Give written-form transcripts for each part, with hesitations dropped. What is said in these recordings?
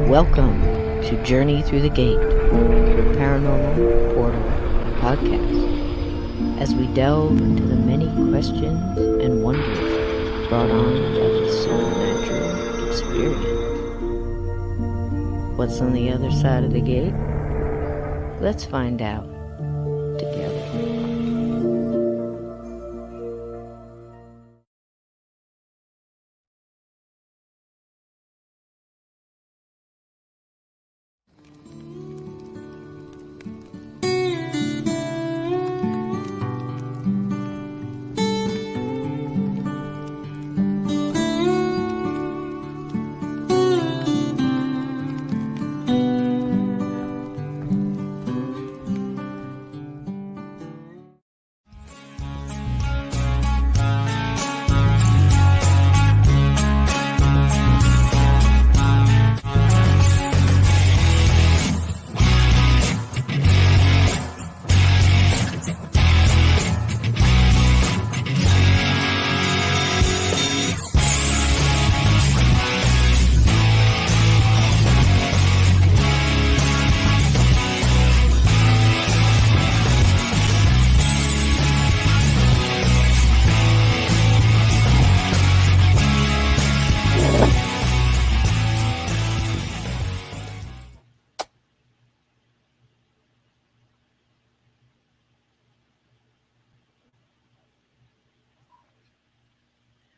Welcome to Journey Through the Gate, Paranormal Portal Podcast, as we delve into the many questions and wonders brought on by this supernatural experience. What's on the other side of the gate? Let's find out together.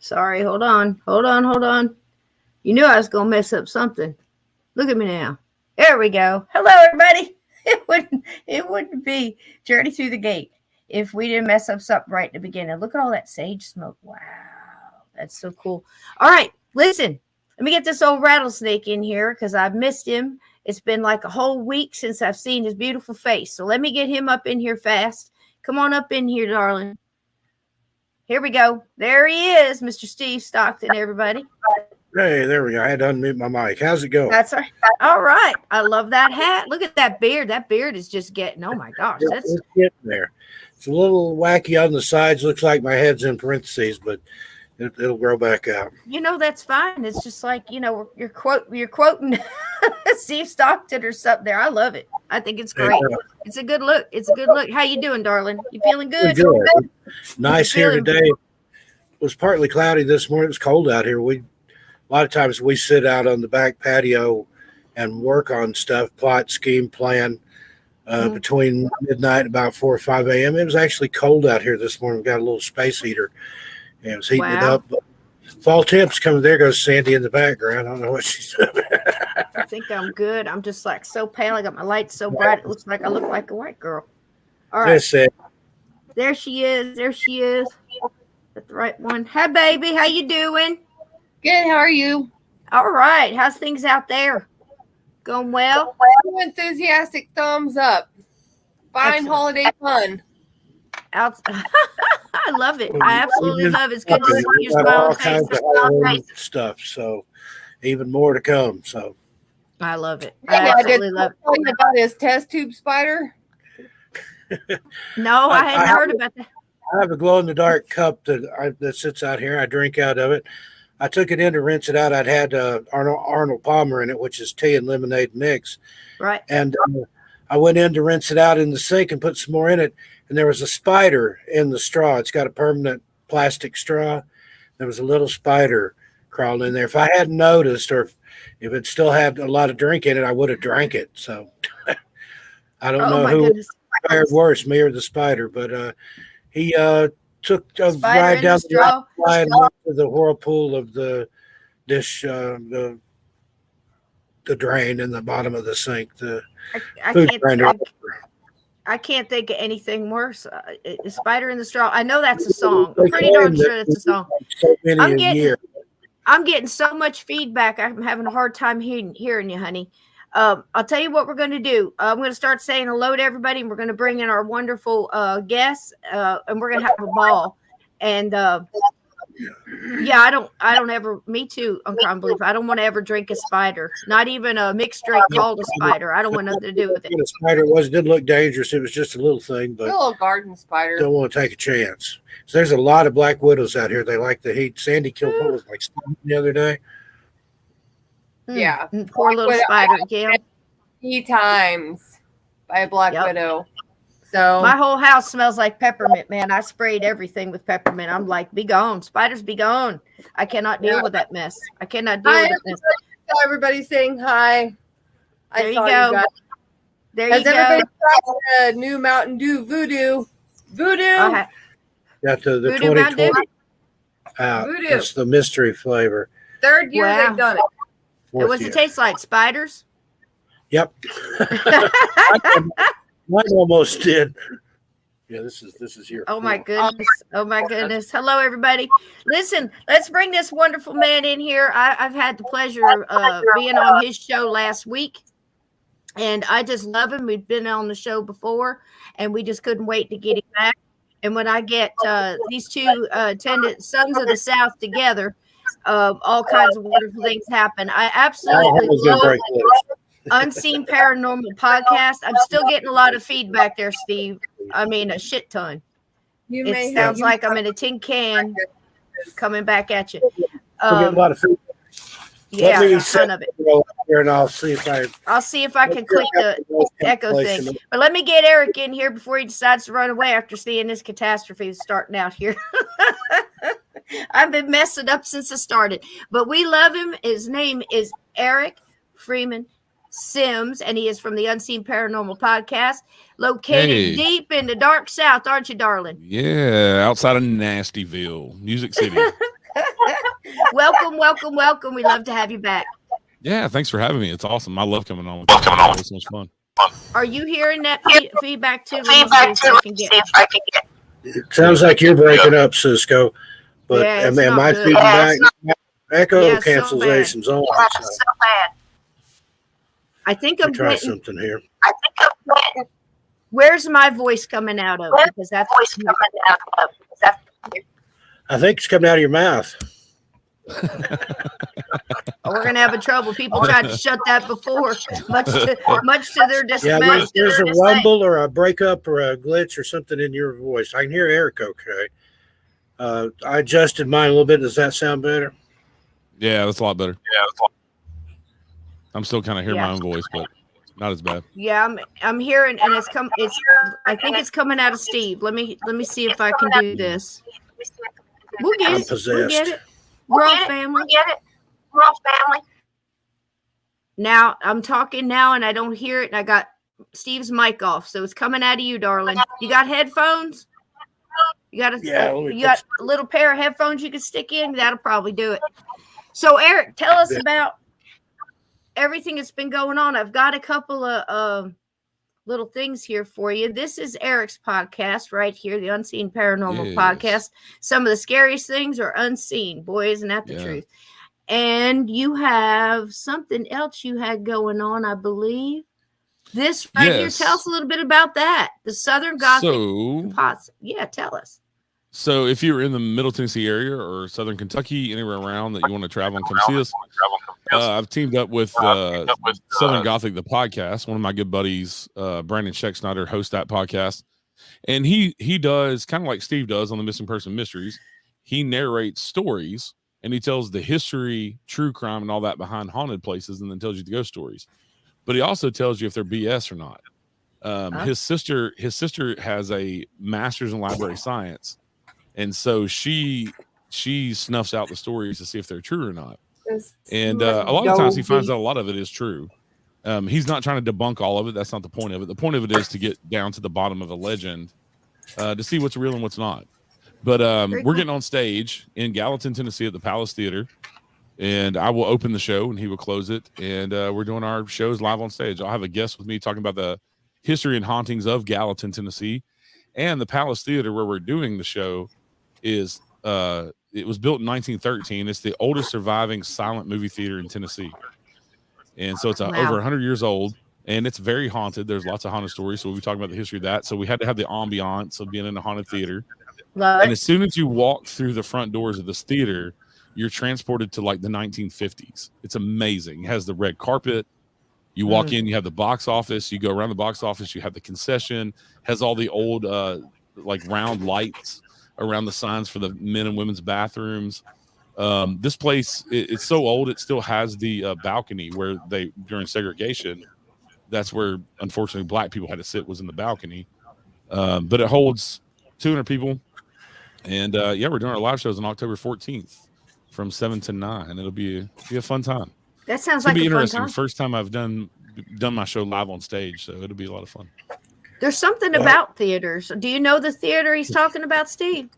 Sorry, hold on. You knew I was going to mess up something. Look at me now. There we go. Hello, everybody. It wouldn't be Journey Through the Gate if we didn't mess up something right at the beginning. Look at all that sage smoke. Wow, that's so cool. All right, listen. Let me get this old rattlesnake in here because I've missed him. It's been like a whole week since I've seen his beautiful face. So let me get him up in here fast. Come on up in here, darling. Here we go. There he is, Mr. Steve Stockton, everybody. Hey, there we go. I had to unmute my mic. How's it going? That's all right. I love that hat. Look at that beard. That beard is just getting, oh my gosh. It's getting there. It's a little wacky on the sides. Looks like my head's in parentheses, but it'll grow back out. You know, that's fine. It's just like, you know, you're quoting Steve Stockton or something there. I love it. I think it's great. It's a good look. How you doing, darling? You feeling good? Good. Nice here today. It was partly cloudy this morning. It was cold out here. A lot of times we sit out on the back patio and work on stuff, plot, scheme, plan between midnight and about 4 or 5 a.m. It was actually cold out here this morning. We got a little space heater and it was heating it up. But fall temps coming. There goes Sandy in the background. I don't know what she's doing. I think I'm good. I'm just like so pale. I got my lights so bright. It looks like I look like a white girl. All right. There she is. That's the right one. Hi, baby. How you doing? Good. How are you? All right. How's things out there? Going well? Enthusiastic thumbs up. Fine. Excellent. Holiday fun. I love it. I absolutely love it. It's good to see your smiling face. Stuff. So even more to come. So I love it. I absolutely love it. Tell you about his test tube spider? No, I hadn't heard about that. I have a glow-in-the-dark cup that sits out here. I drink out of it. I took it in to rinse it out. I'd had Arnold Palmer in it, which is tea and lemonade mix. Right. And I went in to rinse it out in the sink and put some more in it, and there was a spider in the straw. It's got a permanent plastic straw. There was a little spider crawling in there. If I hadn't noticed, or if it still had a lot of drink in it, I would have drank it. So I don't know who fared worse, me or the spider, but he took a ride down the line and went to the whirlpool of the dish, the drain in the bottom of the sink. The food grinder. I can't think of anything worse. Spider in the Straw. I know that's a song. I'm pretty darn sure that's a song. So many I'm a getting year. I'm getting so much feedback. I'm having a hard time hearing you, honey. I'll tell you what we're going to do. I'm going to start saying hello to everybody, and we're going to bring in our wonderful guests, and we're going to have a ball. And yeah, I don't ever. Me too. Uncommon belief. I don't want to ever drink a spider, not even a mixed drink called a spider. I don't want nothing to do with it. The spider didn't look dangerous. It was just a little thing, but A little garden spider. don't want to take a chance. So there's a lot of black widows out here. They like the heat. Sandy killed one like the other day. Yeah. Poor little spider. Yeah. 3 times by a black widow. So my whole house smells like peppermint, man. I sprayed everything with peppermint. I'm like, be gone. Spiders, be gone. I cannot deal with that mess. I cannot deal with that mess. Everybody's saying hi. There you go. There you go. Has everybody tried the new Mountain Dew Voodoo? Got the Voodoo 2020. Voodoo. It's the mystery flavor. 3rd year they've done it. What does it taste like? Spiders? Yep. Mine almost did. Yeah, this is here. Oh my goodness. Oh my goodness. Hello, everybody. Listen, let's bring this wonderful man in here. I've had the pleasure of being on his show last week, and I just love him. We've been on the show before, and we just couldn't wait to get him back. And when I get these two attendant sons of the South together, all kinds of wonderful things happen. I absolutely love Unseen Paranormal podcast. I'm still getting a lot of feedback there, Steve. I mean, a shit ton. It sounds like I'm in a tin can coming back at you. A lot of feedback. Yeah, a ton of it. Here and I'll see if I can click the echo thing. But let me get Eric in here before he decides to run away after seeing this catastrophe starting out here. I've been messing up since it started. But we love him. His name is Eric Freeman Sims, and he is from the Unseen Paranormal podcast, located deep in the dark South, aren't you, darling? Yeah, outside of Nastyville, Music City. Welcome. We love to have you back. Yeah, thanks for having me. It's awesome. I love coming on. It's so much fun. Are you hearing that feedback too? Let me see if I can get. It sounds like you're breaking up, Cisco. But yeah, am I feeding back? Echo cancellation's on. So bad. I think I'm try something here. Where's my voice coming out of? Because that's I think it's coming out of your mouth. We're gonna have trouble. People tried to shut that before, much to their dismay. Yeah, there's a rumble or a breakup or a glitch or something in your voice. I can hear Eric okay. I adjusted mine a little bit. Does that sound better? Yeah, that's a lot better. I'm still kind of hearing my own voice, but not as bad. Yeah, I'm hearing, and I think it's coming out of Steve. Let me see if I can do this. We'll get it. We'll get it. We're all family. Now I'm talking now, and I don't hear it, and I got Steve's mic off, so it's coming out of you, darling. You got headphones? You got a little pair of headphones you can stick in? That'll probably do it. So, Eric, tell us about everything that's been going on. I've got a couple of little things here for you. This is Eric's podcast right here, the Unseen Paranormal podcast. Some of the scariest things are unseen. Boy, isn't that the truth? And you have something else you had going on, I believe. This right here. Tell us a little bit about that. The Southern Gothic pots. Yeah, tell us. So if you're in the Middle Tennessee area or Southern Kentucky, anywhere around that you want to travel and come see us, I've teamed up with Southern Gothic, the podcast. One of my good buddies, Brandon Scheck-Snyder, hosts that podcast. And he does, kind of like Steve does on the Missing Person Mysteries, he narrates stories and he tells the history, true crime, and all that behind haunted places, and then tells you the ghost stories. But he also tells you if they're BS or not. His sister has a master's in library science. And so she snuffs out the stories to see if they're true or not. And a lot of times he finds out a lot of it is true. He's not trying to debunk all of it. That's not the point of it. The point of it is to get down to the bottom of a legend to see what's real and what's not. But we're getting on stage in Gallatin, Tennessee at the Palace Theater. And I will open the show and he will close it. And we're doing our shows live on stage. I'll have a guest with me talking about the history and hauntings of Gallatin, Tennessee. And the Palace Theater, where we're doing the show, is it was built in 1913. It's the oldest surviving silent movie theater in Tennessee. And so it's over 100 years old, and it's very haunted. There's lots of haunted stories. So we'll be talking about the history of that. So we had to have the ambiance of being in a haunted theater. And as soon as you walk through the front doors of this theater, you're transported to like the 1950s. It's amazing. It has the red carpet. You walk in, you have the box office. You go around the box office. You have the concession. Has all the old like round lights around the signs for the men and women's bathrooms. This place, it's so old, it still has the balcony where they, during segregation, that's where, unfortunately, black people had to sit, was in the balcony. But it holds 200 people. And, yeah, we're doing our live shows on October 14th from 7 to 9. It'll be a fun time. That sounds It'll like be a fun interesting. time. First time I've done my show live on stage, so it'll be a lot of fun. There's something about theaters. Do you know the theater he's talking about, Steve?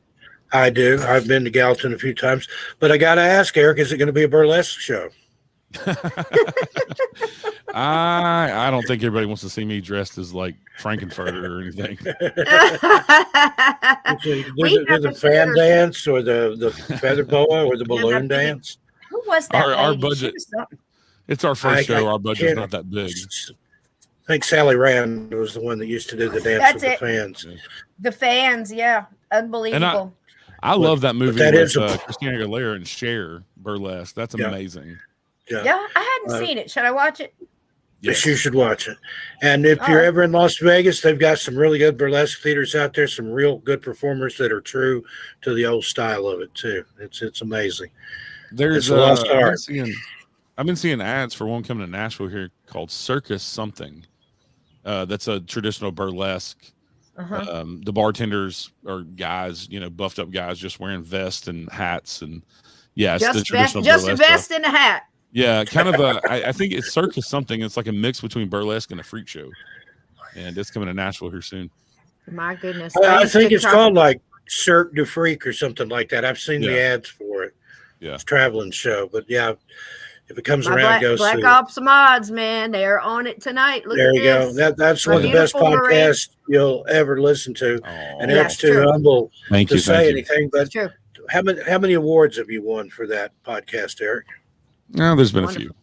I do. I've been to Gallatin a few times, but I got to ask, Eric, is it going to be a burlesque show? I don't think everybody wants to see me dressed as like Frankenfurter or anything. There's a fan dance or the feather boa or the balloon dance. Who was that? Our lady? budget. It's our first show. Our budget's not that big. I think Sally Rand was the one that used to do the dance with the fans. The fans, yeah. Unbelievable. I love that movie that with is Christina Aguilera and Cher, Burlesque. That's amazing. Yeah, I hadn't seen it. Should I watch it? Yes, you should watch it. And if you're ever in Las Vegas, they've got some really good burlesque theaters out there, some real good performers that are true to the old style of it, too. It's amazing. There's a lost art. I've been seeing ads for one coming to Nashville here called Circus Something. That's a traditional burlesque. The bartenders are guys, buffed up guys just wearing vests and hats. And yeah, it's the traditional just a vest and a hat. Yeah, kind of I think it's Circus Something. It's like a mix between burlesque and a freak show. And it's coming to Nashville here soon. My goodness. I think it's called like Cirque du Freak or something like that. I've seen the ads for it. Yeah. It's a traveling show. But yeah, if it comes around, go Black see Ops Mods, man. They're on it tonight. Look there at you this. go. That's one of the best podcasts you'll ever listen to. And Eric's too humble to say anything. But how many awards have you won for that podcast, Eric? No, there's been a few.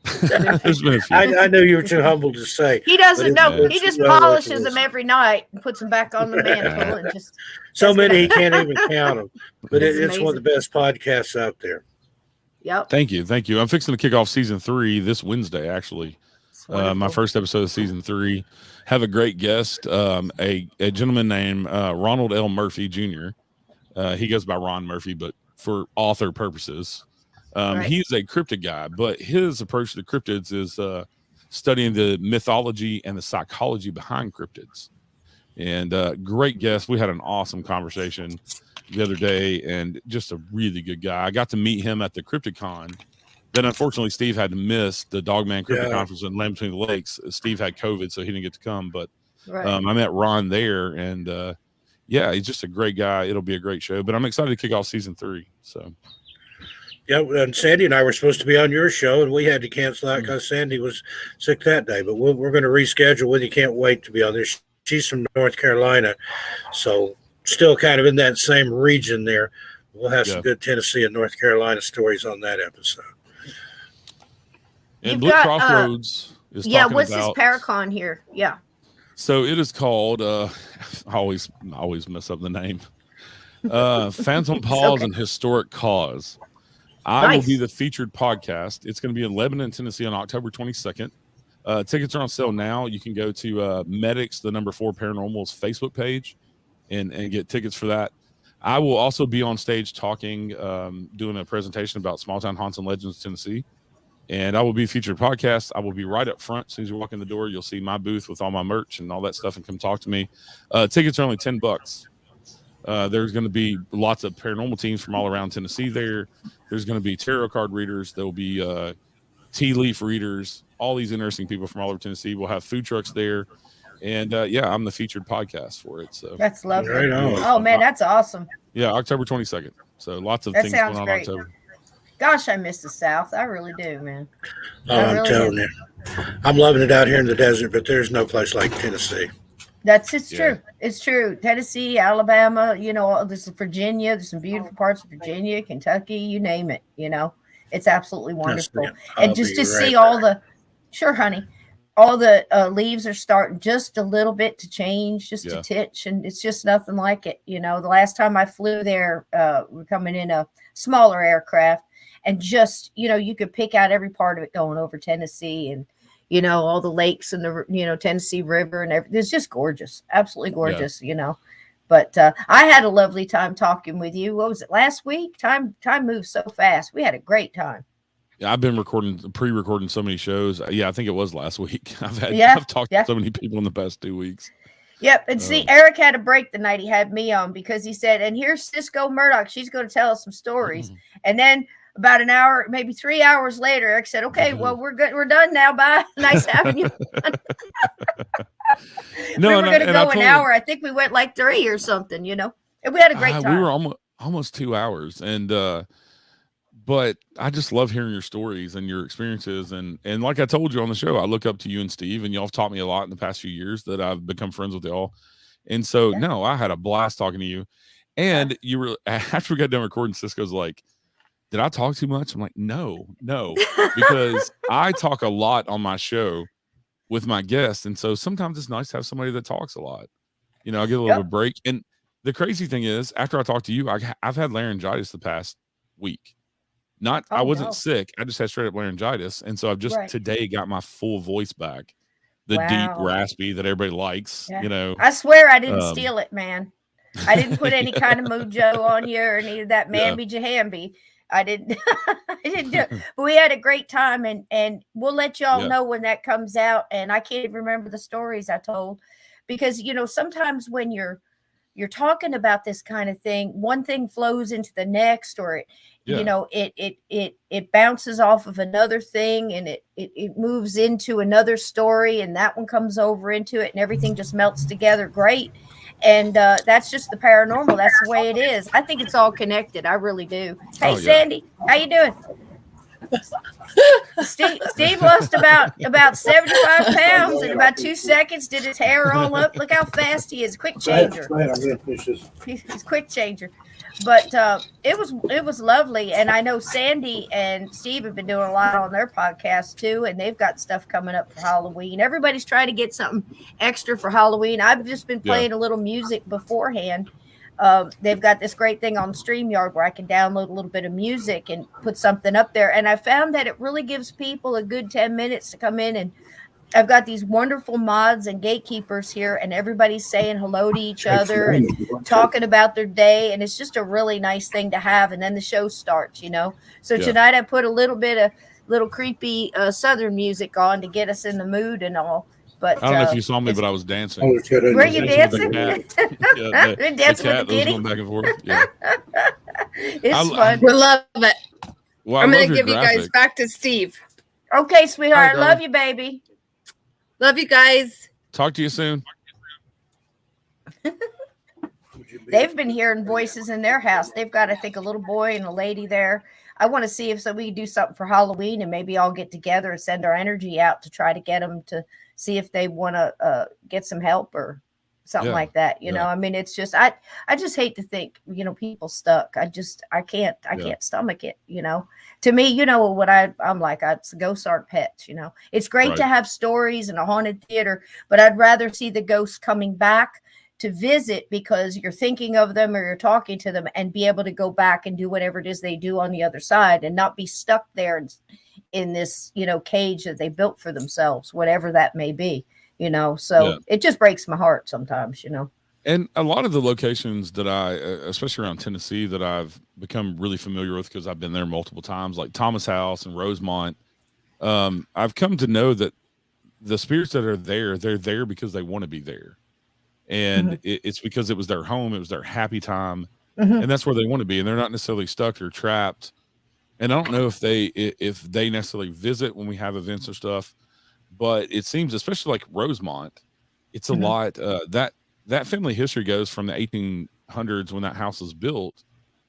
There's been a few. I knew you were too humble to say. He doesn't know. He just polishes them every night and puts them back on the mantle. And just so many he can't even count them. But it's one of the best podcasts out there. Yep. Thank you. I'm fixing to kick off season 3 this Wednesday, actually. My first episode of season 3. Have a great guest, a gentleman named Ronald L. Murphy Jr. He goes by Ron Murphy, but for author purposes. He's a cryptid guy, but his approach to cryptids is studying the mythology and the psychology behind cryptids. And great guest. We had an awesome conversation the other day, and just a really good guy. I got to meet him at the CryptidCon. Then, unfortunately, Steve had to miss the Dogman Cryptid Conference in Land Between the Lakes. Steve had COVID, so he didn't get to come. But I met Ron there, and he's just a great guy. It'll be a great show. But I'm excited to kick off season 3. So. Yeah, and Sandy and I were supposed to be on your show, and we had to cancel out because Sandy was sick that day. But we're going to reschedule with you. Can't wait to be on there. She's from North Carolina, so still kind of in that same region there. We'll have some good Tennessee and North Carolina stories on that episode. And Blue Crossroads is talking what's about, this Paracon here? Yeah. So it is called, I always mess up the name, Phantom Pause and Historic Cause. I will be the featured podcast. It's going to be in Lebanon, Tennessee on October 22nd. Tickets are on sale now. You can go to Medics, the number 4 Paranormal's Facebook page and get tickets for that. I will also be on stage talking, doing a presentation about small town haunts and legends in Tennessee. And I will be featured podcast. I will be right up front. As soon as you walk in the door, you'll see my booth with all my merch and all that stuff and come talk to me. Tickets are only $10. There's going to be lots of paranormal teams from all around Tennessee there. There's going to be tarot card readers. There'll be tea leaf readers, all these interesting people from all over Tennessee. We'll have food trucks there. And I'm the featured podcast for it. So that's lovely. Right on. Oh, man, that's awesome. Yeah, October 22nd. So lots of things going on in October. Gosh, I miss the South. I really do, man. Oh, I I'm really telling do. you, I'm loving it out here in the desert, but there's no place like Tennessee. It's Yeah. true. It's true. Tennessee, Alabama, there's Virginia, there's some beautiful parts of Virginia, Kentucky, you name it, It's absolutely wonderful. And I'll just be to right see back. sure, honey, all the leaves are starting just a little bit to change, just a Yeah. titch, and it's just nothing like it. The last time I flew there, we're coming in a smaller aircraft, and just, you could pick out every part of it going over Tennessee, and all the lakes and the Tennessee River and everything. It's just gorgeous, absolutely gorgeous. But I had a lovely time talking with you. What was it, last week? Time moves so fast. We had a great time. Yeah, I've been pre-recording so many shows. Yeah, I think it was last week. Yeah, I've talked yeah. to so many people in the past 2 weeks. Yep. And see, Eric had a break the night he had me on, because he said, and here's Cisco Murdoch. She's going to tell us some stories. And then about an hour, maybe 3 hours later, Eric said, okay, well, we're good. We're done now. Bye. Nice having you. We were going to go an hour. I think we went like 3 or something, And we had a great time. We were almost 2 hours. And, but I just love hearing your stories and your experiences. And like I told you on the show, I look up to you and Steve, and y'all have taught me a lot in the past few years that I've become friends with y'all. And so, no, I had a blast talking to you. And you were, after we got done recording, Cisco's like, did I talk too much? I'm like, no, because I talk a lot on my show with my guests. And so sometimes it's nice to have somebody that talks a lot. I get a little bit of break. And the crazy thing is, after I talked to you, I've had laryngitis the past week. I wasn't sick. I just had straight up laryngitis. And so I've just today got my full voice back. The deep raspy that everybody likes, I swear I didn't steal it, man. I didn't put any kind of mojo on you or any of that mamby-jamby. I didn't do it. But we had a great time, and we'll let y'all know when that comes out. And I can't remember the stories I told, because sometimes when you're talking about this kind of thing, one thing flows into the next, or it bounces off of another thing, and it moves into another story, and that one comes over into it, and everything just melts together great. And that's just the paranormal. That's the way it is. I think it's all connected. I really do. Hey, Sandy, how you doing? Steve lost about 75 pounds in about 2 seconds. Did his hair all up? Look how fast he is. Quick changer. He's quick changer. But it was lovely, and I know Sandy and Steve have been doing a lot on their podcast too, and they've got stuff coming up for Halloween. Everybody's trying to get something extra for Halloween. I've just been playing a little music beforehand. They've got this great thing on StreamYard where I can download a little bit of music and put something up there, and I found that it really gives people a good 10 minutes to come in, and I've got these wonderful mods and gatekeepers here, and everybody's saying hello to each other and talking about their day. And it's just a really nice thing to have. And then the show starts, So tonight I put a little bit of little creepy Southern music on to get us in the mood and all. But I don't know if you saw me, but I was dancing. Were you dancing? The dancing cat with the kitty? going back and forth. Yeah. It's fun. We love it. Well, I'm going to give you guys back to Steve. Okay, sweetheart. Love you, baby. Love you guys. Talk to you soon. They've been hearing voices in their house. They've got, I think, a little boy and a lady there. I want to see if we can do something for Halloween, and maybe all get together and send our energy out to try to get them to see if they want to get some help or something like that. I mean, it's just, I just hate to think, people stuck. I can't stomach it, To me, what I'm like, ghosts aren't pets, It's great to have stories and a haunted theater, but I'd rather see the ghosts coming back to visit because you're thinking of them or you're talking to them, and be able to go back and do whatever it is they do on the other side, and not be stuck there in this, cage that they built for themselves, whatever that may be, so it just breaks my heart sometimes, And a lot of the locations that especially around Tennessee, that I've become really familiar with because I've been there multiple times, like Thomas House and Rosemont, I've come to know that the spirits that are there, they're there because they want to be there. And it's because it was their home, it was their happy time, and that's where they want to be. And they're not necessarily stuck or trapped. And I don't know if they necessarily visit when we have events or stuff, but it seems, especially like Rosemont, it's a lot that family history goes from the 1800s when that house was built,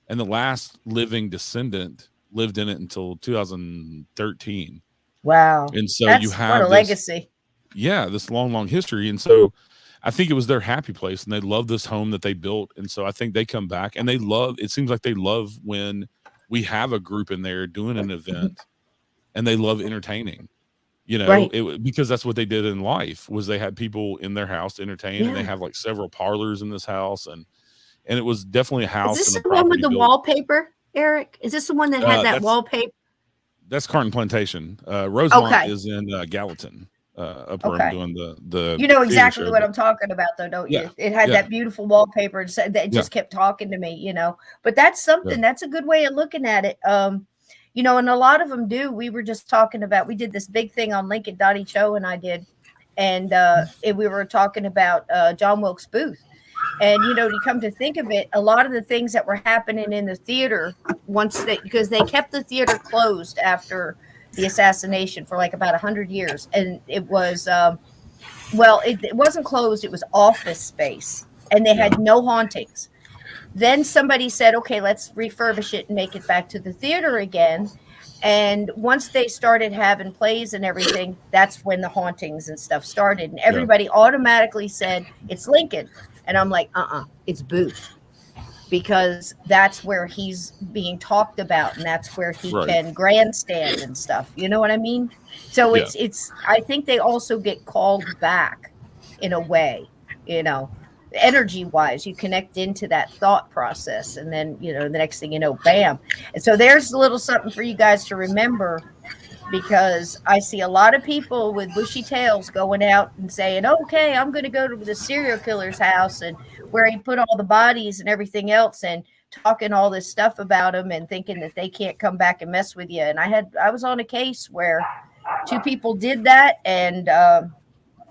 and the last living descendant lived in it until 2013. Wow. And so That's you what have a this, legacy. yeah, this long history. And so I think it was their happy place, and they love this home that they built. And so I think they come back, and it seems like they love when we have a group in there doing an event, and they love entertaining, Right. because that's what they did in life, was they had people in their house to entertain, and they Yeah. have like several parlors in this house. And it was definitely a Is house this and a the one with property the built. wallpaper, Eric? Is this the one that had that That's wallpaper? Carton Plantation. Rosemont Okay. is in Gallatin, up where I'm Okay. doing the You know theater exactly show. what But I'm talking about, though, don't yeah, you? It had yeah, that beautiful wallpaper and said that yeah, just kept talking to me, But that's something. yeah. That's a good way of looking at it. And a lot of them do. We were just talking about. We did this big thing on Lincoln. Dottie Cho and I did, and we were talking about John Wilkes Booth. And to come to think of it, a lot of the things that were happening in the theater because they kept the theater closed after the assassination for like about 100 years, and it was it wasn't closed; it was office space, and they had no hauntings. Then somebody said, "Okay, let's refurbish it and make it back to the theater again." And once they started having plays and everything, that's when the hauntings and stuff started, and everybody automatically said it's Lincoln. And I'm like, it's Booth, because that's where he's being talked about, and that's where he Right. can grandstand and stuff. You know what I mean? So Yeah. it's I think they also get called back in a way, energy wise. You connect into that thought process, and then the next thing you know, bam. And so there's a little something for you guys to remember, because I see a lot of people with bushy tails going out and saying, okay, I'm going to go to the serial killer's house, and where he put all the bodies and everything else, and talking all this stuff about him, and thinking that they can't come back and mess with you. And I was on a case where 2 people did that, and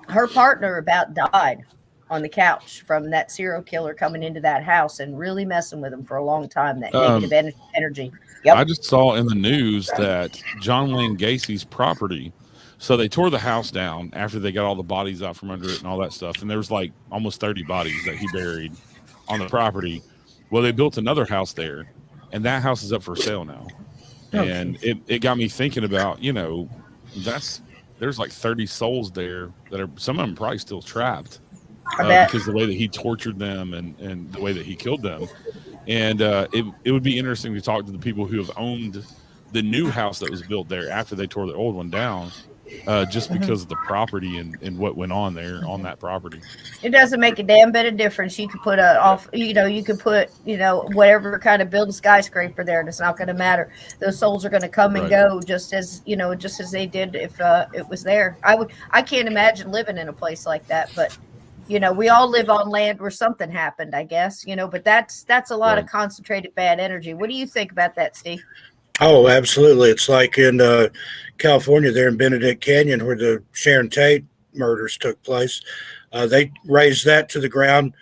her partner about died on the couch from that serial killer coming into that house and really messing with him for a long time, that negative energy. Yep. I just saw in the news that John Wayne Gacy's property, so they tore the house down after they got all the bodies out from under it and all that stuff. And there was like almost 30 bodies that he buried on the property. Well, they built another house there, and that house is up for sale now. And it got me thinking about, there's like 30 souls there that are, some of them probably still trapped, because the way that he tortured them and the way that he killed them. And it would be interesting to talk to the people who have owned the new house that was built there after they tore the old one down, just because of the property and what went on there on that property. It doesn't make a damn bit of difference. You could put you could put whatever kind of build a skyscraper there, and it's not going to matter. Those souls are going to come and go just as they did if it was there. I can't imagine living in a place like that, but we all live on land where something happened, I guess, but that's a lot of concentrated bad energy. What do you think about that, Steve? Oh, absolutely. It's like in California there in Benedict Canyon, where the Sharon Tate murders took place. They razed that to the ground,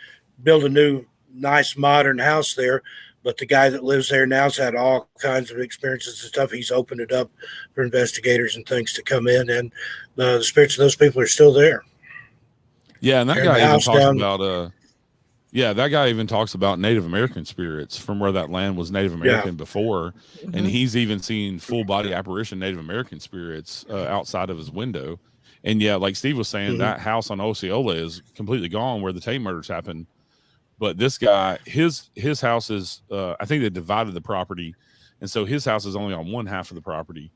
built a new, nice, modern house there. But the guy that lives there now's had all kinds of experiences and stuff. He's opened it up for investigators and things to come in, and the spirits of those people are still there. Yeah, and that guy even talks about Native American spirits from where that land was Native American before, and he's even seen full body apparition Native American spirits outside of his window. And like Steve was saying, that house on Osceola is completely gone where the Tate murders happened. But this guy, his house is, I think they divided the property, and so his house is only on one half of the property.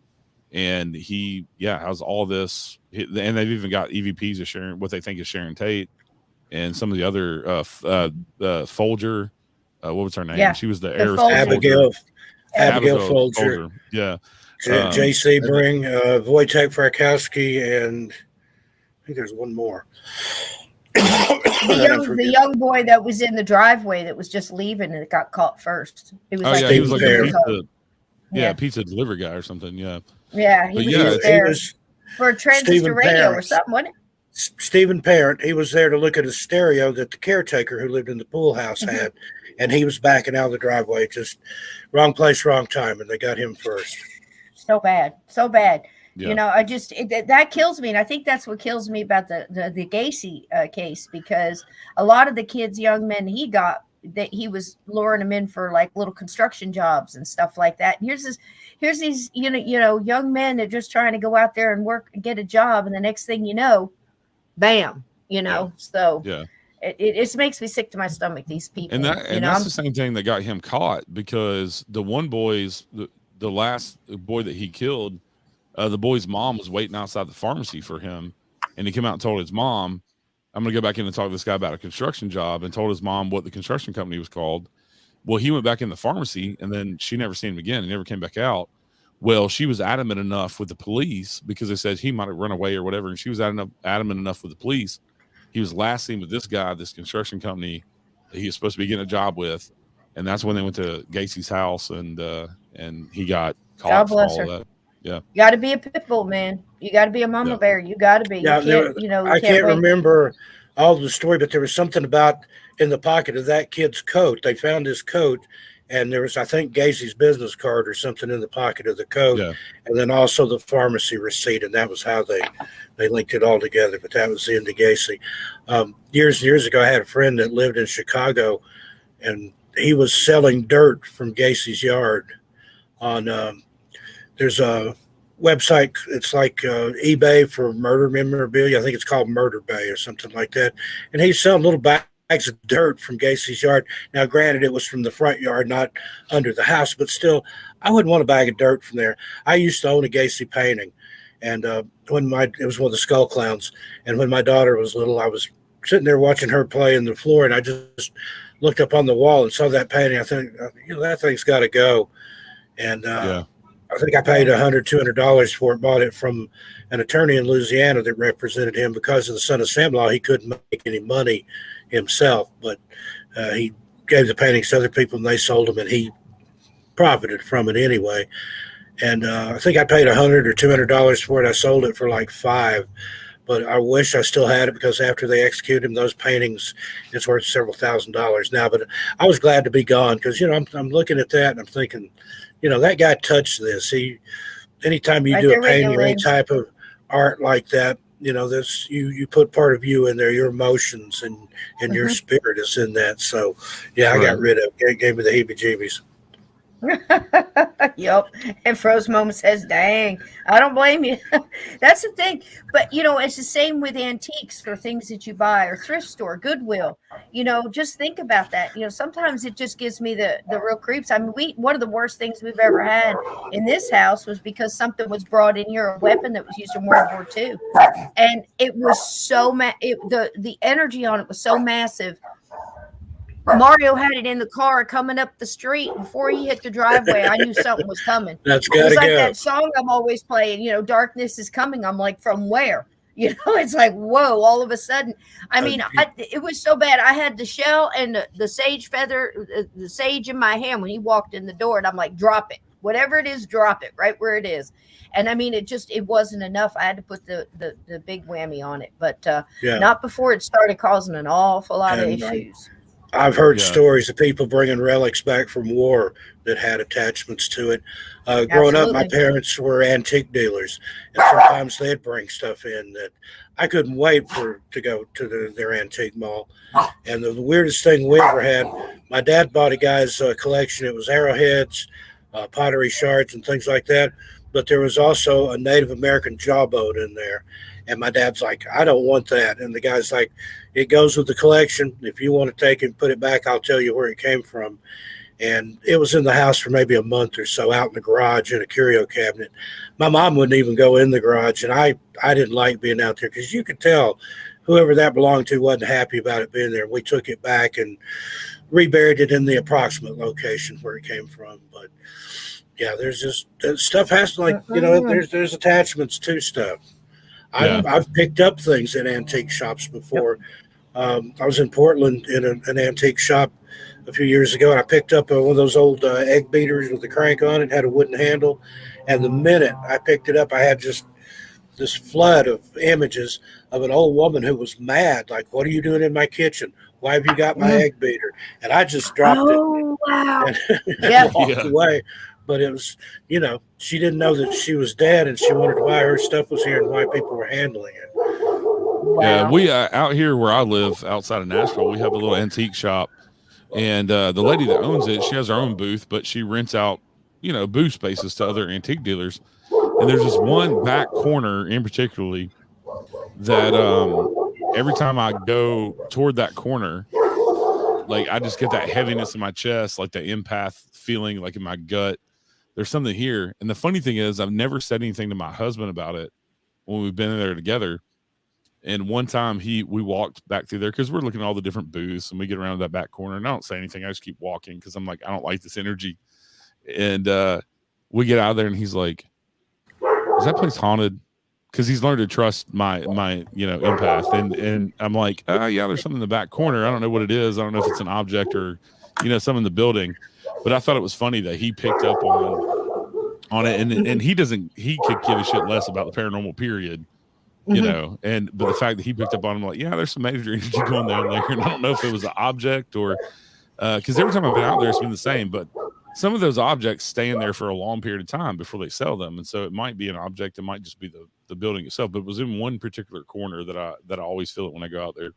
And he, has all this, and they've even got EVPs of Sharon, what they think is Sharon Tate, and some of the other Folger. What was her name? Yeah, she was the heiress. Abigail Folger. Yeah. J.C. Bring, Wojtek Frakowski, and I think there's one more. The young boy that was in the driveway that was just leaving and it got caught first. It was he was like a pizza, pizza delivery guy or something. Yeah. Yeah, he was there for a transistor radio or something, wasn't it? Stephen Parent, he was there to look at a stereo that the caretaker who lived in the pool house had, and he was backing out of the driveway, just wrong place, wrong time, and they got him first. So bad. Yeah. That kills me, and I think that's what kills me about the Gacy case, because a lot of the kids, young men he got, that he was luring them in for like little construction jobs and stuff like that. And here's these, young men that are just trying to go out there and work and get a job. And the next thing you know, bam, so Yeah. It just makes me sick to my stomach, these people. And that's the same thing that got him caught, because the one boy's the last boy that he killed, the boy's mom was waiting outside the pharmacy for him, and he came out and told his mom, I'm going to go back in and talk to this guy about a construction job, and told his mom what the construction company was called. Well, he went back in the pharmacy, and then she never seen him again. He never came back out. Well, she was adamant enough with the police, because they said he might have run away or whatever, and she was adamant enough with the police. He was last seen with this guy, this construction company that he was supposed to be getting a job with, and that's when they went to Gacy's house, and he got caught. God bless her. That. Yeah, you got to be a pit bull, man. You got to be a mama bear. You got to be. Yeah, I can't remember all the story, but there was something about in the pocket of that kid's coat. They found his coat, and there was, I think, Gacy's business card or something in the pocket of the coat, and then also the pharmacy receipt, and that was how they linked it all together. But that was the end of Gacy. Years and years ago, I had a friend that lived in Chicago, and he was selling dirt from Gacy's yard on there's a website, it's like eBay for murder memorabilia. I think it's called Murder Bay or something like that. And he's selling little bags of dirt from Gacy's yard. Now, granted, it was from the front yard, not under the house, but still, I wouldn't want a bag of dirt from there. I used to own a Gacy painting, and it was one of the Skull Clowns. And when my daughter was little, I was sitting there watching her play in the floor, and I just looked up on the wall and saw that painting. I think, that thing's got to go. And I think I paid $100-$200 for it, bought it from an attorney in Louisiana that represented him. Because of the Son of Sam law, he couldn't make any money himself, but he gave the paintings to other people, and they sold them, and he profited from it anyway. And I think I paid $100 or $200 for it. I sold it for like $5, but I wish I still had it, because after they executed him, those paintings, it's worth several $1,000s now. But I was glad to be gone, because I'm looking at that and I'm thinking, that guy touched this. Anytime you do a painting or any type of art like that, this you put part of you in there, your emotions and your spirit is in that. So I got rid of it. Gave me the heebie-jeebies. Yep. And Froze Moment says, dang, I don't blame you. That's the thing. But, it's the same with antiques or things that you buy, or thrift store, Goodwill. Just think about that. Sometimes it just gives me the real creeps. I mean, one of the worst things we've ever had in this house was because something was brought in here, a weapon that was used in World War II. And it was so the energy on it was so massive. Mario had it in the car coming up the street. Before he hit the driveway, I knew something was coming. That's gotta It's like go. that song I'm always playing, darkness is coming. I'm like, from where? It's like, whoa, all of a sudden. I mean, it was so bad. I had the shell and the sage feather, the sage in my hand when he walked in the door, and I'm like, drop it. Whatever it is, drop it right where it is. And I mean, it wasn't enough. I had to put the big whammy on it, but not before it started causing an awful lot of issues. I've heard stories of people bringing relics back from war that had attachments to it. Growing up, my parents were antique dealers, and sometimes they'd bring stuff in that I couldn't wait to go to their antique mall. And the weirdest thing we ever had, my dad bought a guy's collection. It was arrowheads, pottery shards, and things like that. But there was also a Native American jawbone in there. And my dad's like, I don't want that. And the guy's like, it goes with the collection. If you want to take it and put it back, I'll tell you where it came from. And it was in the house for maybe a month or so, out in the garage in a curio cabinet. My mom wouldn't even go in the garage, and I didn't like being out there, because you could tell whoever that belonged to wasn't happy about it being there. We took it back and reburied it in the approximate location where it came from. But there's just stuff has to, like, there's attachments to stuff. I've picked up things in antique shops before. I was in Portland in an antique shop a few years ago, and I picked up one of those old egg beaters with the crank on it, had a wooden handle. And the minute I picked it up, I had just this flood of images of an old woman who was mad. Like, what are you doing in my kitchen? Why have you got my egg beater? And I just dropped it. Wow. And walked away. But it was, she didn't know that she was dead, and she wondered why her stuff was here and why people were handling it. Wow. Yeah, we out here where I live outside of Nashville, we have a little antique shop. And the lady that owns it, she has her own booth, but she rents out, booth spaces to other antique dealers. And there's this one back corner in particularly that every time I go toward that corner, like I just get that heaviness in my chest, like the empath feeling, like in my gut. There's something here. And the funny thing is, I've never said anything to my husband about it when we've been in there together. And one time we walked back through there because we're looking at all the different booths, and we get around that back corner, and I don't say anything. I just keep walking because I'm like, I don't like this energy. And we get out of there, and he's like, is that place haunted? Because he's learned to trust my empath. And I'm like, yeah, there's something in the back corner. I don't know what it is. I don't know if it's an object or, something in the building. But I thought it was funny that he picked up on it. And he could give a shit less about the paranormal period. But the fact that he picked up on him, like, yeah, there's some major energy going down there, and I don't know if it was an object or because every time I've been out there, it's been the same. But some of those objects stay in there for a long period of time before they sell them, and so it might be an object, it might just be the building itself. But it was in one particular corner that I always feel it when I go out there.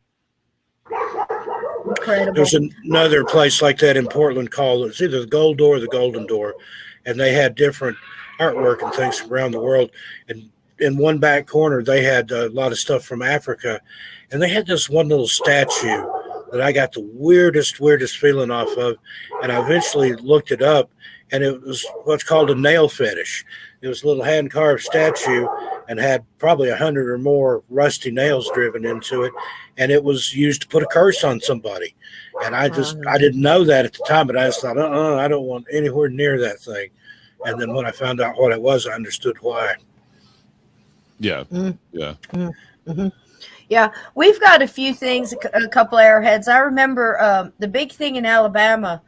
Incredible. There's another place like that in Portland called, it's either the Gold Door or the Golden Door, and they had different artwork and things from around the world. And in one back corner, they had a lot of stuff from Africa, and they had this one little statue that I got the weirdest feeling off of. And I eventually looked it up, and it was what's called a nail fetish. It was a little hand-carved statue and had probably 100 or more rusty nails driven into it, and it was used to put a curse on somebody. And I didn't know that at the time, but I just thought, I don't want anywhere near that thing. And then when I found out what it was, I understood why. Yeah. Yeah. Mm-hmm. Yeah. We've got a few things, a couple arrowheads. I remember the big thing in Alabama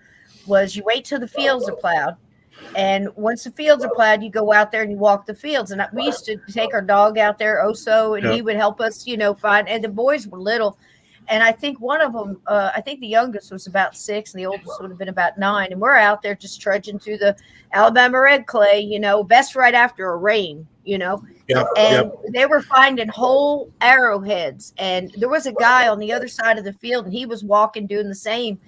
was you wait till the fields are plowed. And once the fields are plowed, you go out there and you walk the fields. And we used to take our dog out there, Oso, and he would help us, find. And the boys were little. And I think one of them, I think the youngest was about 6, and the oldest would have been about 9. And we're out there just trudging through the Alabama red clay, best right after a rain, and they were finding whole arrowheads. And there was a guy on the other side of the field, and he was walking, doing the same.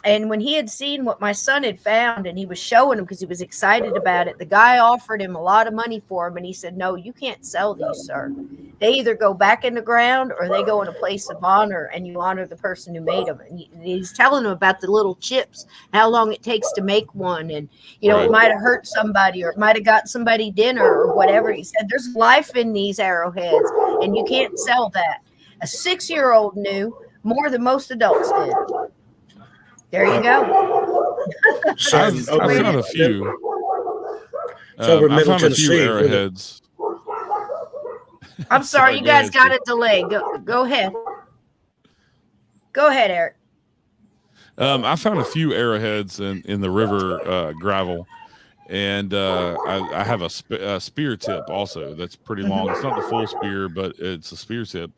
And when he had seen what my son had found, and he was showing him because he was excited about it, the guy offered him a lot of money for him. And he said, no, you can't sell these, sir. They either go back in the ground or they go in a place of honor, and you honor the person who made them. And he's telling him about the little chips, how long it takes to make one. And, it might have hurt somebody, or it might have got somebody dinner or whatever. He said, there's life in these arrowheads, and you can't sell that. A 6-year-old knew more than most adults did. There you go. I've found a few. I've found a few arrowheads. I'm sorry, you guys got a delay. Go ahead. Go ahead, Eric. I found a few arrowheads in the river gravel, and I have a spear tip also that's pretty long. It's not the full spear, but it's a spear tip.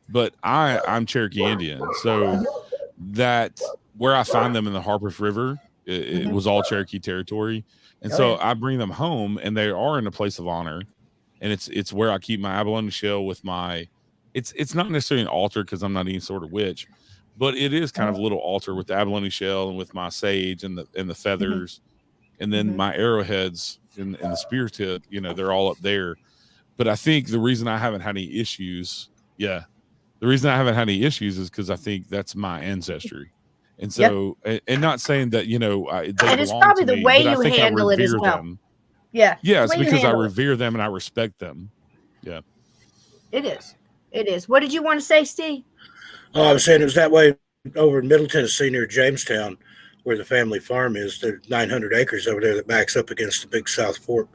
But I'm Cherokee Indian, so that where I find them in the Harpers River, it was all Cherokee territory. And so I bring them home, and they are in a place of honor. And it's where I keep my abalone shell with my, it's not necessarily an altar because I'm not any sort of witch, but it is kind of a little altar with the abalone shell and with my sage and the feathers. And then my arrowheads and the spear tip, they're all up there. But I think the reason I haven't had any issues, is because I think that's my ancestry. And so, and not saying that, and it's probably the way you handle it as well. Them. Yeah. Yeah, it's because I revere them and I respect them. Yeah. It is. What did you want to say, Steve? Oh, I was saying it was that way over in Middle Tennessee near Jamestown, where the family farm is. There's 900 acres over there that backs up against the big South Fork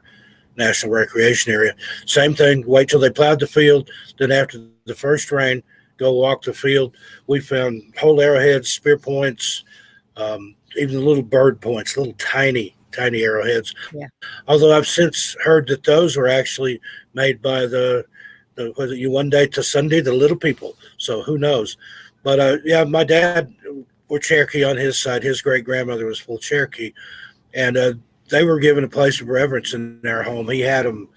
National Recreation Area. Same thing. Wait till they plowed the field. Then after the first rain, go walk the field. We found whole arrowheads, spear points, even little bird points, little tiny arrowheads. Yeah. Although I've since heard that those were actually made by the was it one day to Sunday, the little people. So who knows? But my dad were Cherokee on his side. His great grandmother was full Cherokee, and they were given a place of reverence in their home. He had them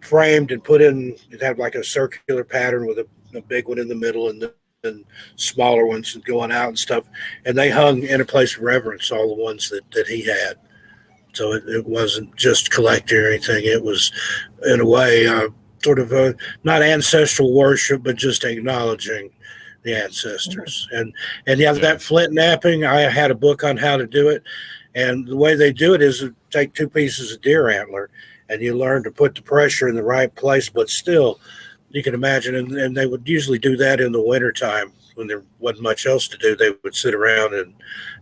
framed and put in. It had like a circular pattern with a big one in the middle, and and smaller ones and going out and stuff. And they hung in a place of reverence, all the ones that he had. So it wasn't just collecting or anything. It was, in a way, sort of not ancestral worship, but just acknowledging the ancestors. And that flint napping, I had a book on how to do it. And the way they do it is take 2 pieces of deer antler, and you learn to put the pressure in the right place, but still, you can imagine, and they would usually do that in the wintertime when there wasn't much else to do. They would sit around and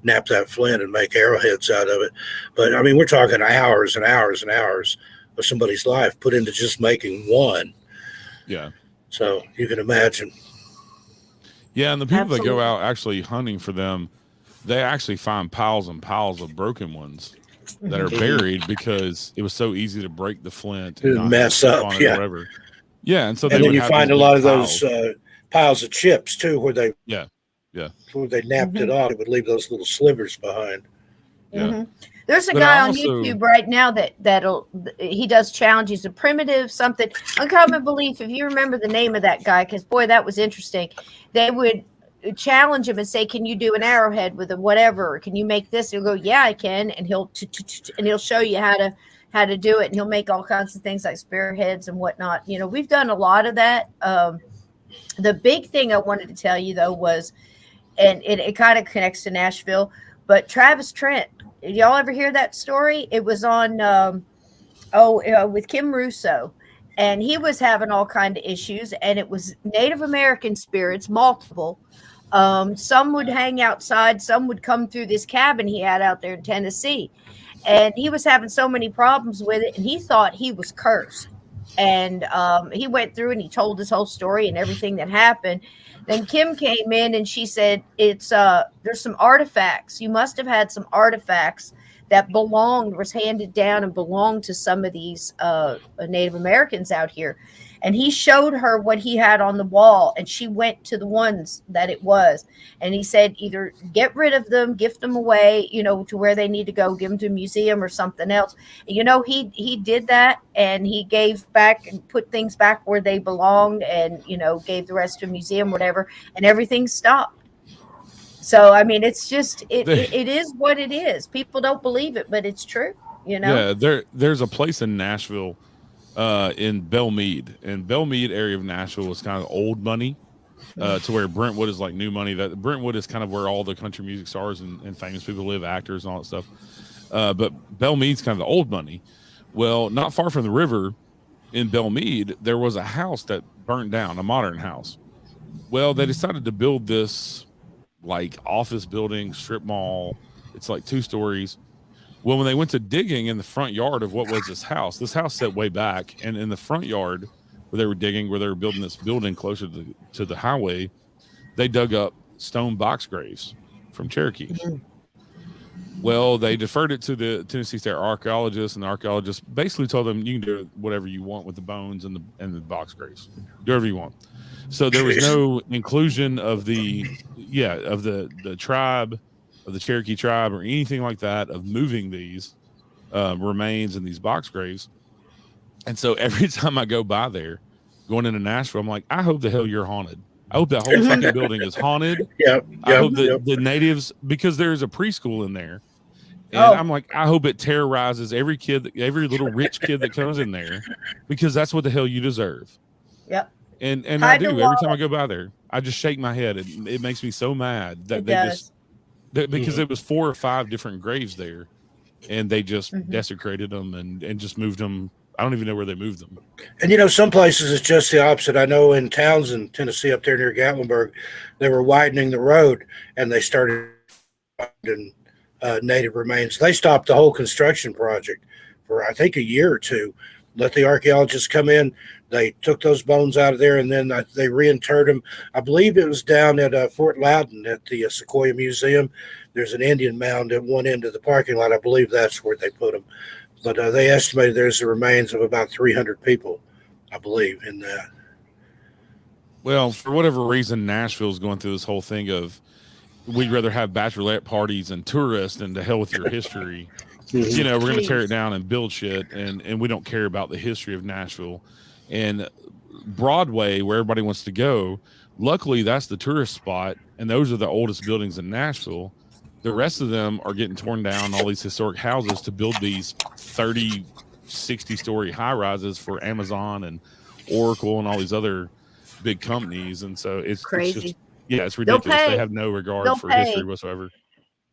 nap that flint and make arrowheads out of it. But, I mean, we're talking hours and hours and hours of somebody's life put into just making one. Yeah. So you can imagine. Yeah, and the people that go out actually hunting for them, they actually find piles and piles of broken ones that are buried because it was so easy to break the flint and not mess up. Yeah. Whatever. Yeah, and so then you find a lot of those piles of chips too, where they where they napped it off. It would leave those little slivers behind. Yeah. There's a guy on YouTube right now he does challenges, a primitive something, uncommon belief. If you remember the name of that guy, because boy, that was interesting. They would challenge him and say, "Can you do an arrowhead with a whatever? Can you make this?" He'll go, "Yeah, I can," and he'll show you how to do it, and he'll make all kinds of things like spearheads and whatnot. You know, we've done a lot of that. The big thing I wanted to tell you though was, and it kind of connects to Nashville, but Travis Trent. Did y'all ever hear that story? It was on with Kim Russo. And he was having all kind of issues, and it was Native American spirits, multiple. Some would hang outside, some would come through this cabin he had out there in Tennessee. And he was having so many problems with it, and he thought he was cursed. And he went through and he told his whole story and everything that happened. Then Kim came in and she said, there's some artifacts. You must have had some artifacts that was handed down and belonged to some of these Native Americans out here. And he showed her what he had on the wall, and she went to the ones that it was. And he said, either get rid of them, gift them away, to where they need to go, give them to a museum or something else. He did that, and he gave back and put things back where they belonged, and, gave the rest to a museum, whatever, and everything stopped. So, I mean, it's just, it is what it is. People don't believe it, but it's true, Yeah, there's a place in Nashville, in Belmead. And Belmead area of Nashville is kind of old money, to where Brentwood is like new money. That Brentwood is kind of where all the country music stars and famous people live, actors and all that stuff. But Belmead's kind of the old money. Well, not far from the river in Belmead, there was a house that burned down, a modern house. Well, they decided to build this like office building, strip mall. It's like 2 stories. Well, when they went to digging in the front yard of what was this house set way back, and in the front yard where they were digging, where they were building this building closer to the highway, they dug up stone box graves from Cherokees. Mm-hmm. Well, they deferred it to the Tennessee State archaeologists, and the archaeologists basically told them, you can do whatever you want with the bones and the box graves. Do whatever you want. So there was no inclusion of the tribe, of the Cherokee tribe, or anything like that, of moving these remains in these box graves. And so every time I go by there, going into Nashville, I'm like, I hope the hell you're haunted. I hope that whole fucking building is haunted. I hope the natives, because there's a preschool in there. And I'm like, I hope it terrorizes every little rich kid that comes in there, because that's what the hell you deserve. Yep. And I do. Every time I go by there, I just shake my head. It makes me so mad that because it was 4 or 5 different graves there, and they just desecrated them and just moved them. I don't even know where they moved them. And some places it's just the opposite. I know in Townsend, Tennessee, up there near Gatlinburg, they were widening the road, and they started finding native remains. They stopped the whole construction project for I think a year or 2. Let the archaeologists come in. They took those bones out of there, and then they reinterred them. I believe it was down at Fort Loudon at the Sequoia Museum. There's an Indian mound at one end of the parking lot. I believe that's where they put them. But they estimated there's the remains of about 300 people, I believe, in that. Well, for whatever reason, Nashville's going through this whole thing of we'd rather have bachelorette parties and tourists and to hell with your history. We're going to tear it down and build shit, and we don't care about the history of Nashville. And Broadway, where everybody wants to go, luckily that's the tourist spot, and those are the oldest buildings in Nashville. The rest of them are getting torn down, all these historic houses, to build these 30, 60-story high rises for Amazon and Oracle and all these other big companies. And so it's Crazy. just, yeah, it's ridiculous. They have no regard for history whatsoever.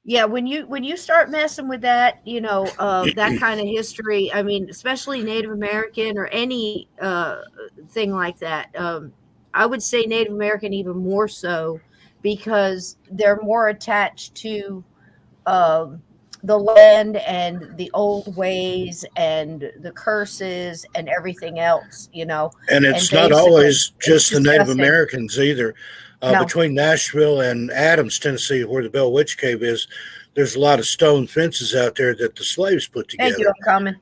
Yeah, when you start messing with that, that kind of history, I mean, especially Native American or any thing like that, I would say Native American even more so, because they're more attached to the land and the old ways and the curses and everything else, And it's not always just the Native disgusting. Americans either. No. Between Nashville and Adams, Tennessee, where the Bell Witch Cave is, there's a lot of stone fences out there that the slaves put together. Thank you, I'm coming.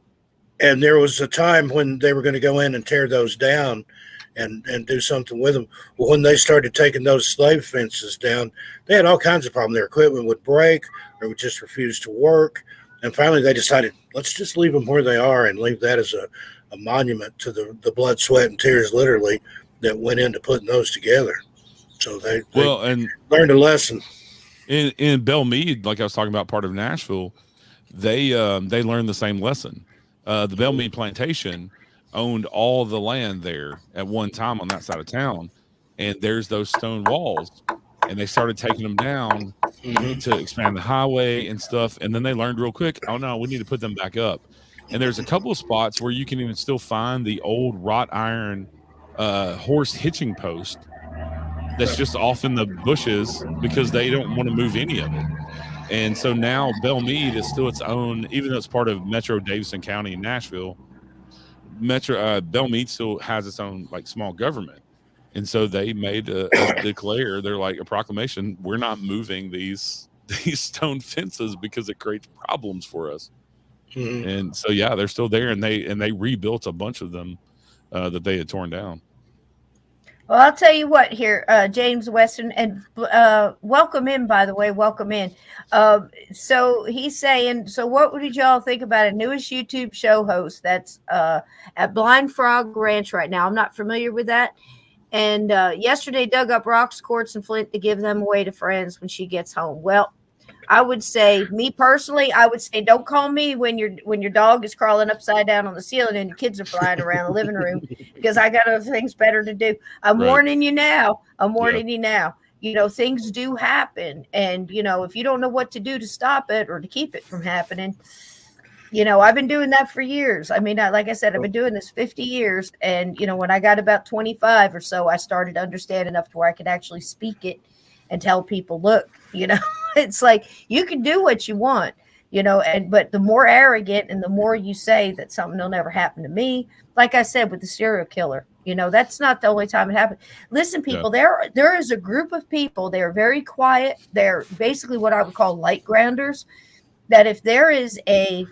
And there was a time when they were going to go in and tear those down and do something with them. Well, when they started taking those slave fences down, they had all kinds of problems. Their equipment would break or would just refuse to work. And finally they decided, let's just leave them where they are and leave that as a monument to the blood, sweat, and tears, literally, that went into putting those together. So they learned a lesson. In Belle Meade, like I was talking about, part of Nashville, they learned the same lesson. The Belle Meade plantation owned all the land there at one time on that side of town, and there's those stone walls, and they started taking them down to expand the highway and stuff. And then they learned real quick, oh no, we need to put them back up. And there's a couple of spots where you can even still find the old wrought iron horse hitching post that's just off in the bushes because they don't want to move any of it. And so now Belle Meade is still its own, even though it's part of Metro Davidson County in Nashville. Belle Meade still has its own like small government, and so they made a declare. They're like a proclamation: we're not moving these stone fences because it creates problems for us. And so yeah, they're still there, and they rebuilt a bunch of them that they had torn down. Well, I'll tell you what here, James Weston, and welcome in, by the way, welcome in. So he's saying, so what did y'all think about a newest YouTube show host that's at Blind Frog Ranch right now? I'm not familiar with that. And yesterday dug up rocks, quartz, and flint to give them away to friends when she gets home. Well, I would say, me personally, I would say, don't call me when your dog is crawling upside down on the ceiling and your kids are flying around the living room, because I got other things better to do. I'm warning you now. I'm warning you now. Things do happen, and if you don't know what to do to stop it or to keep it from happening, I've been doing that for years. I mean, like I said, I've been doing this 50 years, and when I got about 25 or so, I started to understand enough to where I could actually speak it and tell people, look, it's like, you can do what you want, but the more arrogant and the more you say that something will never happen to me, like I said, with the serial killer, that's not the only time it happened. Listen, people, there is a group of people, they're very quiet. They're basically what I would call light grounders, that if there is an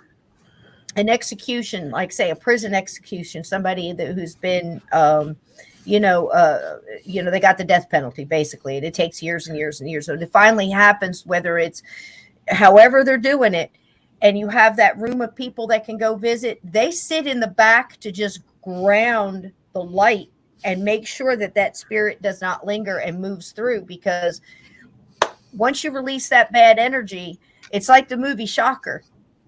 execution, like say a prison execution, somebody who's been, they got the death penalty, basically, and it takes years and years and years. So it finally happens, whether it's however they're doing it, and you have that room of people that can go visit, they sit in the back to just ground the light and make sure that spirit does not linger and moves through, because once you release that bad energy, it's like the movie Shocker.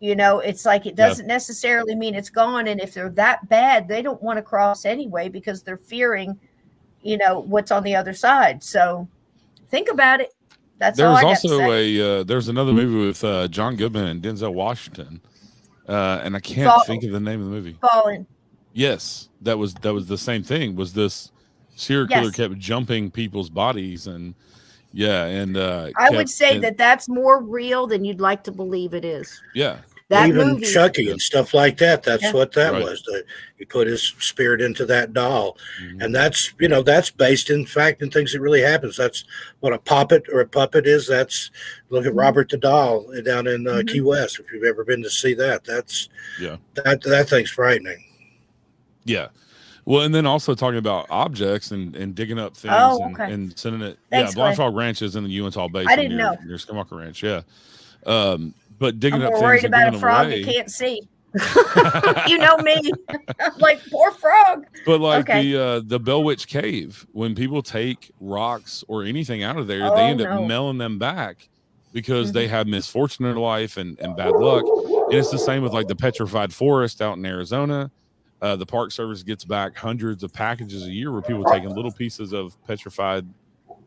It's like, it doesn't necessarily mean it's gone. And if they're that bad, they don't want to cross anyway, because they're fearing, what's on the other side. So think about it. That's all I got to say. There's another movie with John Goodman and Denzel Washington. And I can't think of the name of the movie. Fallen. Yes. That was the same thing. Was this serial killer kept jumping people's bodies, and I would say that's more real than you'd like to believe it is. Yeah. That even movie, Chucky and stuff like that. That's what that was. He put his spirit into that doll, and that's based in fact in things that really happens. That's what a puppet is. That's look at Robert the Doll down in Key West. If you've ever been to see that, that thing's frightening. Yeah. Well, and then also talking about objects and digging up things and sending it. Thanks, Blind Frog Ranch is in the Uintal Basin. I didn't know. Near Skinwalker Ranch. Yeah. But digging I'm up more things worried and about giving a frog away, you can't see. You know me. I'm like, poor frog. But like Okay. the Bell Witch Cave, when people take rocks or anything out of there, Oh, they end up no. mailing them back because they have misfortune in their life and bad luck. And it's the same with like the petrified forest out in Arizona. The Park Service gets back hundreds of packages a year where people taking little pieces of petrified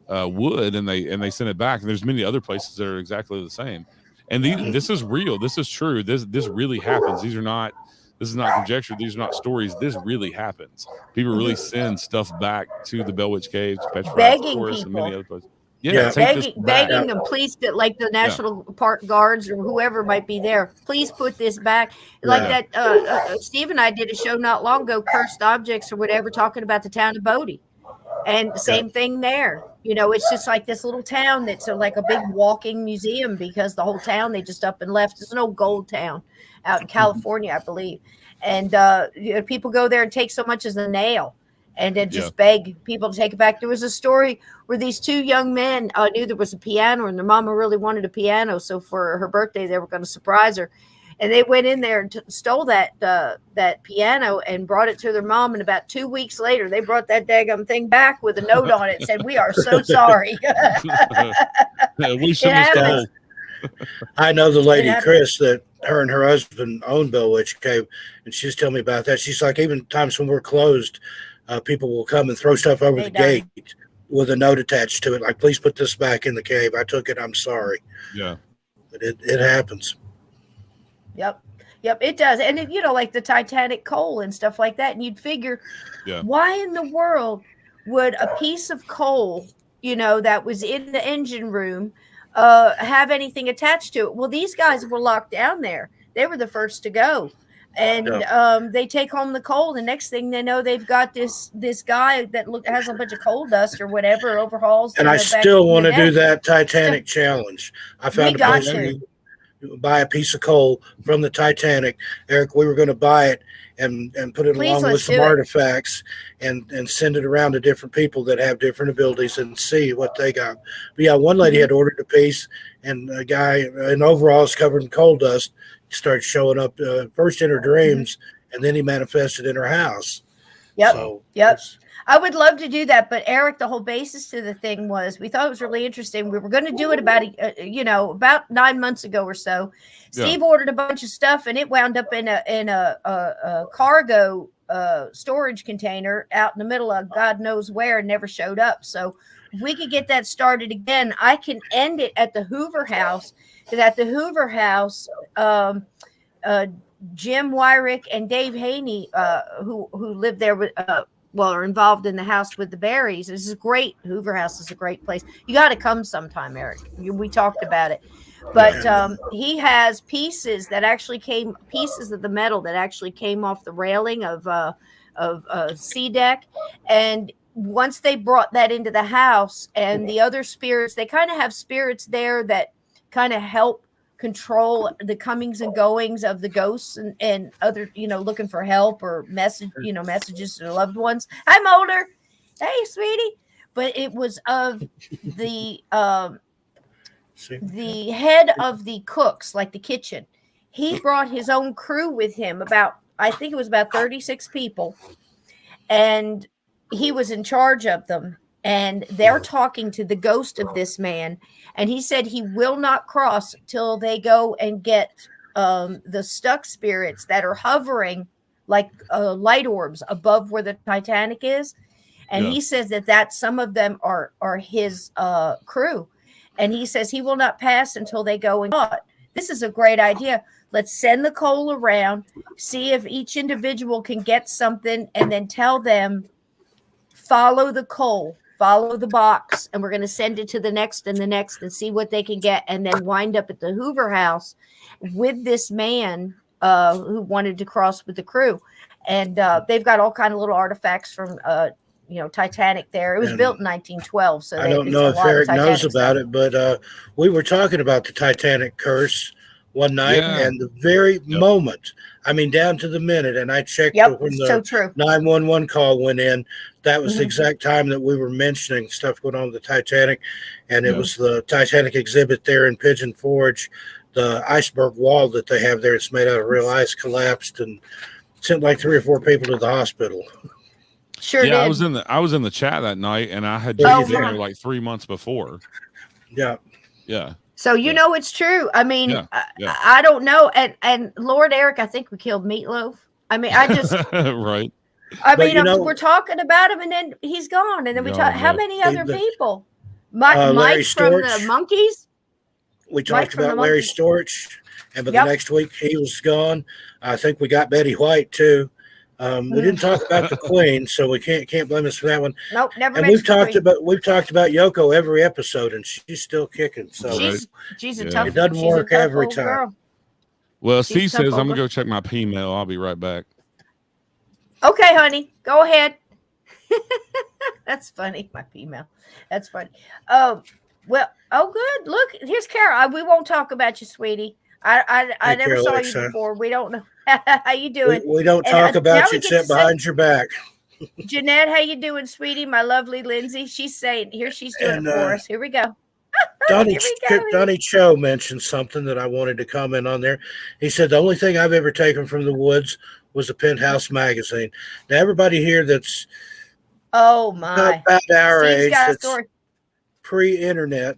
wood and they send it back. And there's many other places that are exactly the same. And this is real. This is true. This really happens. This is not conjecture. These are not stories. This really happens. People really send stuff back to the Bell Witch Cave, to Petrified Begging Forest, and many people. other places. Yeah, take this back. Begging them, please, like the National Park Guards or whoever might be there, please put this back. Like that, Steve and I did a show not long ago, Cursed Objects or whatever, talking about the town of Bodie. And same thing there. You know, it's just like this little town that's like a big walking museum because the whole town they just up and left. It's an old gold town out in California, I believe. And people go there and take so much as a nail and then just beg people to take it back. There was a story where these two young men knew there was a piano and their mama really wanted a piano. So for her birthday, they were going to surprise her. And they went in there and stole that piano and brought it to their mom. And about 2 weeks later, they brought that daggum thing back with a note on it and said, "We are so sorry." We should have stole. I know the lady, Chris, that her and her husband own Bell Witch Cave, and she's telling me about that. She's like, even times when we're closed, people will come and throw stuff over the gate with a note attached to it, like, "Please put this back in the cave. I took it. I'm sorry." Yeah. But it happens. Yep, it does. And it, like the Titanic coal and stuff like that. And you'd figure, why in the world would a piece of coal, that was in the engine room, have anything attached to it? Well, these guys were locked down there. They were the first to go. And they take home the coal. The next thing they know, they've got this guy that has a bunch of coal dust or whatever, overhauls. And I still want to do that Titanic challenge. I found a place to buy a piece of coal from the Titanic. Eric, we were going to buy it and put it along with some artifacts and send it around to different people that have different abilities and see what they got. But yeah, one lady had ordered a piece, and a guy in overalls covered in coal dust started showing up first in her dreams, and then he manifested in her house. Yep. I would love to do that, but Eric, the whole basis to the thing was we thought it was really interesting. We were going to do it about 9 months ago or so. Steve ordered a bunch of stuff, and it wound up in a cargo storage container out in the middle of God knows where, and never showed up. So if we could get that started again, I can end it at the Hoover House, because at the Hoover House, Jim Wyrick and Dave Haney, who live there with. Are involved in the house with the berries. This is great. Hoover House is a great place. You got to come sometime, Eric. We talked about it, but he has pieces of the metal that actually came off the railing of C deck, and once they brought that into the house, and the other spirits, they kind of have spirits there that kind of help control the comings and goings of the ghosts and other, looking for help or messages to their loved ones. Hi, Mulder. Hey, sweetie. But it was of the head of the cooks, like the kitchen. He brought his own crew with him, I think it was about 36 people. And he was in charge of them. And they're talking to the ghost of this man. And he said he will not cross till they go and get the stuck spirits that are hovering like light orbs above where the Titanic is. And he says that some of them are his crew. And he says he will not pass until they go and get. This is a great idea. Let's send the coal around, see if each individual can get something, and then tell them, follow the coal. Follow the box, and we're going to send it to the next and the next and see what they can get, and then wind up at the Hoover House with this man who wanted to cross with the crew. And they've got all kind of little artifacts from Titanic there. It was built in 1912. So I don't know if Eric knows about it, but we were talking about the Titanic curse one night, and the very moment, I mean, down to the minute, and I checked when the 911 call went in. That was the exact time that we were mentioning stuff going on with the Titanic, and it was the Titanic exhibit there in Pigeon Forge the iceberg wall that they have there. It's made out of real ice, collapsed and sent like 3 or 4 people to the hospital. Sure Yeah, did. I was in the chat that night, and I had Oh, just been my. there like 3 months before. Yeah. Yeah. So you know it's true. I mean, Yeah, yeah. I don't know. And Lord Eric, I think we killed Meatloaf. I mean, I just Right. I But, mean, you know, we're talking about him, and then he's gone, and then we talk. Gone, How yeah. many other The- people? Larry Mike from the Storch. Monkees. We Mike talked from the about Larry Monkees. Storch, and but Yep. the next week he was gone. I think we got Betty White too. We didn't talk about the Queen, so we can't blame us for that one. Nope, never. And we've talked about Yoko every episode, and she's still kicking. So She's a Yeah. tough. it doesn't she's work a tough every old time. girl. Well, She's Steve tough says I'm over. gonna go check my P mail. I'll be right back. Okay, honey, go ahead. That's funny. My female. That's funny. Oh, well. Oh, good. Look, here's Carol. We won't talk about you, sweetie. I Hey, never Carol, saw Alexa. you before. We don't know how you doing. We don't And, talk now about we you get to except say- behind your back. Jeanette, how you doing, sweetie? My lovely Lindsay. She's saying here. She's doing And, it for us. Here we go. Donnie, Here we go. Donnie Cho mentioned something that I wanted to comment on there. He said the only thing I've ever taken from the woods was a Penthouse magazine. Now, everybody here that's Oh my. about our Steve's age, got a that's story. pre-internet,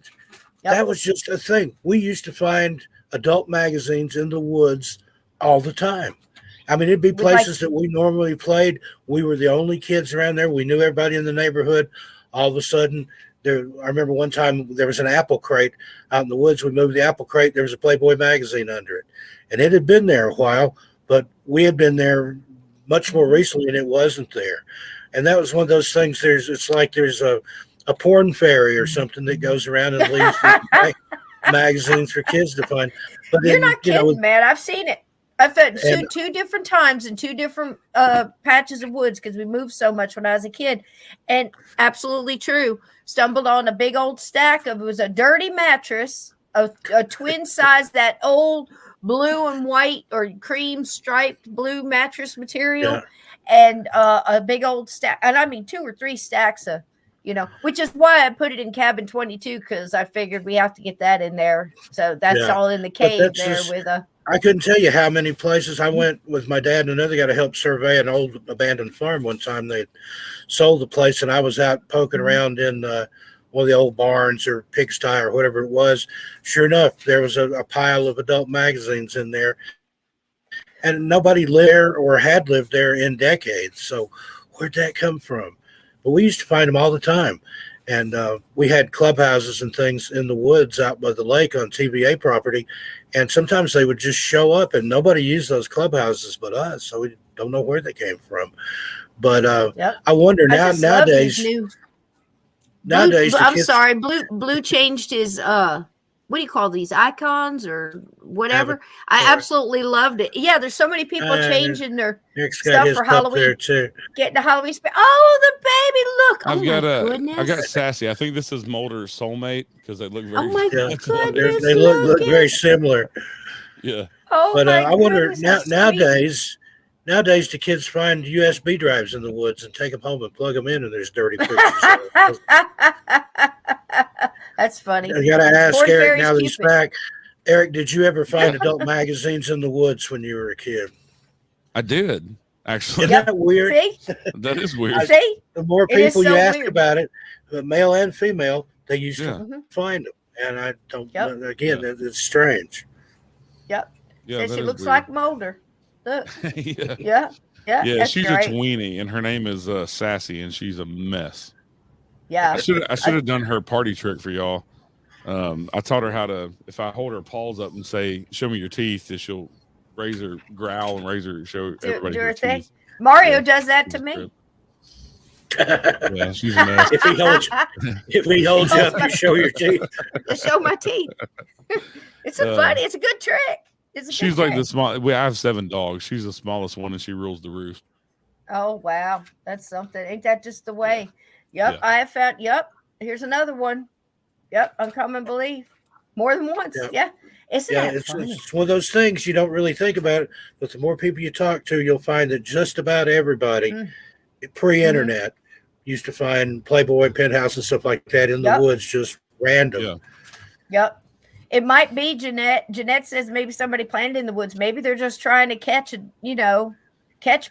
Yep. that was just a thing. We used to find adult magazines in the woods all the time. I mean, it'd be With, like- places that we normally played. We were the only kids around there. We knew everybody in the neighborhood. All of a sudden, I remember one time there was an apple crate out in the woods. We moved the apple crate. There was a Playboy magazine under it. And it had been there a while, but we had been there much more recently and it wasn't there. And that was one of those things. It's like there's a porn fairy or something that goes around and leaves magazines for kids to find. But You're then, not kidding, man. I've seen it. I've found two different times in 2 different patches of woods because we moved so much when I was a kid. And absolutely true. Stumbled on a big old stack of, it was a dirty mattress, a twin size, that old blue and white or cream striped blue mattress material. Yeah. And a big old stack. And I mean, 2 or 3 stacks of, which is why I put it in cabin 22, because I figured we have to get that in there. So that's all in the cave there with a. I couldn't tell you how many places I went with my dad and another guy to help survey an old abandoned farm. One time they sold the place, and I was out poking around in one of the old barns or pigsty or whatever it was. Sure enough, there was a pile of adult magazines in there, and nobody lived there or had lived there in decades. So where'd that come from? But we used to find them all the time. And we had clubhouses and things in the woods out by the lake on TVA property. And sometimes they would just show up and nobody used those clubhouses but us. So we don't know where they came from. But I wonder nowadays. Blue changed his what do you call these, icons or whatever? I absolutely loved it. Yeah, there's so many people changing their stuff for Halloween there too. Getting the Halloween oh, the baby, look. I got Sassy. I think this is Mulder's soulmate because they look very. Oh my goodness, they look very similar. Yeah. Oh, but my I wonder goodness, nowadays the kids find USB drives in the woods and take them home and plug them in, and there's dirty pictures. That's funny. I gotta ask Eric now that he's back. Eric, did you ever find adult magazines in the woods when you were a kid? I did, actually. Isn't that weird? See? That is weird. See? The more people you ask about it, male and female, they used to find them. And I don't, again, it's strange. Yep. Yeah, she looks like Mulder. Look. Yeah, that's she's great. a tweenie, and her name is Sassy, and she's a mess. Yeah, I should have done her party trick for y'all. I taught her how to, if I hold her paws up and say, "Show me your teeth," that she'll raise her growl and show everybody do her her thing. teeth. Mario does that to me. Yeah, she's a mess. If he holds you up, you show your teeth. To show my teeth. It's it's a good trick. She's like the small. I have 7 dogs. She's the smallest one, and she rules the roost. Oh wow, that's something. Ain't that just the way? Yep, I have found. Yep, here's another one. Yep, Uncommon Belief. More than once. Yeah. It's one of those things you don't really think about it, but the more people you talk to, you'll find that just about everybody, pre-internet, used to find Playboy, Penthouse, and stuff like that in the woods, just random. Yep. It might be Jeanette. Jeanette says maybe somebody planted in the woods. Maybe they're just trying to catch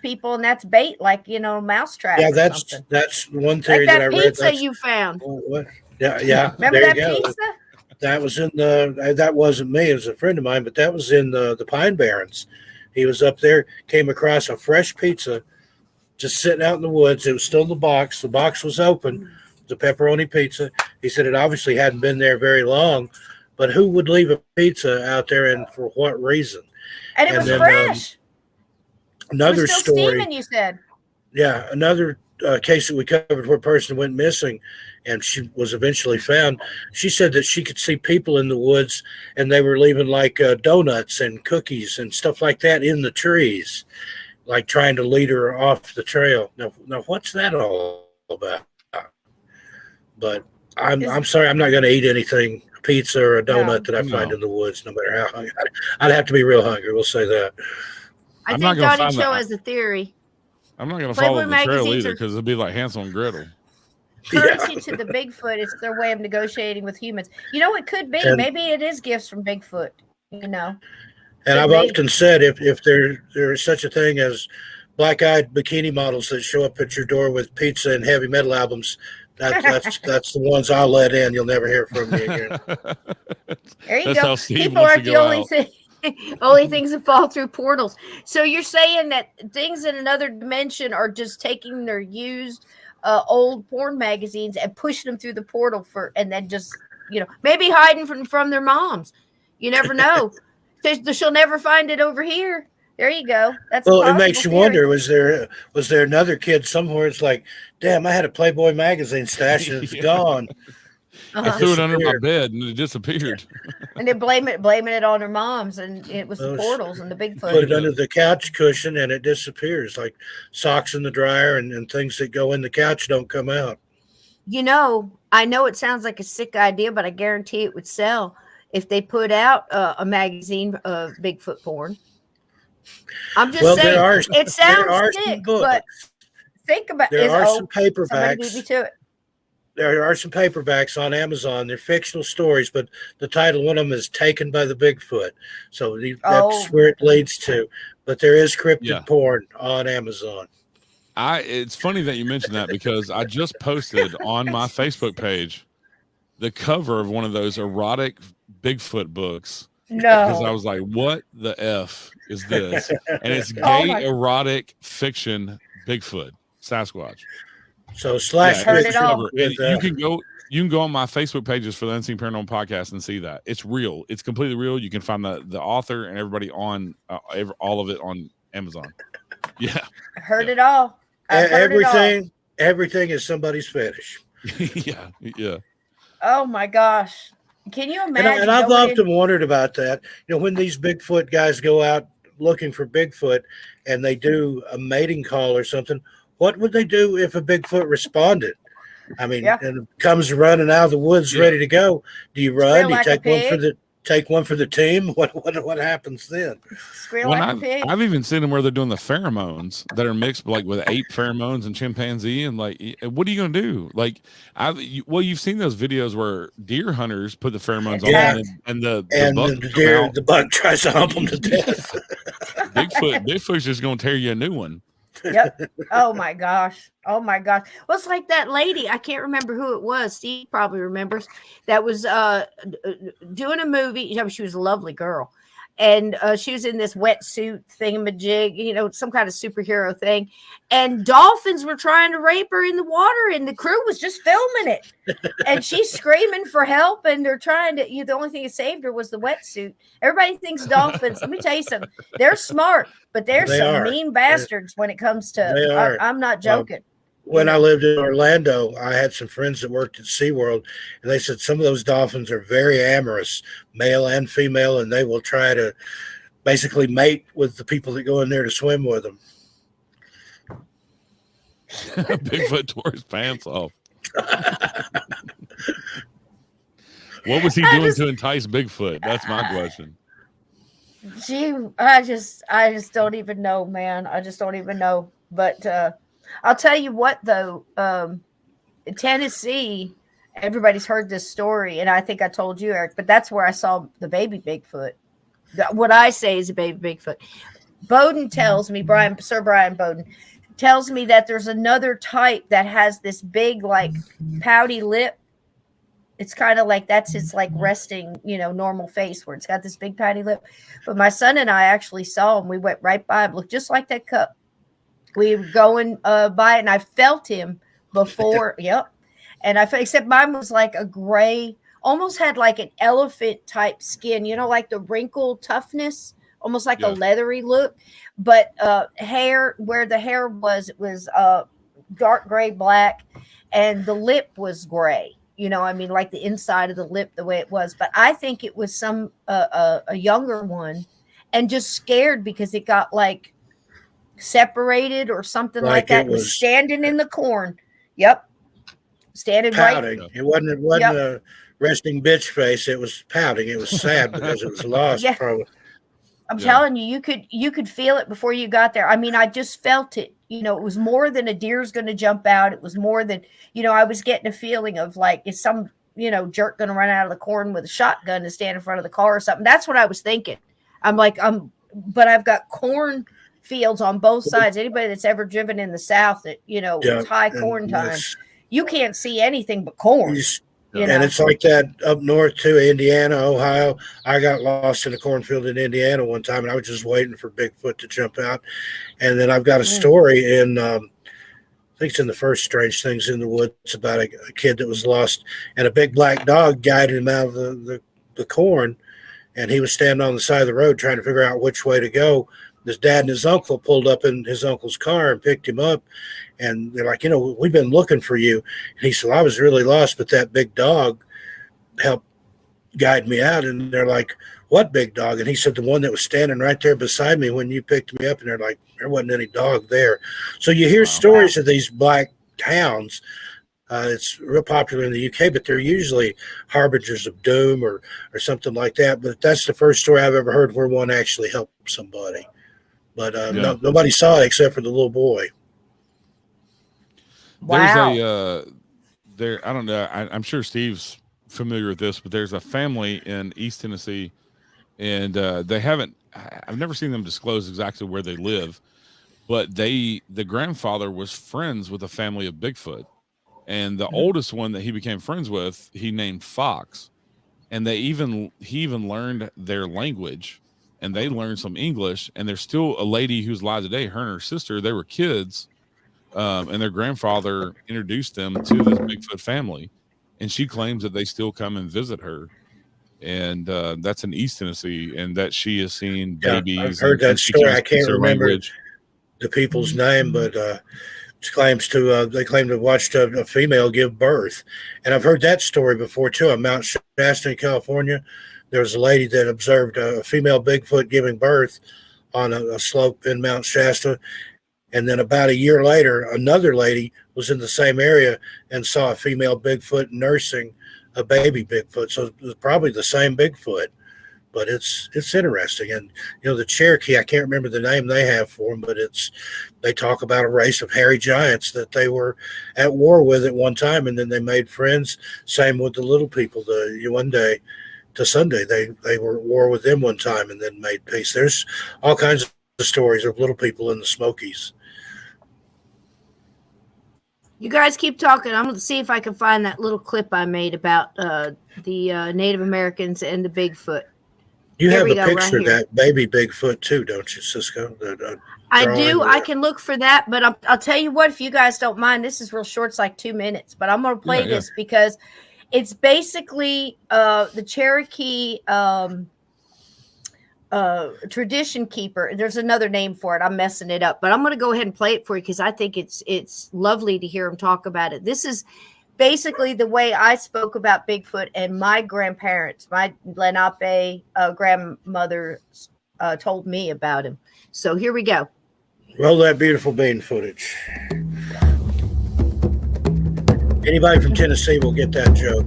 people, and that's bait, like mousetrap. Yeah, or something. that's one Like theory that I that read. pizza you found. What? Yeah. Remember there that you go. pizza? That was in that wasn't me. It was a friend of mine, but that was in the Pine Barrens. He was up there, came across a fresh pizza just sitting out in the woods. It was still in the box. The box was open. The pepperoni pizza. He said it obviously hadn't been there very long, but who would leave a pizza out there and for what reason? And it was fresh. Another it was still story. Steaming, you said. Yeah, another case that we covered where a person went missing and she was eventually found. She said that she could see people in the woods and they were leaving like donuts and cookies and stuff like that in the trees, like trying to lead her off the trail. Now what's that all about? But I'm sorry, I'm not going to eat anything, pizza or a donut that I find in the woods, no matter how hungry. I'd have to be real hungry. We'll say that. I think Donnie Cho has a theory. I'm not going to follow the trail either because it'll be like Hansel and Gretel. Currency to the Bigfoot is their way of negotiating with humans. It could be. Maybe it is gifts from Bigfoot. And I've often said if there is such a thing as black-eyed bikini models that show up at your door with pizza and heavy metal albums, that's the ones I'll let in. You'll never hear from me again. There you go. People aren't the only thing. Only things that fall through portals. So you're saying that things in another dimension are just taking their used old porn magazines and pushing them through the portal and then just maybe hiding from their moms. You never know. She'll never find it over here. There you go. That's it makes you wonder, was there another kid somewhere? It's like, damn, I had a Playboy magazine stash and it's gone. I threw it under my bed and it disappeared. And they're blaming it on their moms, and it was the portals and the Bigfoot. Put it under the couch cushion and it disappears, like socks in the dryer and things that go in the couch don't come out. I know it sounds like a sick idea, but I guarantee it would sell if they put out a magazine of Bigfoot porn. I'm just saying, it sounds sick, but think about there are some paperbacks. Beat me to it. There are some paperbacks on Amazon. They're fictional stories, but the title of one of them is Taken by the Bigfoot. So that's where it leads to. But there is cryptid porn on Amazon. It's funny that you mentioned that because I just posted on my Facebook page the cover of one of those erotic Bigfoot books. No. Because I was like, what the F is this? And it's gay erotic fiction Bigfoot, Sasquatch. So slash heard it all. You can go on my Facebook pages for the Unseen Paranormal podcast and see that. It's real. It's completely real. You can find the author and everybody on all of it on Amazon. Yeah. I heard it all. Everything is somebody's fetish. Yeah. Oh my gosh. Can you imagine? And I've often wondered about that. When these Bigfoot guys go out looking for Bigfoot and they do a mating call or something, what would they do if a Bigfoot responded? I mean, and comes running out of the woods ready to go. Do you run? Do you take one for the team? What happens then? I've even seen them where they're doing the pheromones that are mixed like with ape pheromones and chimpanzee, and like, what are you gonna do? Like, you've seen those videos where deer hunters put the pheromones on, and the buck tries to hump them to death. Bigfoot's just gonna tear you a new one. Yep. Oh my gosh. Well, it's like that lady. I can't remember who it was. Steve probably remembers. That was doing a movie. She was a lovely girl. And she was in this wetsuit thingamajig, some kind of superhero thing. And dolphins were trying to rape her in the water, and the crew was just filming it. And she's screaming for help, and they're trying to. The only thing that saved her was the wetsuit. Everybody thinks dolphins. Let me tell you something. They're smart, but they're some mean bastards when it comes to. I'm not joking. When I lived in Orlando, I had some friends that worked at SeaWorld, and they said some of those dolphins are very amorous, male and female, and they will try to basically mate with the people that go in there to swim with them. Bigfoot tore his pants off. What was he doing to entice Bigfoot? That's my question. Gee, I just don't even know, man. I just don't even know. But I'll tell you what, though, Tennessee everybody's heard this story, and I think I told you, Eric, but that's where I saw the baby Bigfoot. What I say is a baby Bigfoot. Bowden tells me, Sir Brian Bowden tells me that there's another type that has this big, like, pouty lip. It's kind of like that's its like resting, normal face where it's got this big pouty lip. But my son and I actually saw him. We went right by him, looked just like that cup. We were going by it, and I felt him before. Yep. And except mine was like a gray, almost had like an elephant type skin, like the wrinkle toughness, almost like a leathery look. But hair, where the hair was, it was dark gray, black, and the lip was gray. Like the inside of the lip, the way it was. But I think it was some a younger one, and just scared because it got like separated or something like that. It was standing in the corn. Yep, standing pouting. Right. It wasn't a resting bitch face. It was pouting. It was sad because it was lost. Yeah. Probably. I'm telling you, you could feel it before you got there. I mean, I just felt it. It was more than a deer's going to jump out. It was more than, I was getting a feeling of like, is some, jerk going to run out of the corn with a shotgun and stand in front of the car or something? That's what I was thinking. I'm like, but I've got corn fields on both sides. Anybody that's ever driven in the South, it's high corn time. You can't see anything but corn. And it's like that up north too, Indiana, Ohio. I got lost in a cornfield in Indiana one time, and I was just waiting for Bigfoot to jump out. And then I've got a story in, I think it's in the first Strange Things in the Woods, about a kid that was lost, and a big black dog guided him out of the corn, and he was standing on the side of the road trying to figure out which way to go. His dad and his uncle pulled up in his uncle's car and picked him up. And they're like, we've been looking for you. And he said, I was really lost, but that big dog helped guide me out. And they're like, what big dog? And he said, the one that was standing right there beside me when you picked me up. And they're like, there wasn't any dog there. So you hear stories of these black hounds. It's real popular in the UK, but they're usually harbingers of doom or something like that. But that's the first story I've ever heard where one actually helped somebody. But nobody saw it except for the little boy. Wow. There's I don't know. I'm sure Steve's familiar with this, but there's a family in East Tennessee, and I've never seen them disclose exactly where they live, but the grandfather was friends with a family of Bigfoot, and the oldest one that he became friends with, he named Fox, and he even learned their language, and they learned some English, and there's still a lady who's alive today, her and her sister, they were kids. And their grandfather introduced them to this Bigfoot family, and she claims that they still come and visit her. And that's in East Tennessee, and that she has seen babies. I've heard that story. I can't remember the people's name, but they claim to have watched a female give birth. And I've heard that story before too. On Mount Shasta in California, there was a lady that observed a female Bigfoot giving birth on a slope in Mount Shasta. And then about a year later, another lady was in the same area and saw a female Bigfoot nursing a baby Bigfoot. So it was probably the same Bigfoot, but it's interesting. And, the Cherokee, I can't remember the name they have for them, but they talk about a race of hairy giants that they were at war with at one time. And then they made friends. Same with the little people. One day to Sunday, they were at war with them one time and then made peace. There's all kinds of stories of little people in the Smokies. You guys keep talking. I'm going to see if I can find that little clip I made about the Native Americans and the Bigfoot. You have a picture of that baby Bigfoot too, don't you, Cisco? I do. I can look for that, but I'll tell you what, if you guys don't mind, this is real short. It's like 2 minutes, but I'm going to play this because it's basically the Cherokee tradition keeper. There's another name for it. I'm messing it up, but I'm going to go ahead and play it for you because I think it's lovely to hear him talk about it. This is basically the way I spoke about Bigfoot and my grandparents, my Lenape grandmother told me about him. So here we go. Roll that beautiful bean footage. Anybody from Tennessee will get that joke.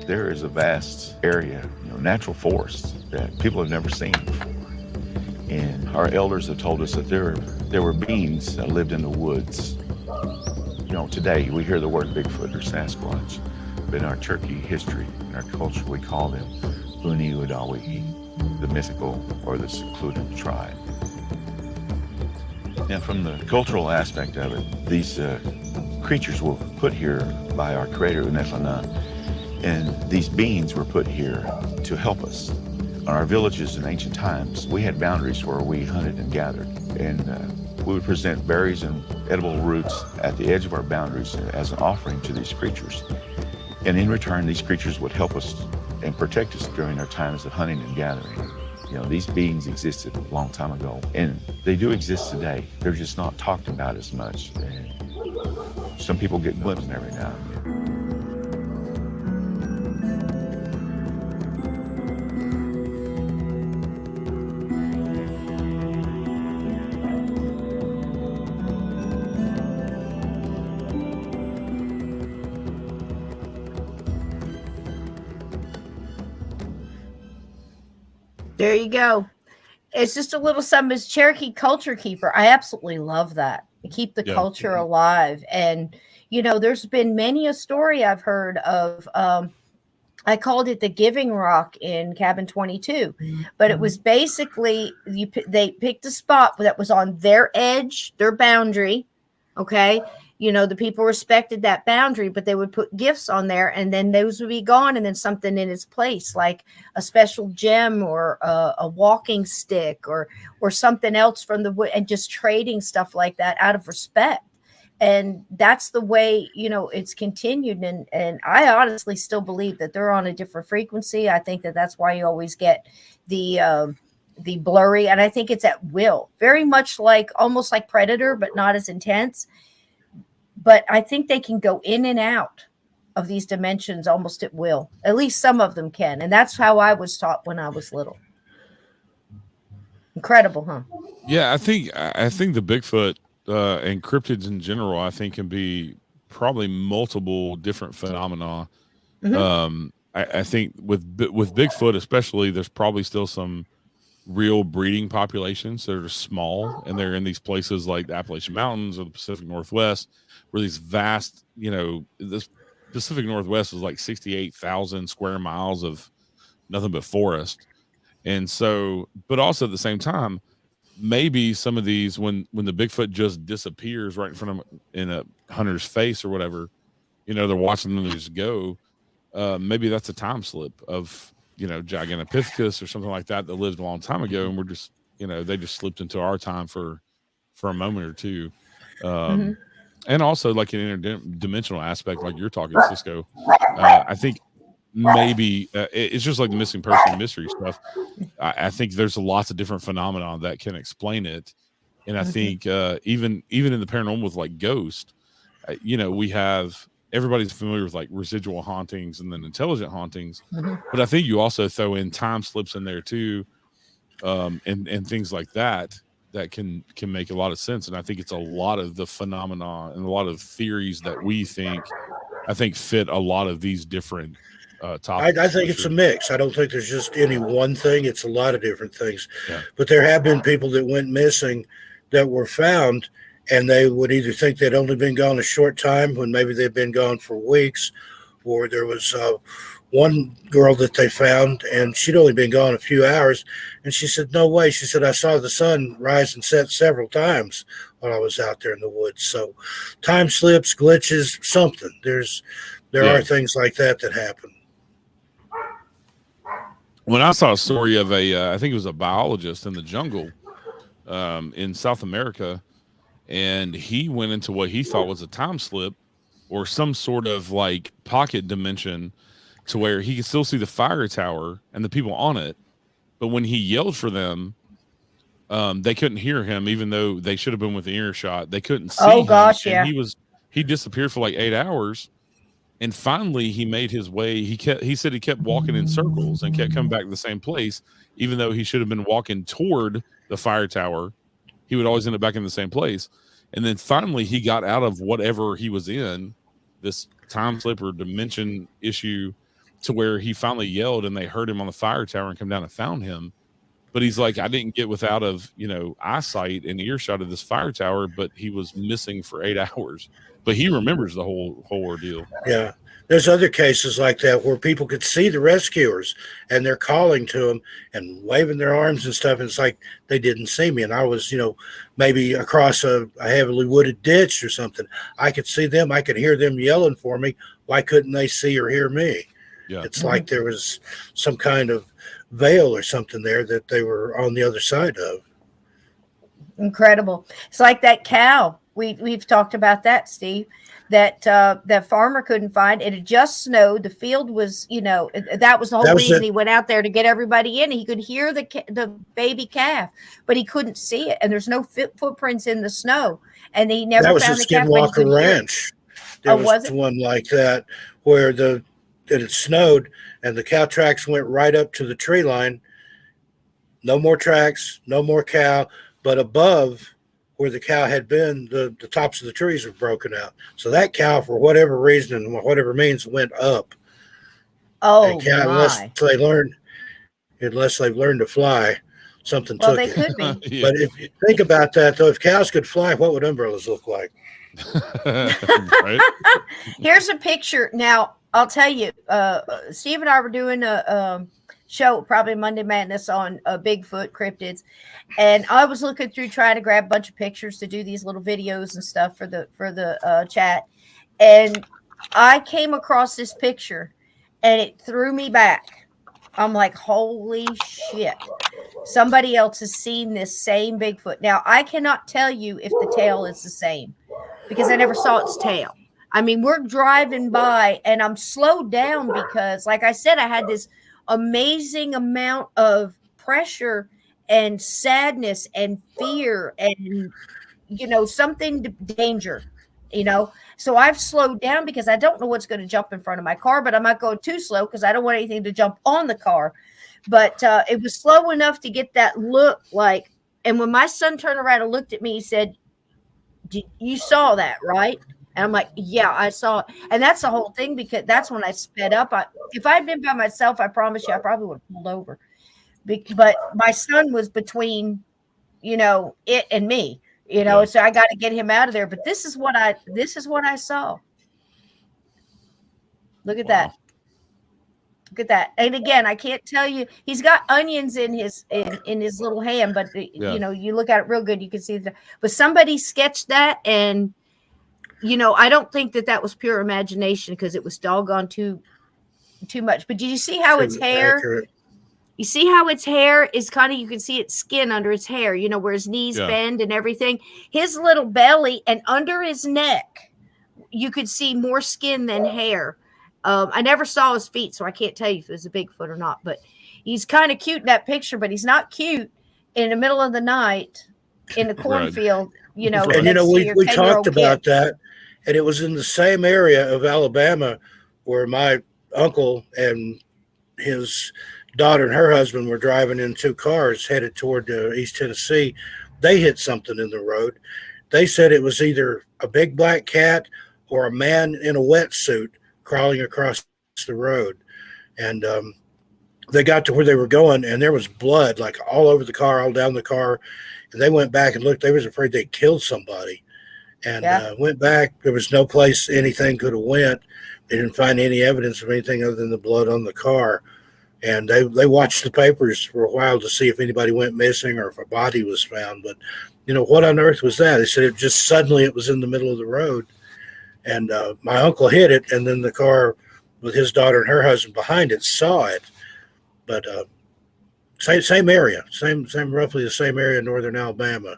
There is a vast area, natural forests that people have never seen before. And our elders have told us that there are there were beings that lived in the woods. Today we hear the word Bigfoot or Sasquatch, but in our Cherokee history, in our culture, we call them Uni Udawihi, the mythical or the secluded tribe. Now, from the cultural aspect of it, these creatures were put here by our creator, Unetlana, and these beings were put here to help us. In our villages in ancient times, we had boundaries where we hunted and gathered, and we would present berries and edible roots at the edge of our boundaries as an offering to these creatures. And in return, these creatures would help us and protect us during our times of hunting and gathering. These beings existed a long time ago, and they do exist today. They're just not talked about as much. And some people get glimpses every now and then. There you go. It's just a little something. It's Cherokee culture keeper. I absolutely love that. Keep the culture alive. And, there's been many a story I've heard of. I called it the Giving Rock in Cabin 22, but it was basically they picked a spot that was on their edge, their boundary. Okay. The people respected that boundary, but they would put gifts on there, and then those would be gone, and then something in its place, like a special gem or a walking stick or something else from the wood, and just trading stuff like that out of respect. And that's the way, it's continued. And I honestly still believe that they're on a different frequency. I think that's why you always get the blurry, and I think it's at will, very much like almost like Predator, but not as intense. But I think they can go in and out of these dimensions almost at will. At least some of them can. And that's how I was taught when I was little. Incredible, huh? Yeah, I think the Bigfoot and cryptids in general, I think, can be probably multiple different phenomena. Mm-hmm. I think with Bigfoot especially, there's probably still some real breeding populations that are small, and they're in these places like the Appalachian Mountains or the Pacific Northwest, where these vast, this Pacific Northwest is like 68,000 square miles of nothing but forest. And so, but also at the same time, maybe some of these, when the Bigfoot just disappears right in front of in a hunter's face or whatever, they're watching them just go. Maybe that's a time slip of, Gigantopithecus or something like that lived a long time ago, and we're just, they just slipped into our time for a moment or two. And also like an interdimensional aspect, like you're talking, Cisco. I think maybe it's just like the missing person mystery stuff. I think there's lots of different phenomena that can explain it. And I think even in the paranormal with like ghost, we have, everybody's familiar with like residual hauntings and then intelligent hauntings, but I think you also throw in time slips in there too, and things like that can make a lot of sense. And I think it's a lot of the phenomena and a lot of theories that we think, I think, fit a lot of these different topics. I think it's a mix. I don't think there's just any one thing. It's a lot of different things. Yeah. But there have been people that went missing that were found, and they would either think they'd only been gone a short time when maybe they'd been gone for weeks, or there was one girl that they found, and she'd only been gone a few hours, and she said, no way. She said, I saw the sun rise and set several times while I was out there in the woods. So time slips, glitches, something. There are things like that happen. When I saw a story of I think it was a biologist in the jungle in South America, and he went into what he thought was a time slip or some sort of like pocket dimension to where he could still see the fire tower and the people on it. But when he yelled for them, they couldn't hear him, even though they should have been with the earshot. They couldn't see him. Gosh, and he disappeared for like 8 hours. And finally he made his way. He said he kept walking in circles and kept coming back to the same place, even though he should have been walking toward the fire tower. He would always end up back in the same place. And then finally he got out of whatever he was in, this time slip or dimension issue, to where he finally yelled and they heard him on the fire tower and come down and found him. But he's like, I didn't get without of, eyesight and earshot of this fire tower, but he was missing for 8 hours. But he remembers the whole ordeal. Yeah. There's other cases like that where people could see the rescuers and they're calling to them and waving their arms and stuff. And it's like they didn't see me. And I was, maybe across a heavily wooded ditch or something. I could see them. I could hear them yelling for me. Why couldn't they see or hear me? Yeah. It's like there was some kind of veil or something there that they were on the other side of. Incredible. It's like that cow. We've talked about that, Steve, that farmer couldn't find. It had just snowed. The field was, that was the whole reason he went out there, to get everybody in. He could hear the baby calf, but he couldn't see it. And there's no footprints in the snow. And he never found the calf. That was the Skinwalker Ranch. There was one like that where it had snowed and the cow tracks went right up to the tree line. No more tracks, no more cow, but above where the cow had been, the tops of the trees were broken out. So that cow, for whatever reason and whatever means, went up. Oh, unless they've learned to fly, something took they it. could be. But if you think about that, though, if cows could fly, what would umbrellas look like? Right? Here's a picture. Now, I'll tell you, Steve and I were doing a show, probably Monday Madness, on Bigfoot cryptids, and I was looking through trying to grab a bunch of pictures to do these little videos and stuff for the chat, and I came across this picture and it threw me back. I'm like, holy shit, somebody else has seen this same Bigfoot. Now, I cannot tell you if the tail is the same because I never saw its tail. I mean, we're driving by and I'm slowed down because, like I said, I had this amazing amount of pressure and sadness and fear and something danger, so I've slowed down because I don't know what's going to jump in front of my car, but I'm not going too slow because I don't want anything to jump on the car. But it was slow enough to get that look like, and when my son turned around and looked at me, he said, you saw that, right? And I'm like, yeah, I saw it. And that's the whole thing, because that's when I sped up. If I'd been by myself, I promise you, I probably would have pulled over. But my son was between, it and me, so I got to get him out of there. But this is what I saw. Look at that. Look at that. And again, I can't tell you, he's got onions in his little hand, but you look at it real good, you can see that. But somebody sketched that, and I don't think that was pure imagination because it was doggone too much. But did you see how its hair? Accurate. You see how its hair is kind of, you can see its skin under his hair, where his knees bend and everything. His little belly and under his neck, you could see more skin than hair. I never saw his feet, so I can't tell you if it was a Bigfoot or not. But he's kind of cute in that picture, but he's not cute in the middle of the night in the cornfield. And we talked about that, and it was in the same area of Alabama where my uncle and his daughter and her husband were driving in two cars headed toward East Tennessee. They hit something in the road. They said it was either a big black cat or a man in a wetsuit crawling across the road. And they got to where they were going, and there was blood like all over the car, all down the car. And they went back and looked. They was afraid they killed somebody. And went back. There was no place anything could have went. They didn't find any evidence of anything other than the blood on the car. And they watched the papers for a while to see if anybody went missing or if a body was found. But, what on earth was that? They said it just suddenly it was in the middle of the road. And my uncle hit it, and then the car with his daughter and her husband behind it saw it. But same area, same roughly the same area in northern Alabama.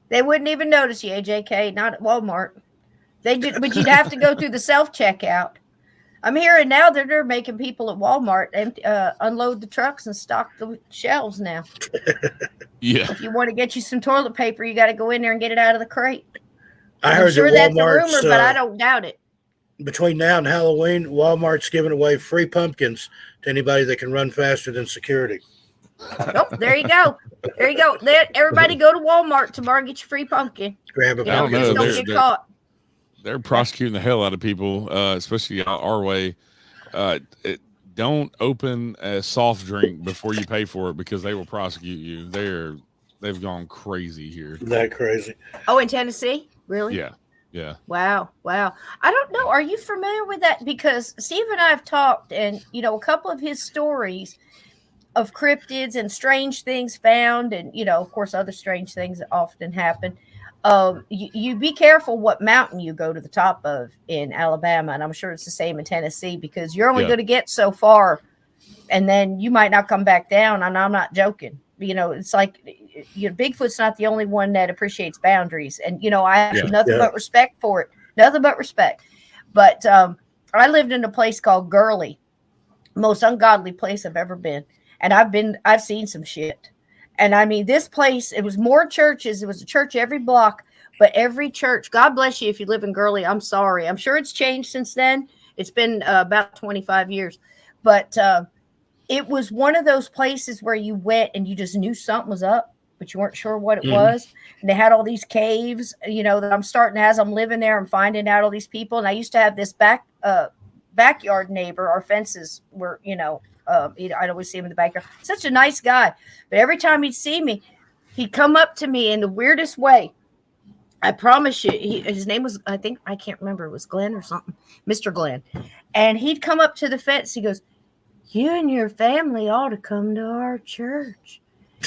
They wouldn't even notice you, AJK, not at Walmart. But you'd have to go through the self-checkout. I'm hearing now that they're making people at Walmart unload the trucks and stock the shelves now. Yeah. If you want to get you some toilet paper, you got to go in there and get it out of the crate. I heard sure that's a rumor, but I don't doubt it. Between now and Halloween, Walmart's giving away free pumpkins to anybody that can run faster than security. Oh, there you go. There you go. Everybody go to Walmart tomorrow and get your free pumpkin. Grab a pumpkin. Just don't get caught. They're prosecuting the hell out of people, especially our way. don't open a soft drink before you pay for it because they will prosecute you. They've gone crazy here. That crazy. Oh, in Tennessee? Really? Yeah. Yeah. Wow. I don't know. Are you familiar with that? Because Steve and I have talked, and a couple of his stories of cryptids and strange things found, and of course, other strange things that often happen. You be careful what mountain you go to the top of in Alabama, and I'm sure it's the same in Tennessee, because you're only going to get so far, and then you might not come back down. And I'm not joking. It's like Bigfoot's not the only one that appreciates boundaries, and I have nothing but respect for it. Nothing but respect. But I lived in a place called Gurley, most ungodly place I've ever been, and I've seen some shit. And I mean, this place, it was more churches. It was a church every block, but every church. God bless you if you live in Gurley. I'm sorry. I'm sure it's changed since then. It's been about 25 years, but it was one of those places where you went and you just knew something was up, but you weren't sure what it was. And they had all these caves, that I'm starting as I'm living there. I'm finding out all these people. And I used to have this backyard neighbor. Our fences were, I'd always see him in the backyard. Such a nice guy. But every time he'd see me, he'd come up to me in the weirdest way. I promise you, his name was, I can't remember. It was Glenn or something. Mr. Glenn. And he'd come up to the fence. He goes, "You and your family ought to come to our church.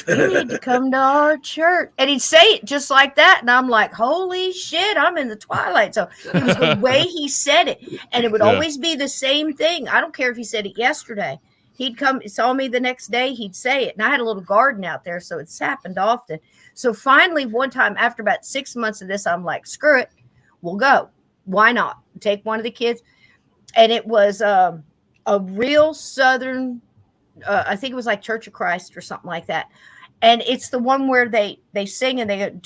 You need to come to our church." And he'd say it just like that. And I'm like, holy shit, I'm in the twilight. So it was the way he said it. And it would always be the same thing. I don't care if he said it yesterday. He'd come, saw me the next day, he'd say it. And I had a little garden out there, so it's happened often. So finally, one time, after about 6 months of this, I'm like, screw it. We'll go. Why not? Take one of the kids. And it was a real Southern, I think it was like Church of Christ or something like that. And it's the one where they sing and they go, they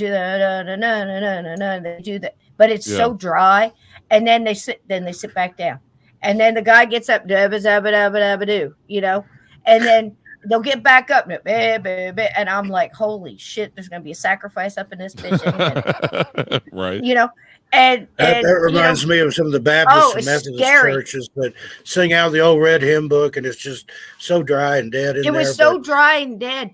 do that, but it's so dry. And then they sit back down. And then the guy gets up, and then they'll get back up, and I'm like, holy shit, there's going to be a sacrifice up in this bitch. Right. And that reminds me of some of the Baptist and Methodist churches that sing out of the old red hymn book, and it's just so dry and dead in there. It was so dry and dead.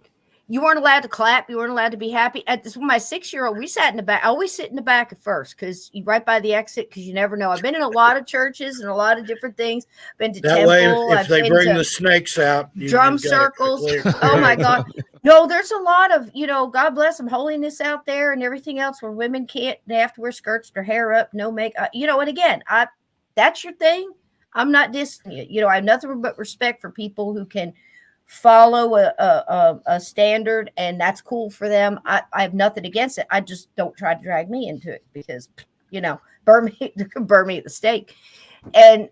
You weren't allowed to clap. You weren't allowed to be happy. At this, my 6-year-old, we sat in the back. I always sit in the back at first, because you right by the exit, because you never know. I've been in a lot of churches and a lot of different things. Been to that temple. Way, if they bring the snakes out, drum circles. Oh my God. No, there's a lot of, God bless them, holiness out there and everything else where women they have to wear skirts, their hair up, no makeup, and again, that's your thing. I'm not dissing you. I have nothing but respect for people who can follow a standard, and that's cool for them. I have nothing against it. I just don't try to drag me into it, because, burn me at the stake. And,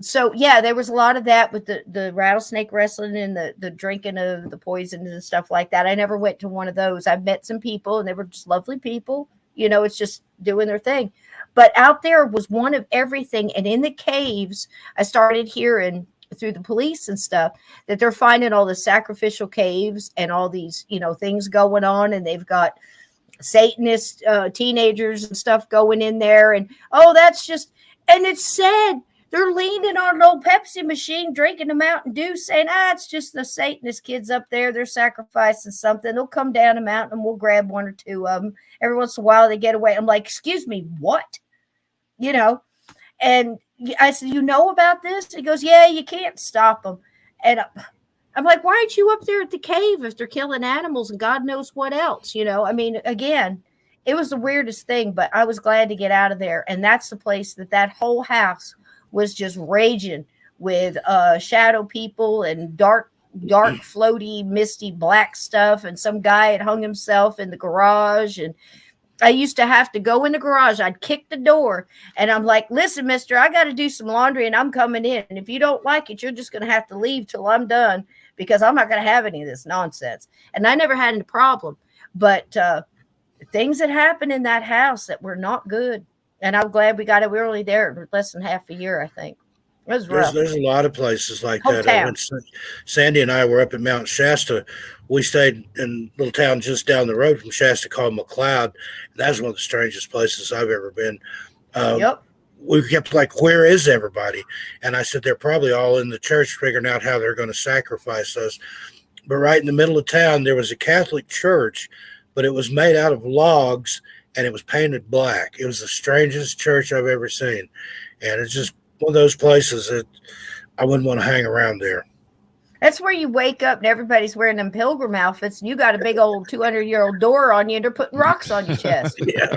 so yeah, there was a lot of that with the rattlesnake wrestling and the drinking of the poison and stuff like that. I never went to one of those. I've met some people, and they were just lovely people. It's just doing their thing. But out there was one of everything. And in the caves, I started hearing through the police and stuff that they're finding all the sacrificial caves and all these, things going on. And they've got Satanist teenagers and stuff going in there. And, that's just, and it's sad. They're leaning on an old Pepsi machine, drinking a Mountain Dew, saying, it's just the Satanist kids up there. They're sacrificing something. They'll come down a mountain and we'll grab one or two of them. Every once in a while they get away. I'm like, excuse me, what? And I said, you know about this? He goes, yeah, you can't stop them. And I'm like, why aren't you up there at the cave if they're killing animals and God knows what else? I mean, again, it was the weirdest thing, but I was glad to get out of there. And that's the place that whole house was just raging with shadow people and dark, floaty, misty black stuff. And some guy had hung himself in the garage. And I used to have to go in the garage. I'd kick the door and I'm like, listen, mister, I got to do some laundry and I'm coming in. And if you don't like it, you're just going to have to leave till I'm done, because I'm not going to have any of this nonsense. And I never had any problem, but things that happened in that house that were not good. And I'm glad we got it. We were only there less than half a year, I think. It was rough. There's a lot of places like that. When Sandy and I were up in Mount Shasta, we stayed in a little town just down the road from Shasta called McLeod. And that's one of the strangest places I've ever been. we kept like, where is everybody? And I said, they're probably all in the church figuring out how they're going to sacrifice us. But right in the middle of town, there was a Catholic church, but it was made out of logs and it was painted black. It was the strangest church I've ever seen. And it's just one of those places that I wouldn't want to hang around there. That's where you wake up and everybody's wearing them pilgrim outfits and you got a big old 200-year-old door on you and they're putting rocks on your chest. Yeah.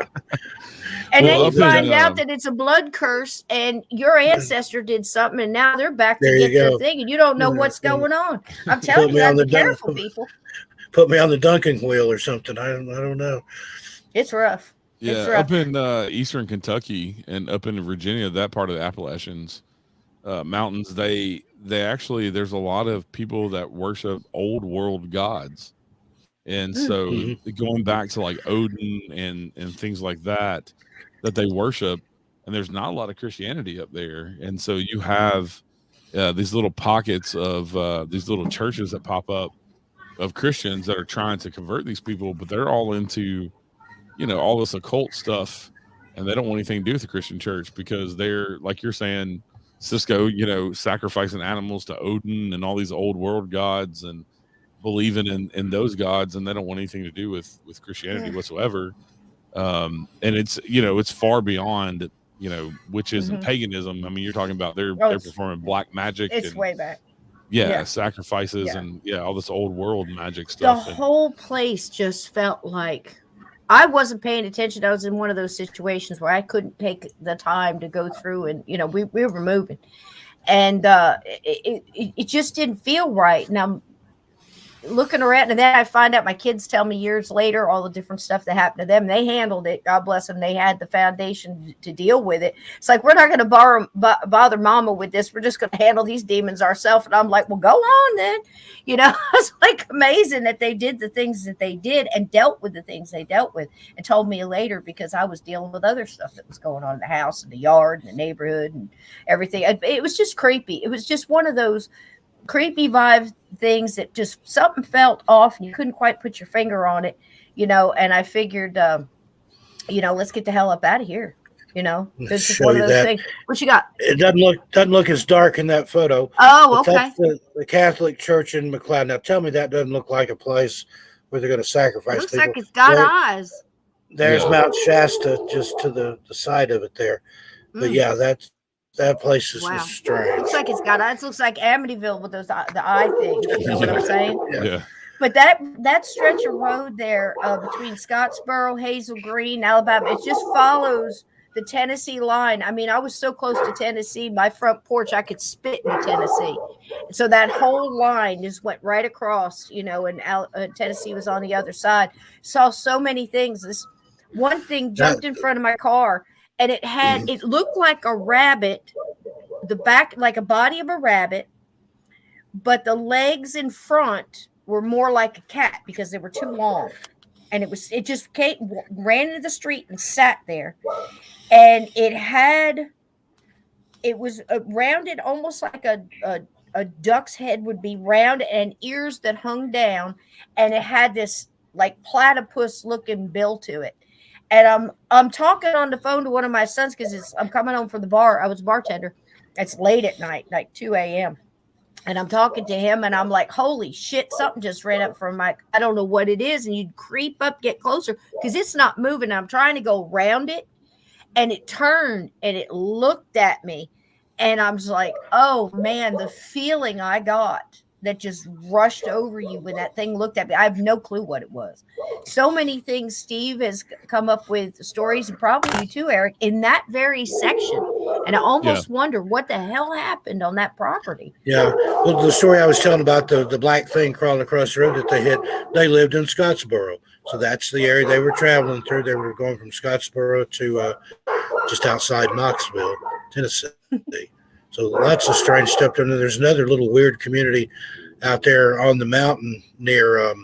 And then you find out that it's a blood curse and your ancestor did something and now they're back to get their thing and you don't know what's going on. I'm telling you, you gotta be careful, people. Put me on the dunking wheel or something. I don't know. It's rough. Yeah, it's rough. Up in eastern Kentucky and up in Virginia, that part of the Appalachians mountains, they actually, there's a lot of people that worship old world gods. And so going back to like Odin and things like that they worship, and there's not a lot of Christianity up there. And so you have these little pockets of these little churches that pop up of Christians that are trying to convert these people, but they're all into, all this occult stuff, and they don't want anything to do with the Christian church because they're, like you're saying, Cisco, sacrificing animals to Odin and all these old world gods and believing in those gods, and they don't want anything to do with Christianity whatsoever. And it's, it's far beyond, witches and paganism. I mean, you're talking about they're performing black magic. It's way back. Yeah, sacrifices and all this old world magic stuff. The whole place just felt like I wasn't paying attention. I was in one of those situations where I couldn't take the time to go through and, we were moving and it just didn't feel right. And I'm looking around and then I find out my kids tell me years later all the different stuff that happened to them. They handled it. God bless them. They had the foundation to deal with it. It's like, we're not going to bother mama with this. We're just going to handle these demons ourselves. And I'm like, well, go on then. It's like amazing that they did the things that they did and dealt with the things they dealt with, and told me later because I was dealing with other stuff that was going on in the house and the yard and the neighborhood and everything. It was just creepy. It was just one of those creepy vibe things that just something felt off and you couldn't quite put your finger on it, and I figured, let's get the hell up out of here. This is one of those things. What you got? It doesn't look as dark in that photo. Oh, okay. That's the Catholic Church in McLeod. Now tell me that doesn't look like a place where they're going to sacrifice it looks people. like it's got eyes. There's Mount Shasta just to the side of it there. But yeah, that place is strange. Looks like it's got eyes. It looks like Amityville with those the eye things. You know what I'm saying? Yeah. But that stretch of road there between Scottsboro, Hazel Green, Alabama, it just follows the Tennessee line. I mean, I was so close to Tennessee, my front porch, I could spit in Tennessee. So that whole line just went right across, and Tennessee was on the other side. Saw so many things. This one thing jumped in front of my car, and it looked like a rabbit, the back, like a body of a rabbit, but the legs in front were more like a cat because they were too long. And it just ran into the street and sat there. And it was rounded almost like a duck's head would be round, and ears that hung down. And it had this like platypus looking bill to it. And I'm talking on the phone to one of my sons because I'm coming home from the bar. I was a bartender. It's late at night, like 2 a.m. And I'm talking to him and I'm like, holy shit, something just ran up from I don't know what it is. And you'd creep up, get closer because it's not moving. I'm trying to go around it and it turned and it looked at me. And I was like, oh man, the feeling I got that just rushed over you when that thing looked at me. I have no clue what it was. So many things Steve has come up with stories, and probably you too, Eric, in that very section. And I almost wonder what the hell happened on that property. Yeah. Well, the story I was telling about the black thing crawling across the road that they hit, they lived in Scottsboro. So that's the area they were traveling through. They were going from Scottsboro to just outside Knoxville, Tennessee. So lots of strange stuff. And there's another little weird community out there on the mountain near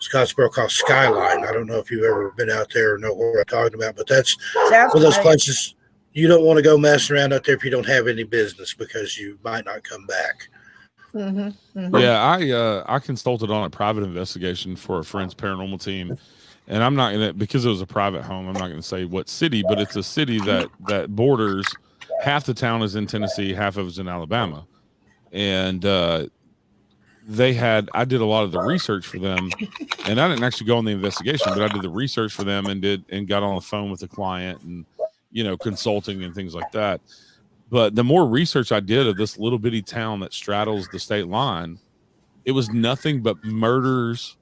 Scottsboro called Skyline. I don't know if you've ever been out there or know what I'm talking about, but that's one of those places you don't want to go messing around out there if you don't have any business because you might not come back. Mm-hmm, mm-hmm. Yeah, I consulted on a private investigation for a friend's paranormal team. And I'm not going to, because it was a private home, I'm not going to say what city, but it's a city that borders half the town is in Tennessee, half of it's in Alabama. And I did a lot of the research for them, and I didn't actually go on the investigation, but I did the research for them and got on the phone with the client and, consulting and things like that. But the more research I did of this little bitty town that straddles the state line, it was nothing but murders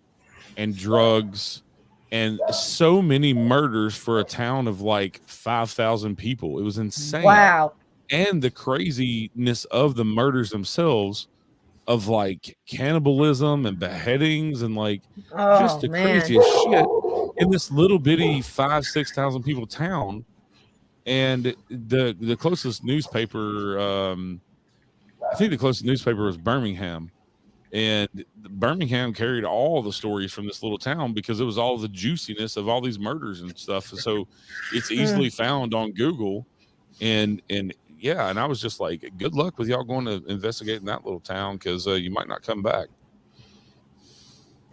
and drugs, and so many murders for a town of like 5,000 people. It was insane. Wow. And the craziness of the murders themselves, of like cannibalism and beheadings and like just the craziest shit in this little bitty 5,000-6,000 people town. And the closest newspaper, I think the closest newspaper was Birmingham. And Birmingham carried all the stories from this little town because it was all the juiciness of all these murders and stuff. So it's easily found on Google. And yeah, and I was just like, good luck with y'all going to investigate in that little town, because you might not come back.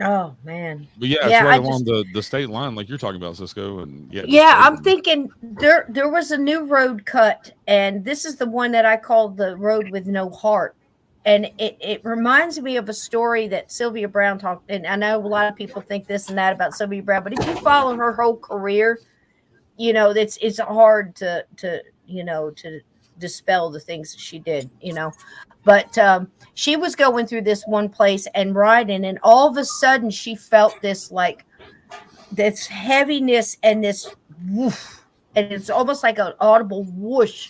Oh man. But yeah, it's right along the state line, like you're talking about, Cisco. And I'm thinking there was a new road cut, and this is the one that I called the road with no heart. And it reminds me of a story that Sylvia Brown talked. And I know a lot of people think this and that about Sylvia Brown, but if you follow her whole career, it's hard to dispel the things that she did, But she was going through this one place and riding, and all of a sudden she felt this heaviness and this woof, and it's almost like an audible whoosh.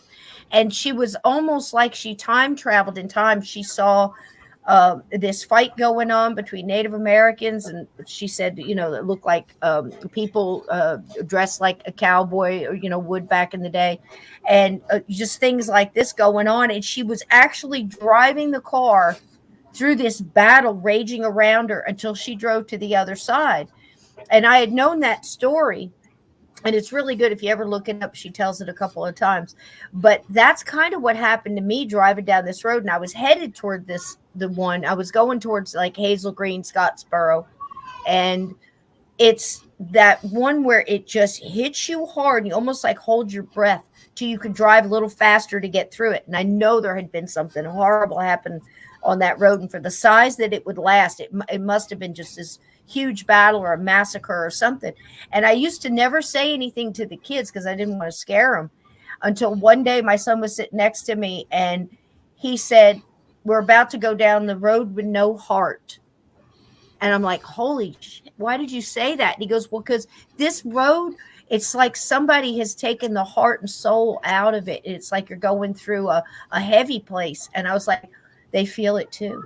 And she was almost like she time traveled in time. She saw this fight going on between Native Americans, and she said, it looked like people dressed like a cowboy or, would back in the day, and just things like this going on. And she was actually driving the car through this battle raging around her until she drove to the other side. And I had known that story. And it's really good if you ever look it up. She tells it a couple of times. But that's kind of what happened to me driving down this road. And I was headed toward I was going towards like Hazel Green, Scottsboro. And it's that one where it just hits you hard. And you almost like hold your breath till you can drive a little faster to get through it. And I know there had been something horrible happen on that road. And for the size that it would last, it must have been just this huge battle or a massacre or something. And I used to never say anything to the kids because I didn't want to scare them, until one day my son was sitting next to me and he said, "We're about to go down the road with no heart." And I'm like, holy shit, why did you say that? And he goes, well, because this road, it's like somebody has taken the heart and soul out of it. It's like you're going through a heavy place. And I was like, they feel it too.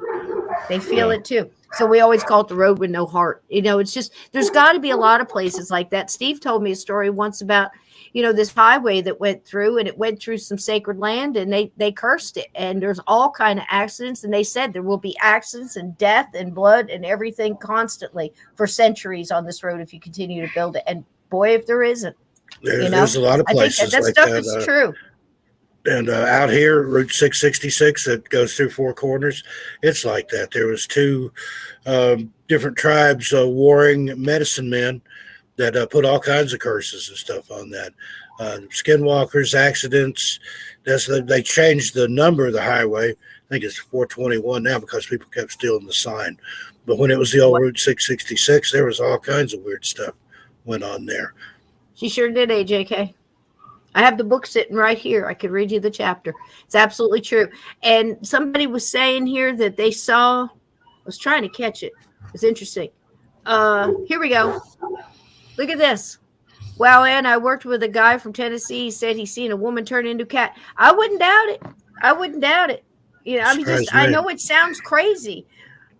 They feel it too. So we always call it the road with no heart. It's just, there's got to be a lot of places like that. Steve told me a story once about, this highway that went through, and it went through some sacred land, and they cursed it. And there's all kind of accidents. And they said there will be accidents and death and blood and everything constantly for centuries on this road if you continue to build it. And boy, if there isn't, there's a lot of places that like stuff that. is true. And out here, Route 666 that goes through Four Corners, it's like that. There was two different tribes warring medicine men that put all kinds of curses and stuff on that. Skinwalkers, accidents. They changed the number of the highway. I think it's 421 now because people kept stealing the sign. But when it was the old Route 666, there was all kinds of weird stuff went on there. She sure did, AJK. I have the book sitting right here. I could read you the chapter. It's absolutely true. And somebody was saying here that they saw, I was trying to catch it. It's interesting. Here we go. Look at this. Wow, and I worked with a guy from Tennessee. He said he's seen a woman turn into a cat. I wouldn't doubt it. I know it sounds crazy,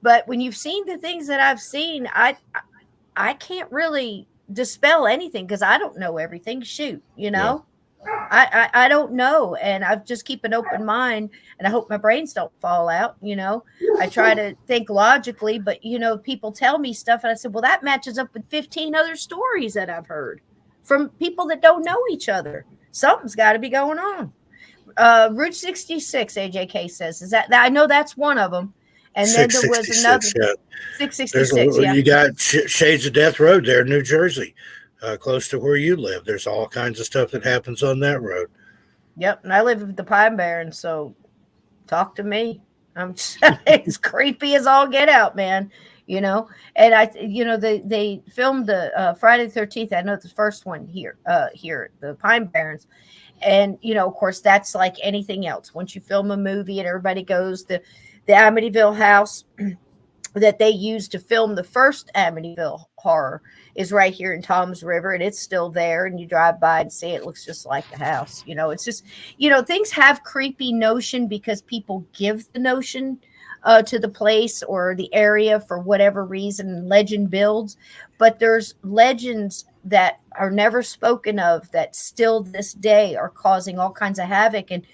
but when you've seen the things that I've seen, I can't really dispel anything because I don't know everything. Shoot, Yeah. I don't know, and I just keep an open mind, and I hope my brains don't fall out. I try to think logically, but people tell me stuff, and I said, well, that matches up with 15 other stories that I've heard from people that don't know each other. Something's got to be going on. Route 66, AJK says, is that I know that's one of them, and then there was another 666. You got Shades of Death Road there in New Jersey. Close to where you live. There's all kinds of stuff that happens on that road. Yep. And I live with the Pine Barrens, so talk to me. I'm it's creepy as all get out, man. And they filmed the Friday the 13th. I know the first one here, the Pine Barrens. And, of course, that's like anything else. Once you film a movie and everybody goes, the Amityville house that they used to film the first Amityville horror is right here in Tom's River, and it's still there. And you drive by and see it looks just like the house. It's just, things have creepy notion because people give the notion to the place or the area for whatever reason. Legend builds, but there's legends that are never spoken of that still this day are causing all kinds of havoc. And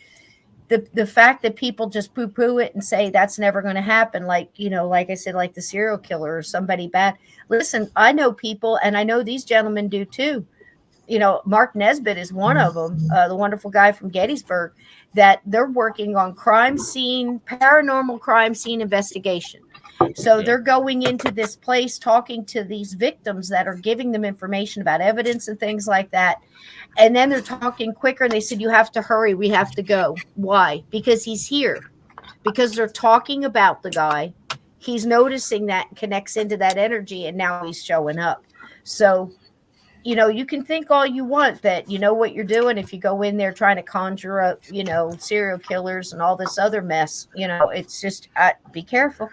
the fact that people just poo-poo it and say that's never going to happen, like I said, like the serial killer or somebody bad. Listen, I know people, and I know these gentlemen do too. Mark Nesbitt is one of them, the wonderful guy from Gettysburg, that they're working on paranormal crime scene investigation. So they're going into this place, talking to these victims that are giving them information about evidence and things like that. And then they're talking quicker, and they said, you have to hurry. We have to go. Why? Because he's here. Because they're talking about the guy. He's noticing that, connects into that energy, and now he's showing up. So, you can think all you want that you know what you're doing if you go in there trying to conjure up, serial killers and all this other mess. It's just, be careful.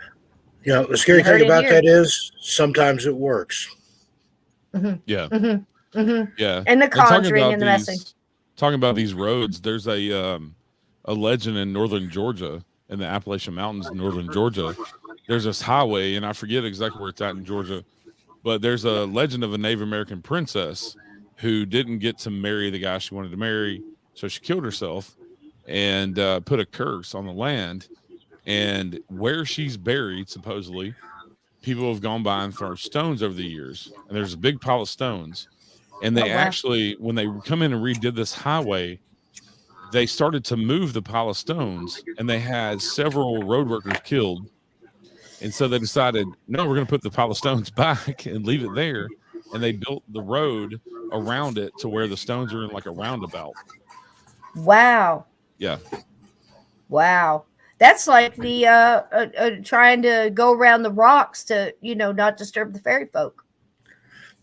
The scary thing about that is sometimes it works. Mm-hmm. Yeah. Mm-hmm. Mm-hmm. Yeah. And the conjuring and the messing. Talking about these roads, there's a legend in northern Georgia, in the Appalachian Mountains in northern Georgia. There's this highway, and I forget exactly where it's at in Georgia, but there's a legend of a Native American princess who didn't get to marry the guy she wanted to marry, so she killed herself and put a curse on the land. And where she's buried, supposedly, people have gone by and thrown stones over the years. And there's a big pile of stones. And they actually, when they come in and redid this highway, they started to move the pile of stones, and they had several road workers killed. And so they decided, no, we're going to put the pile of stones back and leave it there. And they built the road around it to where the stones are in like a roundabout. Wow. Yeah. Wow. That's like the trying to go around the rocks to, not disturb the fairy folk.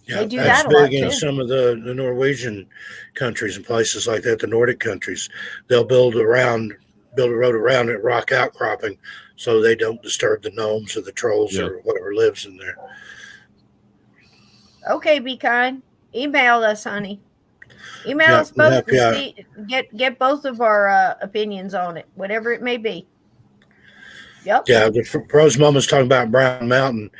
Yeah, they do that's that a lot big in too. some of the Norwegian countries and places like that, the Nordic countries. They'll build a road around it, rock outcropping, so they don't disturb the gnomes or the trolls or whatever lives in there. Okay, be kind. Email us, honey. Email us both to see, get both of our opinions on it, whatever it may be. Yep. Yeah, the Rose Mama's talking about Brown Mountain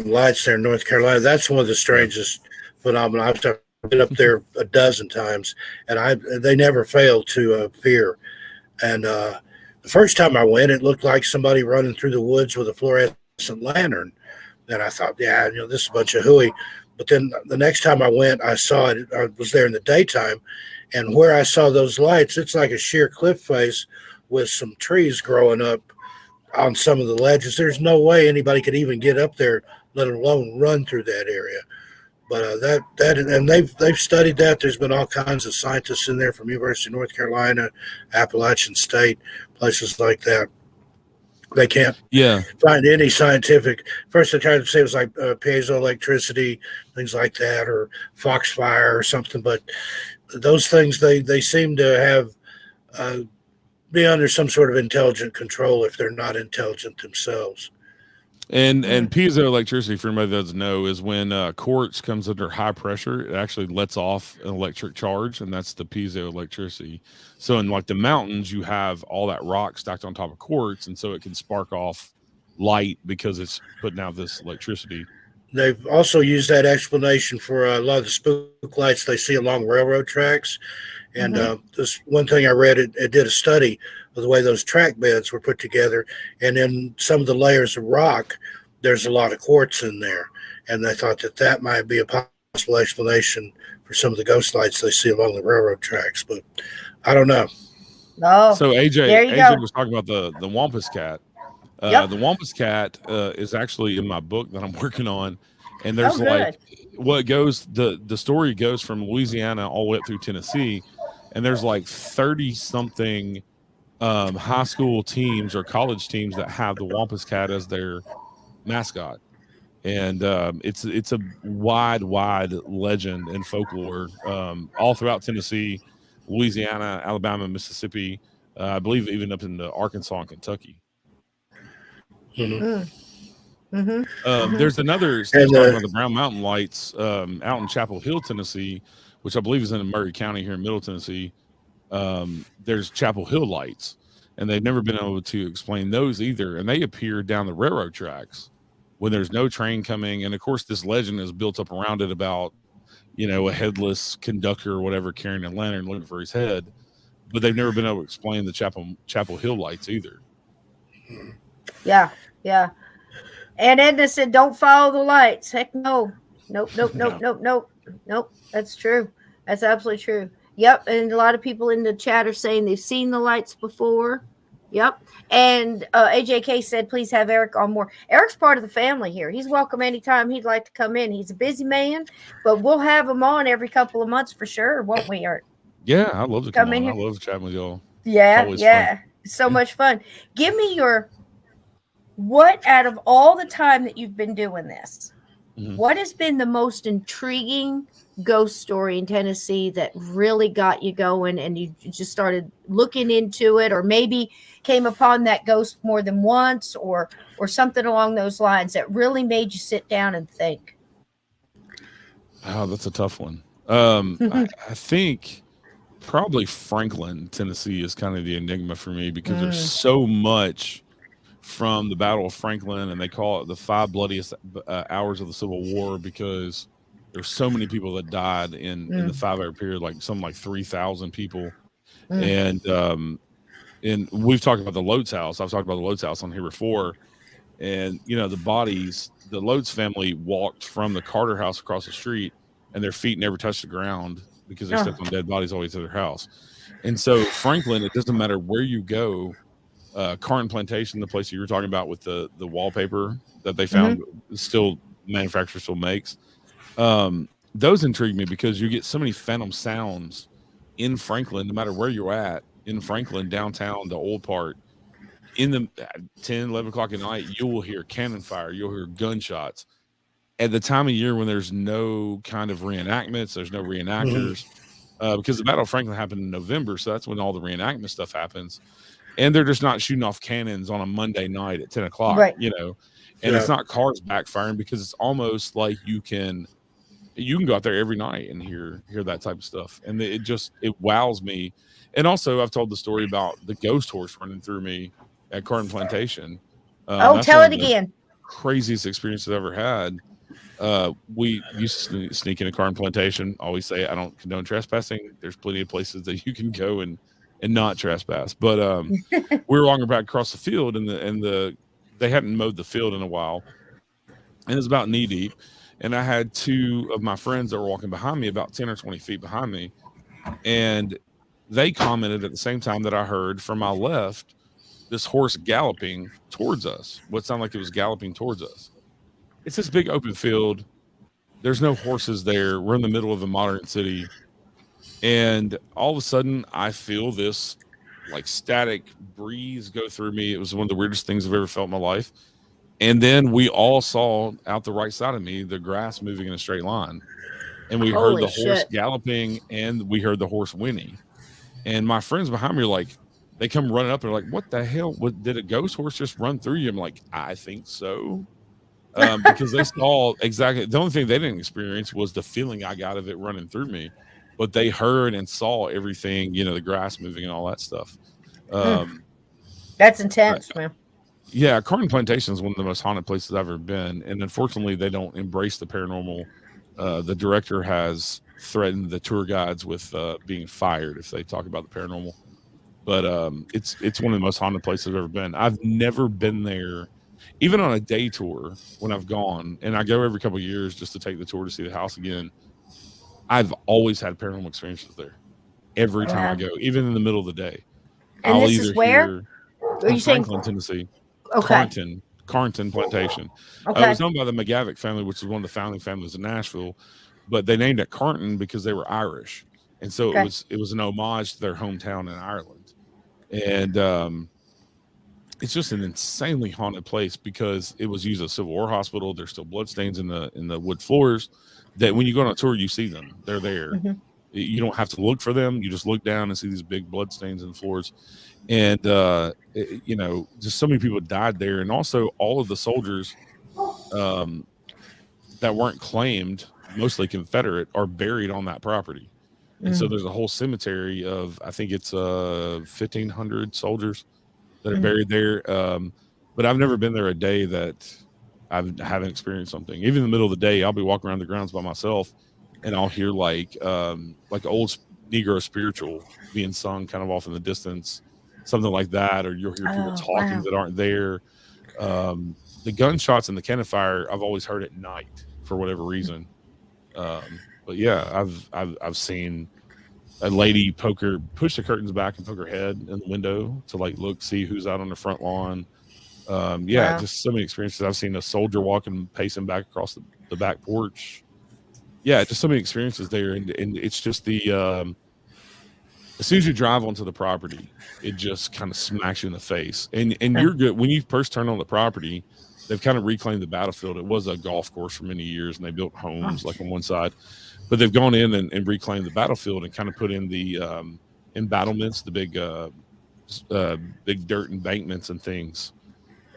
Lights there in North Carolina. That's one of the strangest phenomena. I've been up there a dozen times, and they never fail to appear. And the first time I went, it looked like somebody running through the woods with a fluorescent lantern. And I thought, this is a bunch of hooey. But then the next time I went, I saw it. I was there in the daytime, and where I saw those lights, it's like a sheer cliff face with some trees growing up on some of the ledges. There's no way anybody could even get up there, let alone run through that area. But and they've studied that. There's been all kinds of scientists in there from University of North Carolina, Appalachian State, places like that. They can't find any scientific. First, they tried to say it was like piezoelectricity, things like that, or foxfire or something. But those things, they seem to have be under some sort of intelligent control if they're not intelligent themselves. And piezoelectricity, for anybody that doesn't know, is when quartz comes under high pressure, it actually lets off an electric charge, and that's the piezoelectricity. So in like the mountains, you have all that rock stacked on top of quartz, and so it can spark off light because it's putting out this electricity. They've also used that explanation for a lot of the spook lights they see along railroad tracks. And this one thing I read, it did a study of the way those track beds were put together. And in some of the layers of rock, there's a lot of quartz in there. And they thought that might be a possible explanation for some of the ghost lights they see along the railroad tracks. But I don't know. No. So AJ was talking about the Wampus cat. Yep. The Wampus cat is actually in my book that I'm working on. And there's the story goes from Louisiana all the way up through Tennessee. and there's like 30 something high school teams or college teams that have the Wampus Cat as their mascot. And it's a wide legend and folklore all throughout Tennessee, Louisiana, Alabama, Mississippi, I believe even up into Arkansas and Kentucky. There's another talking about the Brown Mountain Lights out in Chapel Hill, Tennessee, which I believe is in Murray County here in Middle Tennessee. There's Chapel Hill lights, and they've never been able to explain those either. And they appear down the railroad tracks when there's no train coming. And of course, this legend is built up around it about, a headless conductor or whatever carrying a lantern looking for his head. But they've never been able to explain the Chapel Hill lights either. Yeah. And Edna said, "Don't follow the lights." Heck no. Nope. That's true. That's absolutely true. Yep. And a lot of people in the chat are saying they've seen the lights before. Yep. And AJK said, "Please have Eric on more." Eric's part of the family here. He's welcome anytime he'd like to come in. He's a busy man, but we'll have him on every couple of months for sure, won't we, Eric? Yeah, I love to come in. I love chatting with y'all. Yeah. Fun. So much fun. Give me what out of all the time that you've been doing this, what has been the most intriguing ghost story in Tennessee that really got you going and you just started looking into it, or maybe came upon that ghost more than once, or something along those lines that really made you sit down and think? Oh, that's a tough one. I think probably Franklin, Tennessee is kind of the enigma for me because there's so much from the Battle of Franklin, and they call it the 5 bloodiest hours of the Civil War because there's so many people that died in the 5-hour period, like 3,000 people. And we've talked about the Loads house. I've talked about the Loads house on here before. And, the bodies, the Loads family walked from the Carter house across the street and their feet never touched the ground because they stepped on dead bodies all the way to their house. And so Franklin, it doesn't matter where you go, Carton Plantation, the place you were talking about with the wallpaper that they found manufacturer still makes. Those intrigue me because you get so many phantom sounds in Franklin, no matter where you're at in Franklin, downtown, the old part. In the 10, 11 o'clock at night, you will hear cannon fire. You'll hear gunshots. At the time of year when there's no kind of reenactments, there's no reenactors, because the Battle of Franklin happened in November, so that's when all the reenactment stuff happens. And they're just not shooting off cannons on a Monday night at 10 o'clock, right. And it's not cars backfiring because it's almost like you can go out there every night and hear that type of stuff. And it wows me. And also I've told the story about the ghost horse running through me at Carton Plantation. Tell it again. Craziest experience I've ever had. We used to sneak into Carton Plantation. Always say I don't condone trespassing. There's plenty of places that you can go and not trespass. But we were walking back across the field, and they hadn't mowed the field in a while, and it was about knee deep. And I had 2 of my friends that were walking behind me, about 10 or 20 feet behind me, and they commented at the same time that I heard from my left this horse galloping towards us. What sounded like it was galloping towards us. It's this big open field. There's no horses there. We're in the middle of a modern city. And all of a sudden, I feel this like static breeze go through me. It was one of the weirdest things I've ever felt in my life. And then we all saw out the right side of me, the grass moving in a straight line. And we heard the horse galloping, and we heard the horse whinny. And my friends behind me are like, they come running up and they're like, "What the hell? Did a ghost horse just run through you?" I'm like, "I think so." Because they saw exactly the only thing they didn't experience was the feeling I got of it running through me, but they heard and saw everything, the grass moving and all that stuff. That's intense, man. Yeah, Carton Plantation is one of the most haunted places I've ever been, and unfortunately, they don't embrace the paranormal. The director has threatened the tour guides with being fired if they talk about the paranormal. But it's one of the most haunted places I've ever been. I've never been there, even on a day tour when I've gone, and I go every couple of years just to take the tour to see the house again. I've always had paranormal experiences there. Every time I go, even in the middle of the day. And I'll this is where? Are you Franklin, Tennessee. Okay. Carton Plantation. Okay. It was owned by the McGavick family, which is one of the founding families in Nashville, but they named it Carton because they were Irish. and so Okay. it was an homage to their hometown in Ireland, and it's just an insanely haunted place because it was used as a Civil War hospital. There's still bloodstains in the wood floors that when you go on a tour, you see them. They're there. Mm-hmm. You don't have to look for them. You just look down and see these big bloodstains in the floors. And, you know, just so many people died there. And also all of the soldiers that weren't claimed, mostly Confederate, are buried on that property. And so there's a whole cemetery of, I think it's 1,500 soldiers that are buried there. But I've never been there a day that I haven't experienced something. Even in the middle of the day, I'll be walking around the grounds by myself, and I'll hear like old Negro spiritual being sung kind of off in the distance, something like that, or you'll hear people talking that aren't there. The gunshots and the campfire I've always heard at night for whatever reason. But yeah, I've seen a lady push the curtains back and poke her head in the window to like see who's out on the front lawn. Just so many experiences. I've seen a soldier pacing back across the back porch. Yeah, just so many experiences there, and it's just the as soon as you drive onto the property, it just kind of smacks you in the face. And you're good when you first turn on the property. They've kind of reclaimed the battlefield. It was a golf course for many years, and they built homes like on one side. But they've gone in and reclaimed the battlefield and kind of put in the embattlements, the big dirt embankments and things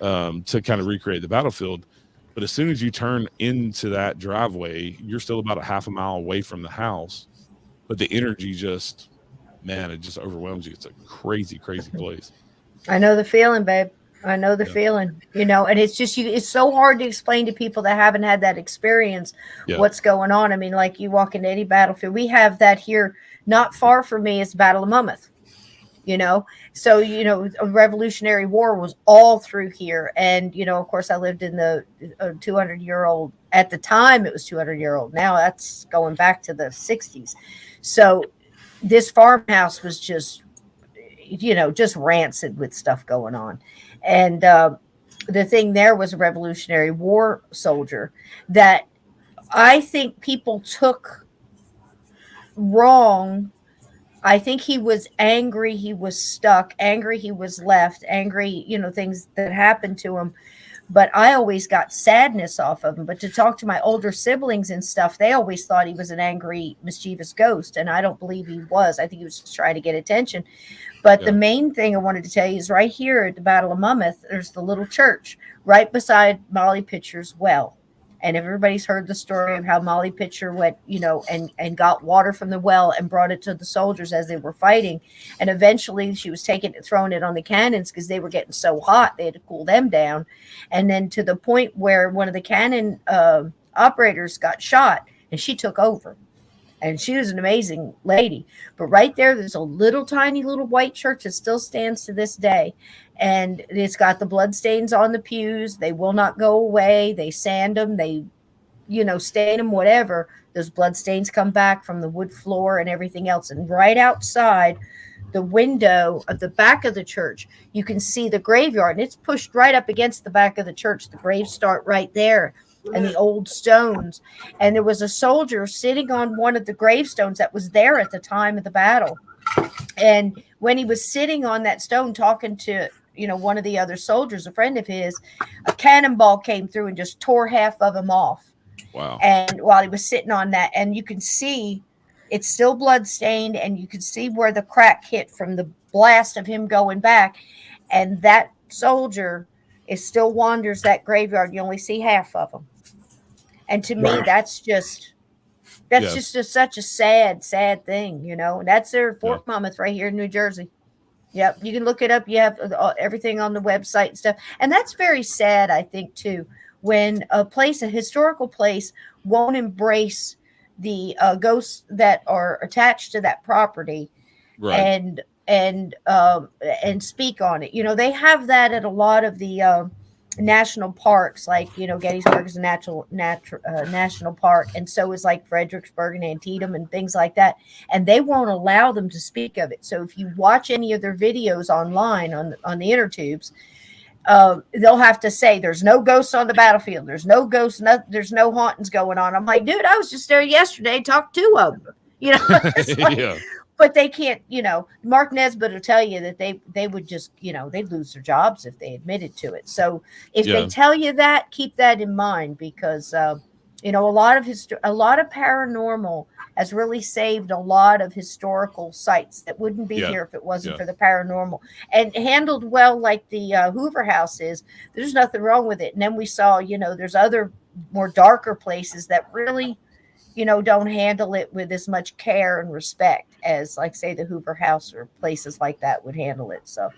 to kind of recreate the battlefield. But as soon as you turn into that driveway, you're still about a half a mile away from the house. But the energy just overwhelms you. It's a crazy, crazy place. I know the feeling, babe. I know the feeling, you know, and it's just it's so hard to explain to people that haven't had that experience what's going on. I mean, like you walk into any battlefield, we have that here not far from me is Battle of Monmouth, you know. So, you know, a Revolutionary War was all through here. And, you know, of course, I lived in the 200-year-old, at the time it was 200-year-old. Now that's going back to the 60s. So this farmhouse was just, you know, just rancid with stuff going on. And the thing there was a Revolutionary War soldier that I think people took wrong. I think he was angry. He was stuck, angry. He was left angry, you know, things that happened to him. But I always got sadness off of him. But to talk to my older siblings and stuff, they always thought he was an angry, mischievous ghost. And I don't believe he was. I think he was just trying to get attention. But the main thing I wanted to tell you is right here at the Battle of Monmouth, there's the little church right beside Molly Pitcher's well. And everybody's heard the story of how Molly Pitcher went, you know, and got water from the well and brought it to the soldiers as they were fighting. And eventually she was throwing it on the cannons because they were getting so hot. They had to cool them down. And then to the point where one of the cannon operators got shot and she took over. And she was an amazing lady. But right there's a tiny little white church that still stands to this day. And it's got the bloodstains on the pews. They will not go away. They sand them. They, you know, stain them, whatever. Those bloodstains come back from the wood floor and everything else. And right outside the window of the back of the church, you can see the graveyard. And it's pushed right up against the back of the church. The graves start right there. And the old stones. And there was a soldier sitting on one of the gravestones that was there at the time of the battle. And when he was sitting on that stone talking to, you know, one of the other soldiers, a friend of his, a cannonball came through and just tore half of him off. Wow. And while he was sitting on that, and you can see it's still bloodstained, and you can see where the crack hit from the blast of him going back. And that soldier still wanders that graveyard. You only see half of him. And to me, that's just such a sad, sad thing, you know. And that's their Fort Monmouth right here in New Jersey. Yep, you can look it up. You have everything on the website and stuff. And that's very sad, I think, too, when a historical place, won't embrace the ghosts that are attached to that property, and speak on it. You know, they have that at a lot of the national parks, like, you know, Gettysburg is a national park, and so is like Fredericksburg and Antietam and things like that, and they won't allow them to speak of it. So if you watch any of their videos online on the inner tubes, they'll have to say there's no ghosts on the battlefield, there's no ghosts, there's no hauntings going on. I'm like, dude, I was just there yesterday, talked to 2 of them. You know, it's like, Yeah. but they can't, Mark Nesbitt will tell you that they would just, they'd lose their jobs if they admitted to it. So if they Yeah. tell you that, keep that in mind, because, a lot of paranormal has really saved a lot of historical sites that wouldn't be Yeah. here if it wasn't Yeah. for the paranormal, and handled well, like the Hoover House is. There's nothing wrong with it. And then we saw, there's other more darker places that really, don't handle it with as much care and respect as, like, say, the Hoover House or places like that would handle it. So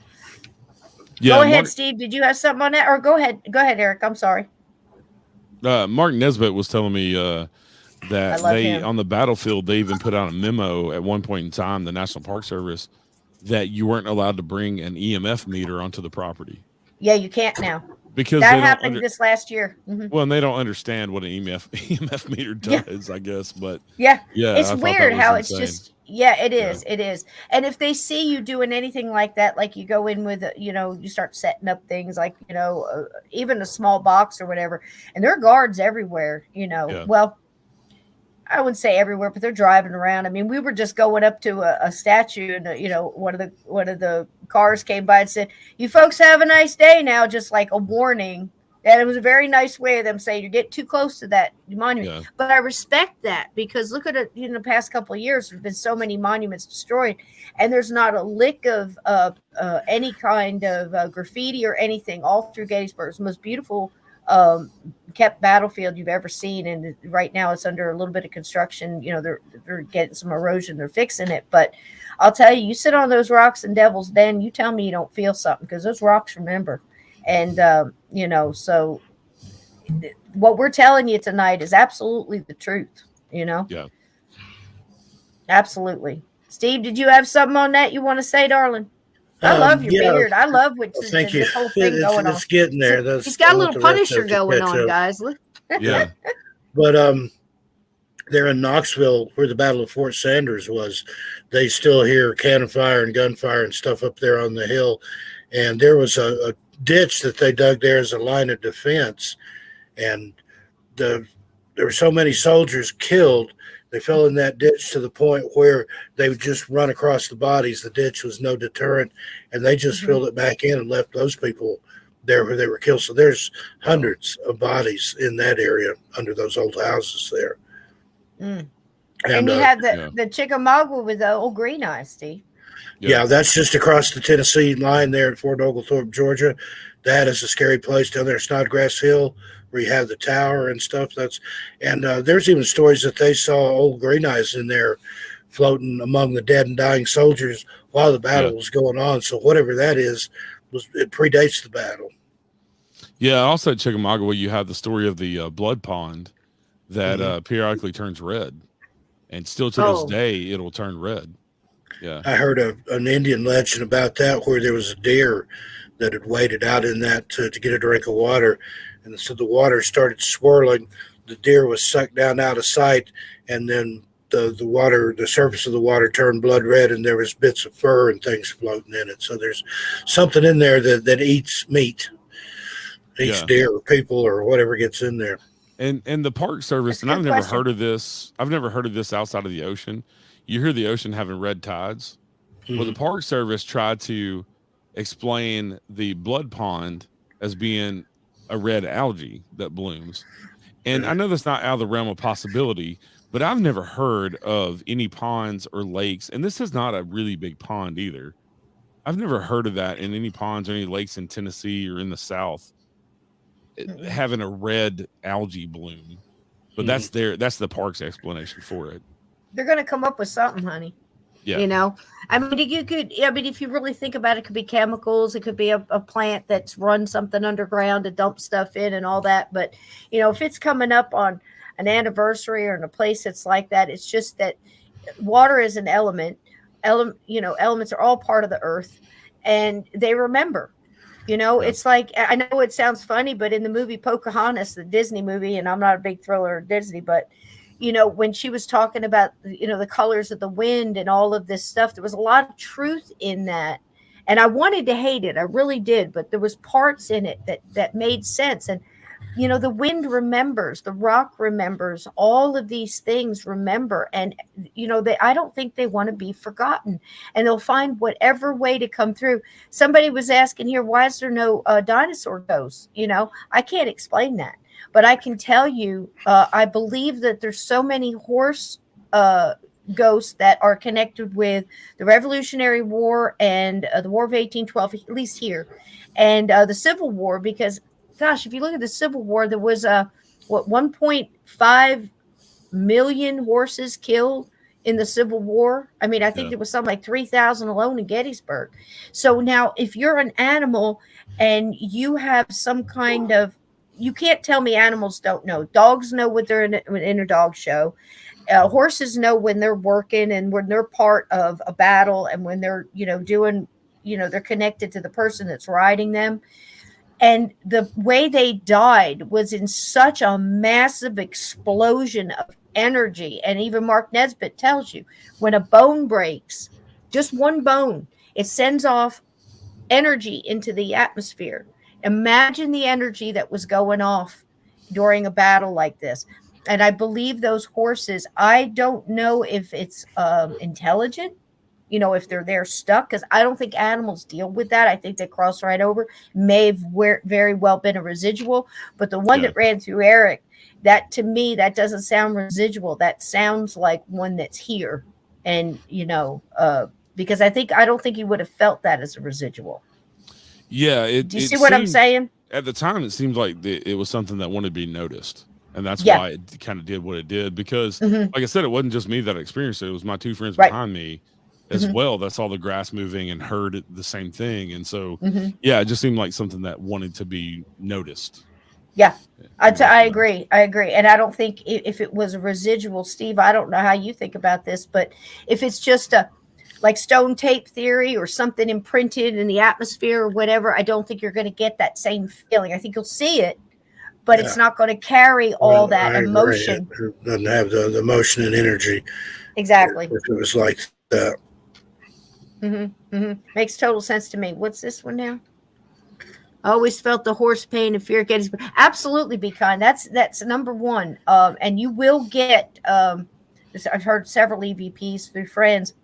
Yeah. go ahead, Steve. Did you have something on that? Or go ahead, Eric. I'm sorry. Mark Nesbitt was telling me I that love they him. on the battlefield, they even put out a memo at one point in time, the National Park Service, that you weren't allowed to bring an EMF meter onto the property Yeah, you can't now. because That they don't happened this last year. Mhm. well, and they don't understand what an EMF meter does, I guess. But Yeah, yeah, it's I thought weird that was how insane. it's just. Yeah, it is. It is. And if they see you doing anything like that, like you go in with, you start setting up things like, even a small box or whatever, and there are guards everywhere, Yeah. Well, I wouldn't say everywhere, but they're driving around. I mean, we were just going up to a statue, and one of the cars came by and said, "You folks have a nice day now," just like a warning. And it was a very nice way of them saying, "You're getting too close to that monument." Yeah. But I respect that, because look at it. In the past couple of years, there's been so many monuments destroyed, and there's not a lick of any kind of graffiti or anything all through Gettysburg. It's the most beautiful kept battlefield you've ever seen, and right now it's under a little bit of construction. They're getting some erosion, they're fixing it, but I'll tell you, you sit on those rocks in Devil's Den, you tell me you don't feel something, because those rocks remember. And so what we're telling you tonight is absolutely the truth. Yeah. Absolutely. Steve, did you have something on that you want to say, darling? I love your beard. I love what Thank you. this whole thing going on. It's getting there. He's got a little Punisher going on, guys. Look. Yeah. But there in Knoxville, where the Battle of Fort Sanders was, they still hear cannon fire and gunfire and stuff up there on the hill. And there was a ditch that they dug there as a line of defense. And there were so many soldiers killed, they fell in that ditch to the point where they would just run across the bodies. The ditch was no deterrent, and they just filled it back in and left those people there where they were killed. So there's hundreds of bodies in that area under those old houses there. Mm. And you have the Chickamauga with the old Green Eyes, Steve. Yeah, that's just across the Tennessee line there at Fort Oglethorpe, Georgia. That is a scary place down there, Snodgrass Hill, where you have the tower and stuff. There's even stories that they saw old Green Eyes in there floating among the dead and dying soldiers while the battle was going on. So whatever that is, it predates the battle. Yeah, also at Chickamauga, you have the story of the blood pond that periodically turns red, and still to this day it'll turn red. Yeah, I heard an Indian legend about that, where there was a deer that had waded out in that to get a drink of water, and so the water started swirling. The deer was sucked down out of sight, and then the surface of the water turned blood red, and there was bits of fur and things floating in it. So there's something in there that eats meat, eats deer or people or whatever gets in there. And the Park Service, and I've never heard of this. I've never heard of this outside of the ocean. You hear the ocean having red tides. Mm-hmm. Well, the Park Service tried to explain the blood pond as being a red algae that blooms. And I know that's not out of the realm of possibility, but I've never heard of any ponds or lakes, and this is not a really big pond either. I've never heard of that in any ponds or any lakes in Tennessee or in the South having a red algae bloom. But that's the park's explanation for it. They're going to come up with something, honey. Yeah. I mean, if you really think about it, it could be chemicals. It could be a plant that's run something underground to dump stuff in and all that. But, if it's coming up on an anniversary or in a place that's like that, it's just that water is an element. Elements are all part of the earth, and they remember. It's like, I know it sounds funny, but in the movie Pocahontas, the Disney movie, and I'm not a big thriller of Disney, but when she was talking about, the colors of the wind and all of this stuff, there was a lot of truth in that. And I wanted to hate it. I really did. But there was parts in it that made sense. And the wind remembers, the rock remembers, all of these things remember. And, I don't think they want to be forgotten, and they'll find whatever way to come through. Somebody was asking here, why is there no dinosaur ghosts? I can't explain that, but I can tell you, I believe that there's so many horse ghosts that are connected with the Revolutionary War and the War of 1812, at least here, and the Civil War, because gosh, if you look at the Civil War, there was 1.5 million horses killed in the Civil War. I mean, I think there was something like 3,000 alone in Gettysburg. So now if you're an animal and you have some kind of, you can't tell me animals don't know. Dogs know when they're in a dog show. Horses know when they're working and when they're part of a battle, and when they're, doing, they're connected to the person that's riding them. And the way they died was in such a massive explosion of energy. And even Mark Nesbitt tells you, when a bone breaks, just one bone, it sends off energy into the atmosphere. Imagine the energy that was going off during a battle like this. And I believe those horses, I don't know if it's intelligent, if they're there stuck, because I don't think animals deal with that. I think they cross right over. May have very well been a residual, but the one that ran through Eric, that to me, that doesn't sound residual. That sounds like one that's here. And, because I don't think he would have felt that as a residual. Yeah. Do you see what I'm saying? At the time, it seemed like it was something that wanted to be noticed. And that's why it kind of did what it did, because like I said, it wasn't just me that experienced it. It was my two friends behind me as well. That's all the grass moving and heard the same thing. And so, it just seemed like something that wanted to be noticed. Yeah. I agree. And I don't think if it was a residual, Steve, I don't know how you think about this, but if it's just a like stone tape theory or something imprinted in the atmosphere or whatever, I don't think you're going to get that same feeling. I think you'll see it, but it's not going to carry all that emotion. It doesn't have the emotion and energy. Exactly. If it was like that. Makes total sense to me. What's this one now? I always felt the horse pain and fear at Gettysburg. Absolutely, be kind. That's number one. And you will get. I've heard several EVPs through friends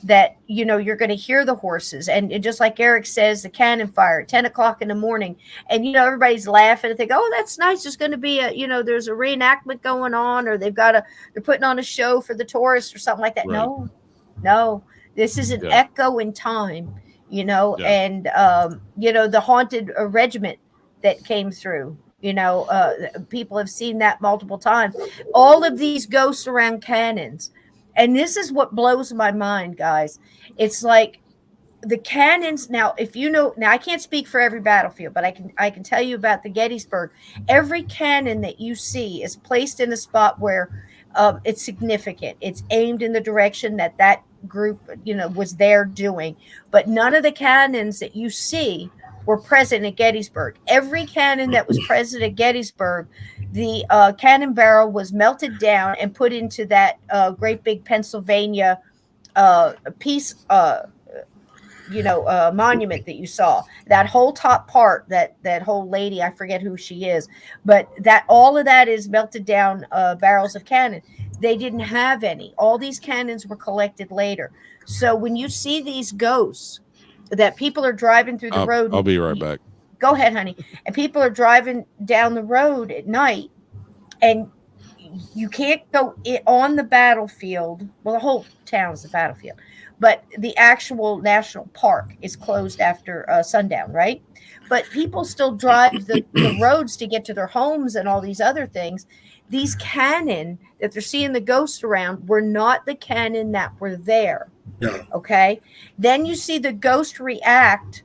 that you're going to hear the horses, and just like Eric says, the cannon fire at 10 o'clock in the morning, and everybody's laughing and think, oh, that's nice, there's going to be there's a reenactment going on, or they're putting on a show for the tourists or something like that. Right. No, this is an echo in time, and the haunted regiment that came through, people have seen that multiple times. All of these ghosts around cannons. And this is what blows my mind, guys. It's like the cannons. Now, I can't speak for every battlefield, but I can tell you about the Gettysburg. Every cannon that you see is placed in a spot where it's significant. It's aimed in the direction that group, was there doing. But none of the cannons that you see were present at Gettysburg. Every cannon that was present at Gettysburg, the cannon barrel was melted down and put into that great big Pennsylvania piece, monument that you saw. That whole top part, that whole lady, I forget who she is, but that all of that is melted down barrels of cannon. They didn't have any. All these cannons were collected later. So when you see these ghosts, that people are driving through the road. I'll be right back. Go ahead, honey. And people are driving down the road at night, and you can't go on the battlefield. Well, the whole town is the battlefield, but the actual national park is closed after sundown, right? But people still drive the roads to get to their homes and all these other things. These cannon that they're seeing the ghosts around were not the cannon that were there. No. Okay. Then you see the ghost react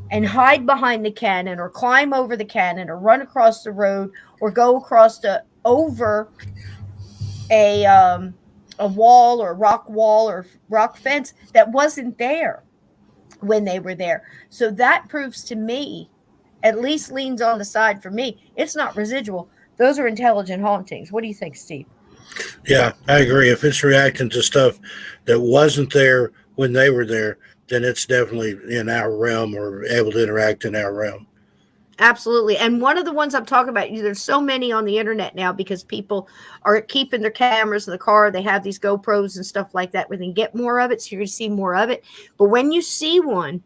and hide behind the cannon, or climb over the cannon, or run across the road, or go across over a wall or rock fence that wasn't there when they were there. So that proves to me, at least leans on the side for me, it's not residual. Those are intelligent hauntings. What do you think, Steve? Yeah, I agree. If it's reacting to stuff that wasn't there when they were there, then it's definitely in our realm or able to interact in our realm. Absolutely. And one of the ones I'm talking about, there's so many on the internet now because people are keeping their cameras in the car. They have these GoPros and stuff like that where they can get more of it. So you're going to see more of it. But when you see one,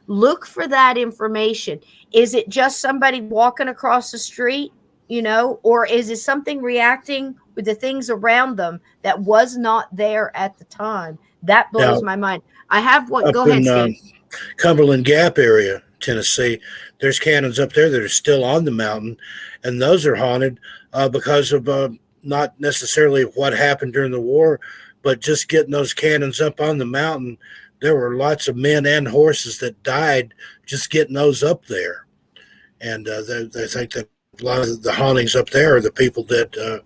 look for that information. Is it just somebody walking across the street, or is it something reacting with the things around them that was not there at the time? That blows my mind. I have one. Go ahead, Steve. Cumberland Gap area, Tennessee, there's cannons up there that are still on the mountain, and those are haunted because of not necessarily what happened during the war, but just getting those cannons up on the mountain. There were lots of men and horses that died just getting those up there, and they think that a lot of the hauntings up there are the people that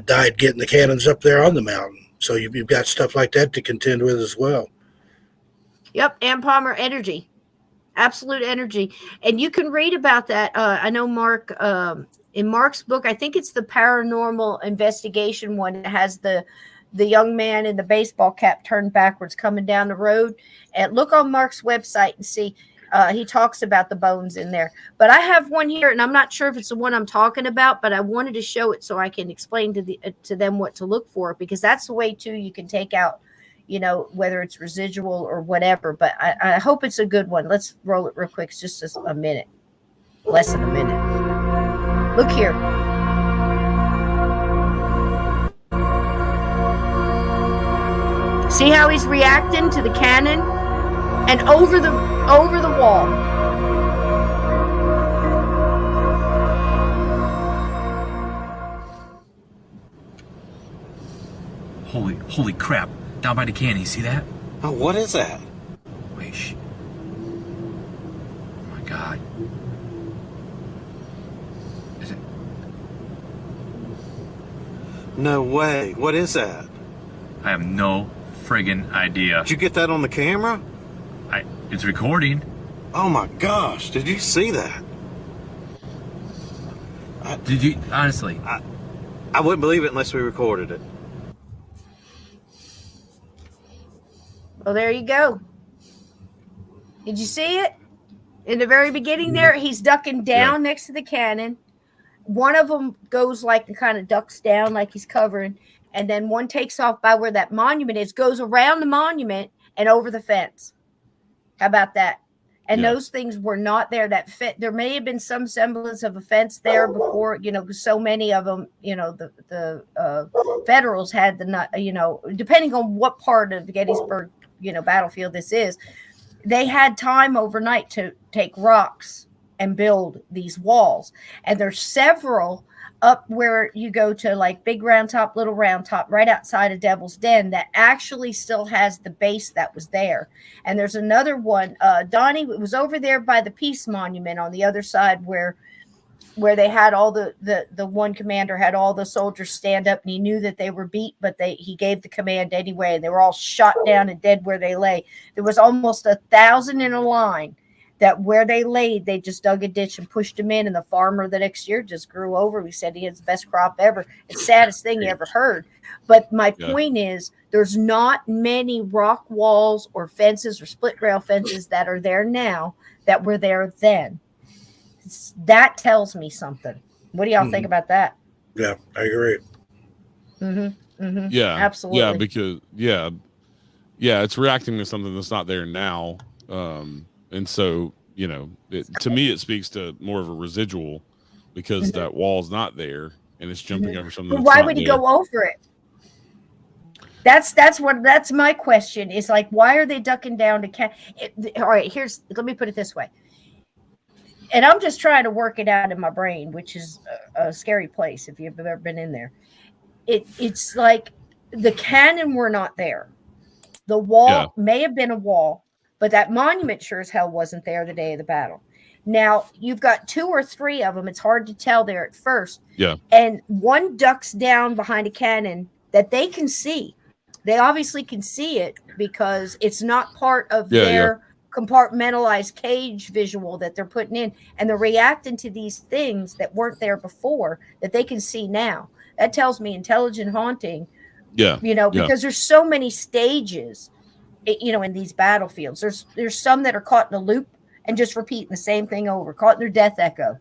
died getting the cannons up there on the mountain. So you've got stuff like that to contend with as well. Yep, Ann Palmer energy, absolute energy, and you can read about that. I know Mark in Mark's book. I think it's the paranormal investigation one. It has the young man in the baseball cap turned backwards coming down the road. And look on Mark's website and see. He talks about the bones in there. But I have one here, and I'm not sure if it's the one I'm talking about, but I wanted to show it so I can explain to them what to look for, because that's the way too you can take out, whether it's residual or whatever. But I hope it's a good one. Let's roll it real quick. It's just a minute, less than a minute. Look here. See how he's reacting to the cannon and over the wall. Holy crap. Down by the canyon, you see that? Oh, what is that? Wait, shh. Oh my God. Is it? No way. What is that? I have no friggin' idea. Did you get that on the camera? It's recording. Oh my gosh, did you see that? Did you, honestly? I wouldn't believe it unless we recorded it. Well, there you go. Did you see it? In the very beginning there, he's ducking down next to the cannon. One of them goes like and kind of ducks down like he's covering. And then one takes off by where that monument is, goes around the monument and over the fence. How about that? And those things were not there. There may have been some semblance of a fence there before, because so many of them, the Federals had depending on what part of the Gettysburg, battlefield this is, they had time overnight to take rocks and build these walls. And there's several up where you go to like Big Round Top, Little Round Top, right outside of Devil's Den, that actually still has the base that was there. And there's another one, Donnie, it was over there by the Peace Monument on the other side where they had all the one commander had all the soldiers stand up, and he knew that they were beat, but he gave the command anyway, and they were all shot down and dead where they lay. There was almost 1,000 in a line. That where they laid, they just dug a ditch and pushed him in, and the farmer the next year just grew over. We said he had the best crop ever. It's the saddest thing you ever heard. But my point is, there's not many rock walls or fences or split rail fences that are there now that were there then. That tells me something. What do y'all think about that? Yeah, I agree. Yeah, absolutely. Yeah, because it's reacting to something that's not there now. And so, to me, it speaks to more of a residual because that wall's not there and it's jumping over something. But why would he go over it? That's my question. Is like, why are they ducking down to all right, let me put it this way. And I'm just trying to work it out in my brain, which is a scary place if you've ever been in there. It's like the cannon were not there. The wall may have been a wall, but that monument sure as hell wasn't there the day of the battle. Now, you've got 2 or 3 of them. It's hard to tell there at first. Yeah. And one ducks down behind a cannon that they can see. They obviously can see it because it's not part of their compartmentalized cage visual that they're putting in. And they're reacting to these things that weren't there before that they can see now. That tells me intelligent haunting. Yeah. Because there's so many stages in these battlefields. There's some that are caught in a loop and just repeating the same thing over, caught in their death echo,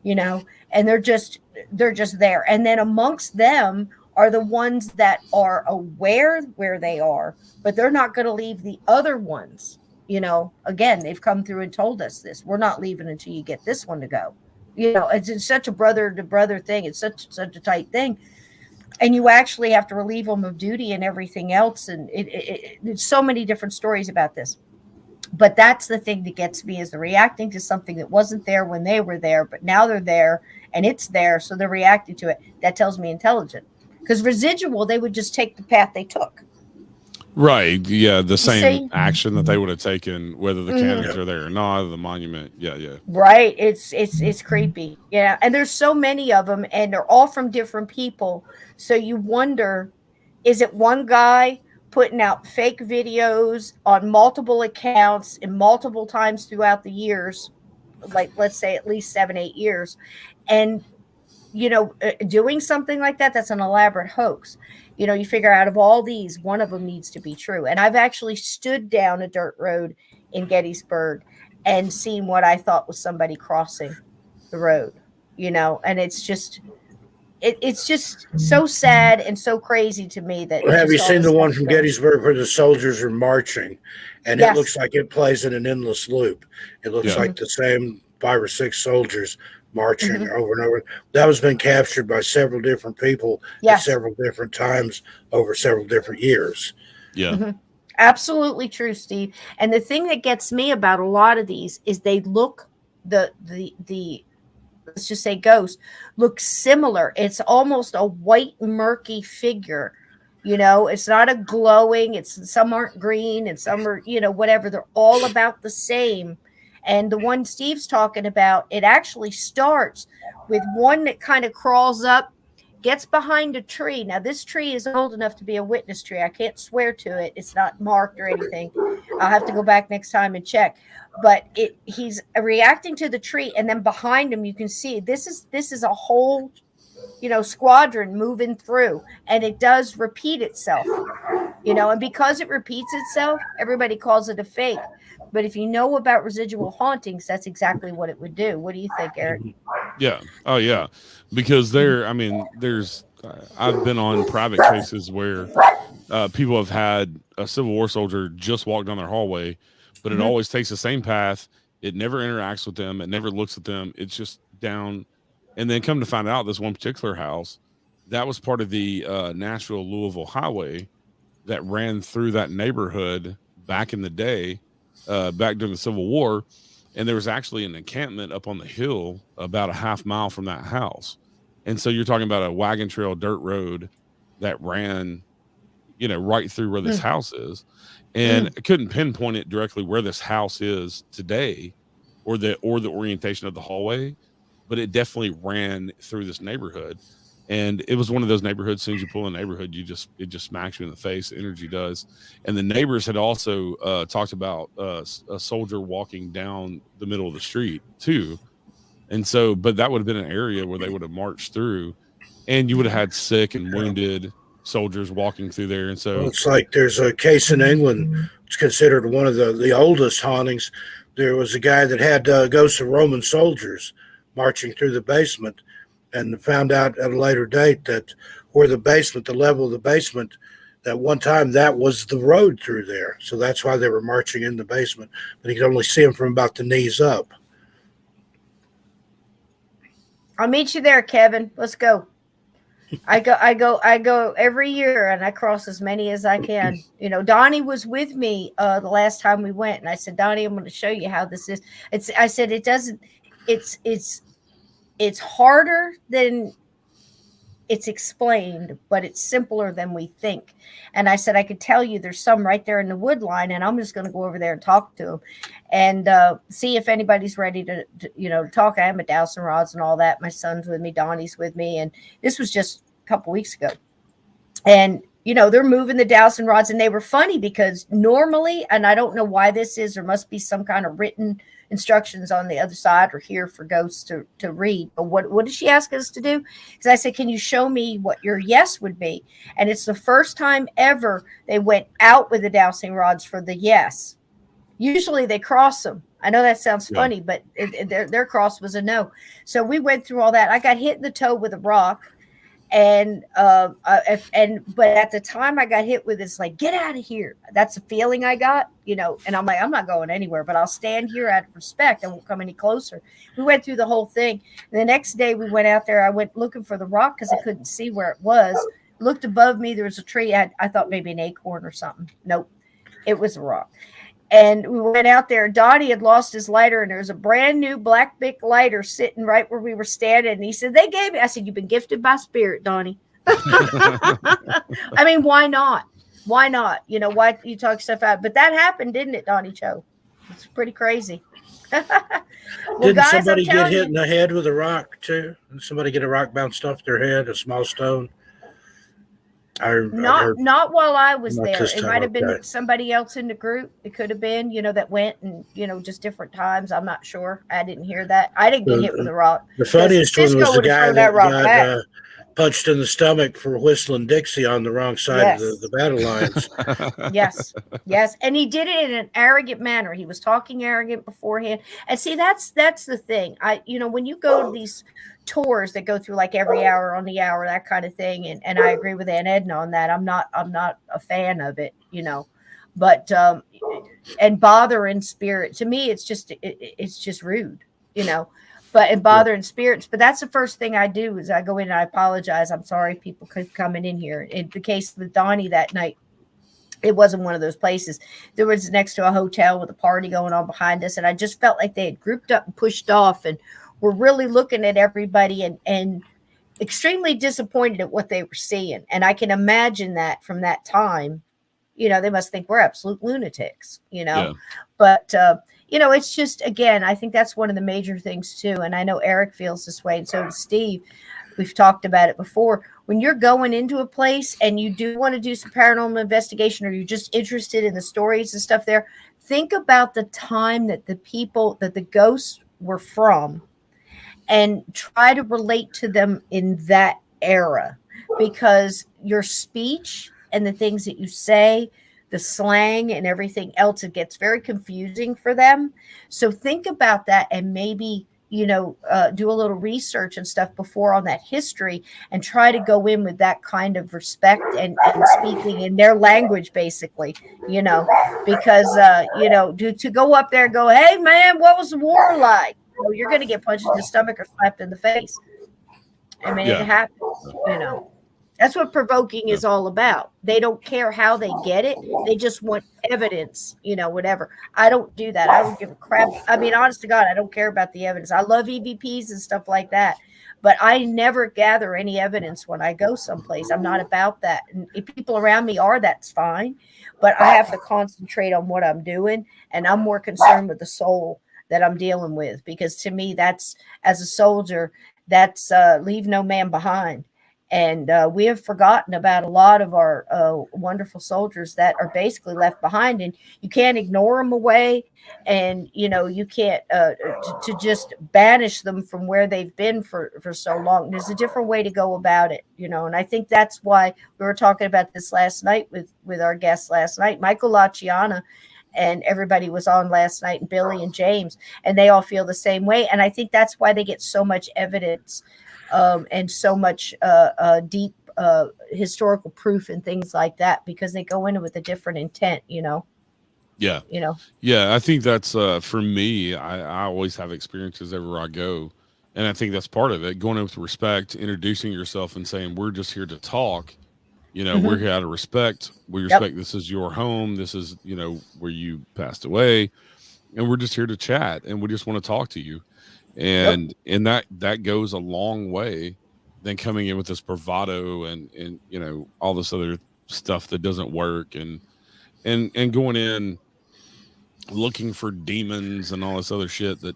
and they're just there. And then amongst them are the ones that are aware where they are, but they're not going to leave the other ones. Again, they've come through and told us this. We're not leaving until you get this one to go. It's such a brother to brother thing. It's such a tight thing. And you actually have to relieve them of duty and everything else. And there's so many different stories about this. But that's the thing that gets me, is they're reacting to something that wasn't there when they were there, but now they're there and it's there. So they're reacting to it. That tells me intelligent. Because residual, they would just take the path they took. Right. Yeah. The same action that they would have taken, whether the cannons are there or not, the monument. Yeah. Yeah. Right. It's creepy. Yeah. And there's so many of them, and they're all from different people. So you wonder, is it one guy putting out fake videos on multiple accounts and multiple times throughout the years, like let's say at least 7-8 years, and doing something like that? That's an elaborate hoax. You figure out of all these, one of them needs to be true. And I've actually stood down a dirt road in Gettysburg and seen what I thought was somebody crossing the road, and it's just so sad and so crazy to me that. Have you seen the one from Gettysburg where the soldiers are marching, and Yes. It looks like it plays in an endless loop? It looks like the same 5 or 6 soldiers marching over and over. That was been captured by several different people at several different times over several different years. Yeah. Absolutely true, Steve. And the thing that gets me about a lot of these is they look, the let's just say ghost, look similar. It's almost a white murky figure. It's not a glowing, some aren't green and some are, whatever. They're all about the same. And the one Steve's talking about, it actually starts with one that kind of crawls up, gets behind a tree. Now, this tree is old enough to be a witness tree. I can't swear to it. It's not marked or anything. I'll have to go back next time and check. But he's reacting to the tree, and then behind him, you can see this is a whole, squadron moving through, and it does repeat itself. And because it repeats itself, everybody calls it a fake. But if you know about residual hauntings, that's exactly what it would do. What do you think, Eric? Yeah. Oh, yeah. Because there's I've been on private cases where people have had a Civil War soldier just walk down their hallway, but it always takes the same path. It never interacts with them. It never looks at them. It's just down. And then come to find out, this one particular house, that was part of the Nashville-Louisville highway that ran through that neighborhood back in the day. Back during the Civil War, and there was actually an encampment up on the hill about a half mile from that house. And so you're talking about a wagon trail dirt road that ran, right through where this house is. And I couldn't pinpoint it directly where this house is today or the orientation of the hallway, but it definitely ran through this neighborhood. And it was one of those neighborhoods. As soon as you pull in the neighborhood, it just smacks you in the face. Energy does. And the neighbors had also talked about a soldier walking down the middle of the street too. And so, but that would have been an area where they would have marched through, and you would have had sick and wounded soldiers walking through there. And so it's like there's a case in England. It's considered one of the oldest hauntings. There was a guy that had ghosts of Roman soldiers marching through the basement. And found out at a later date that where the level of the basement, that one time that was the road through there. So that's why they were marching in the basement. But you could only see them from about the knees up. I'll meet you there, Kevin. Let's go. I go every year, and I cross as many as I can. Donnie was with me the last time we went, and I said, Donnie, I'm going to show you how this is. I said it's harder than it's explained, but it's simpler than we think. And I said, I could tell you there's some right there in the wood line, and I'm just going to go over there and talk to them and see if anybody's ready to talk. I am at Dowsing Rods and all that. My son's with me. Donnie's with me. And this was just a couple weeks ago. And, they're moving the dowsing rods, and they were funny because normally, and I don't know why this is, there must be some kind of written instructions on the other side or here for ghosts to read. But what did she ask us to do? Because I said, can you show me what your yes would be? And it's the first time ever they went out with the dowsing rods for the yes. Usually they cross them. I know that sounds Yeah. funny, but their cross was a no. So we went through all that. I got hit in the toe with a rock. And but at the time I got hit with, it's like, get out of here. That's the feeling I got, and I'm like, I'm not going anywhere, but I'll stand here out of respect. I won't come any closer. We went through the whole thing. And the next day we went out there. I went looking for the rock because I couldn't see where it was. Looked above me. There was a tree. I thought maybe an acorn or something. Nope. It was a rock. And we went out there. Donnie had lost his lighter, and there was a brand new black Bic lighter sitting right where we were standing. And he said, they gave me. I said, you've been gifted by spirit, Donnie. I mean, why not? Why not? Why you talk stuff out? But that happened, didn't it, Donnie Cho? It's pretty crazy. Well, didn't somebody get hit in the head with a rock, too? Did somebody get a rock bounced off their head, a small stone? Not while I was there. It might have been okay. somebody else in the group. It could have been, that went and, just different times. I'm not sure. I didn't hear that. I didn't get hit with a rock. The funniest one was the guy that got punched in the stomach for whistling Dixie on the wrong side of the battle lines. Yes. And he did it in an arrogant manner. He was talking arrogant beforehand. And see, that's the thing. When you go to these tours that go through like every hour on the hour, that kind of thing. And I agree with Aunt Edna on that. I'm not a fan of it, but, and bother in spirit, to me, it's just rude, but and bother in spirits. But that's the first thing I do is I go in and I apologize. I'm sorry people keep coming in here. In the case with Donnie that night, it wasn't one of those places. There was next to a hotel with a party going on behind us. And I just felt like they had grouped up and pushed off and were really looking at everybody and extremely disappointed at what they were seeing. And I can imagine that from that time, they must think we're absolute lunatics, Yeah. But, it's just, again, I think that's one of the major things too. And I know Eric feels this way. And so does Steve. We've talked about it before. When you're going into a place and you do want to do some paranormal investigation, or you're just interested in the stories and stuff there, think about the time that the ghosts were from, and try to relate to them in that era, because your speech and the things that you say, the slang and everything else, it gets very confusing for them. So think about that and maybe, do a little research and stuff before on that history, and try to go in with that kind of respect and speaking in their language, basically, because, to go up there and go, hey man, what was the war like? You're going to get punched in the stomach or slapped in the face. I mean, It happens, That's what provoking is all about. They don't care how they get it. They just want evidence, whatever. I don't do that. I don't give a crap. I mean, honest to God, I don't care about the evidence. I love EVPs and stuff like that, but I never gather any evidence when I go someplace. I'm not about that. And if people around me are, that's fine, but I have to concentrate on what I'm doing. And I'm more concerned with the soul that I'm dealing with, because to me, that's, as a soldier, that's leave no man behind. And we have forgotten about a lot of our wonderful soldiers that are basically left behind, and you can't ignore them away. And, you can't to just banish them from where they've been for so long. There's a different way to go about it, and I think that's why we were talking about this last night with our guests last night, Michael Laciana, and everybody was on last night, and Billy and James, and they all feel the same way. And I think that's why they get so much evidence and so much deep historical proof and things like that, because they go in with a different intent, Yeah. Yeah, I think that's for me, I always have experiences everywhere I go. And I think that's part of it, going in with respect, introducing yourself and saying, we're just here to talk. We're here out of respect. We respect this is your home. This is, where you passed away. And we're just here to chat. And we just want to talk to you. And that goes a long way than coming in with this bravado and all this other stuff that doesn't work, and going in looking for demons and all this other shit that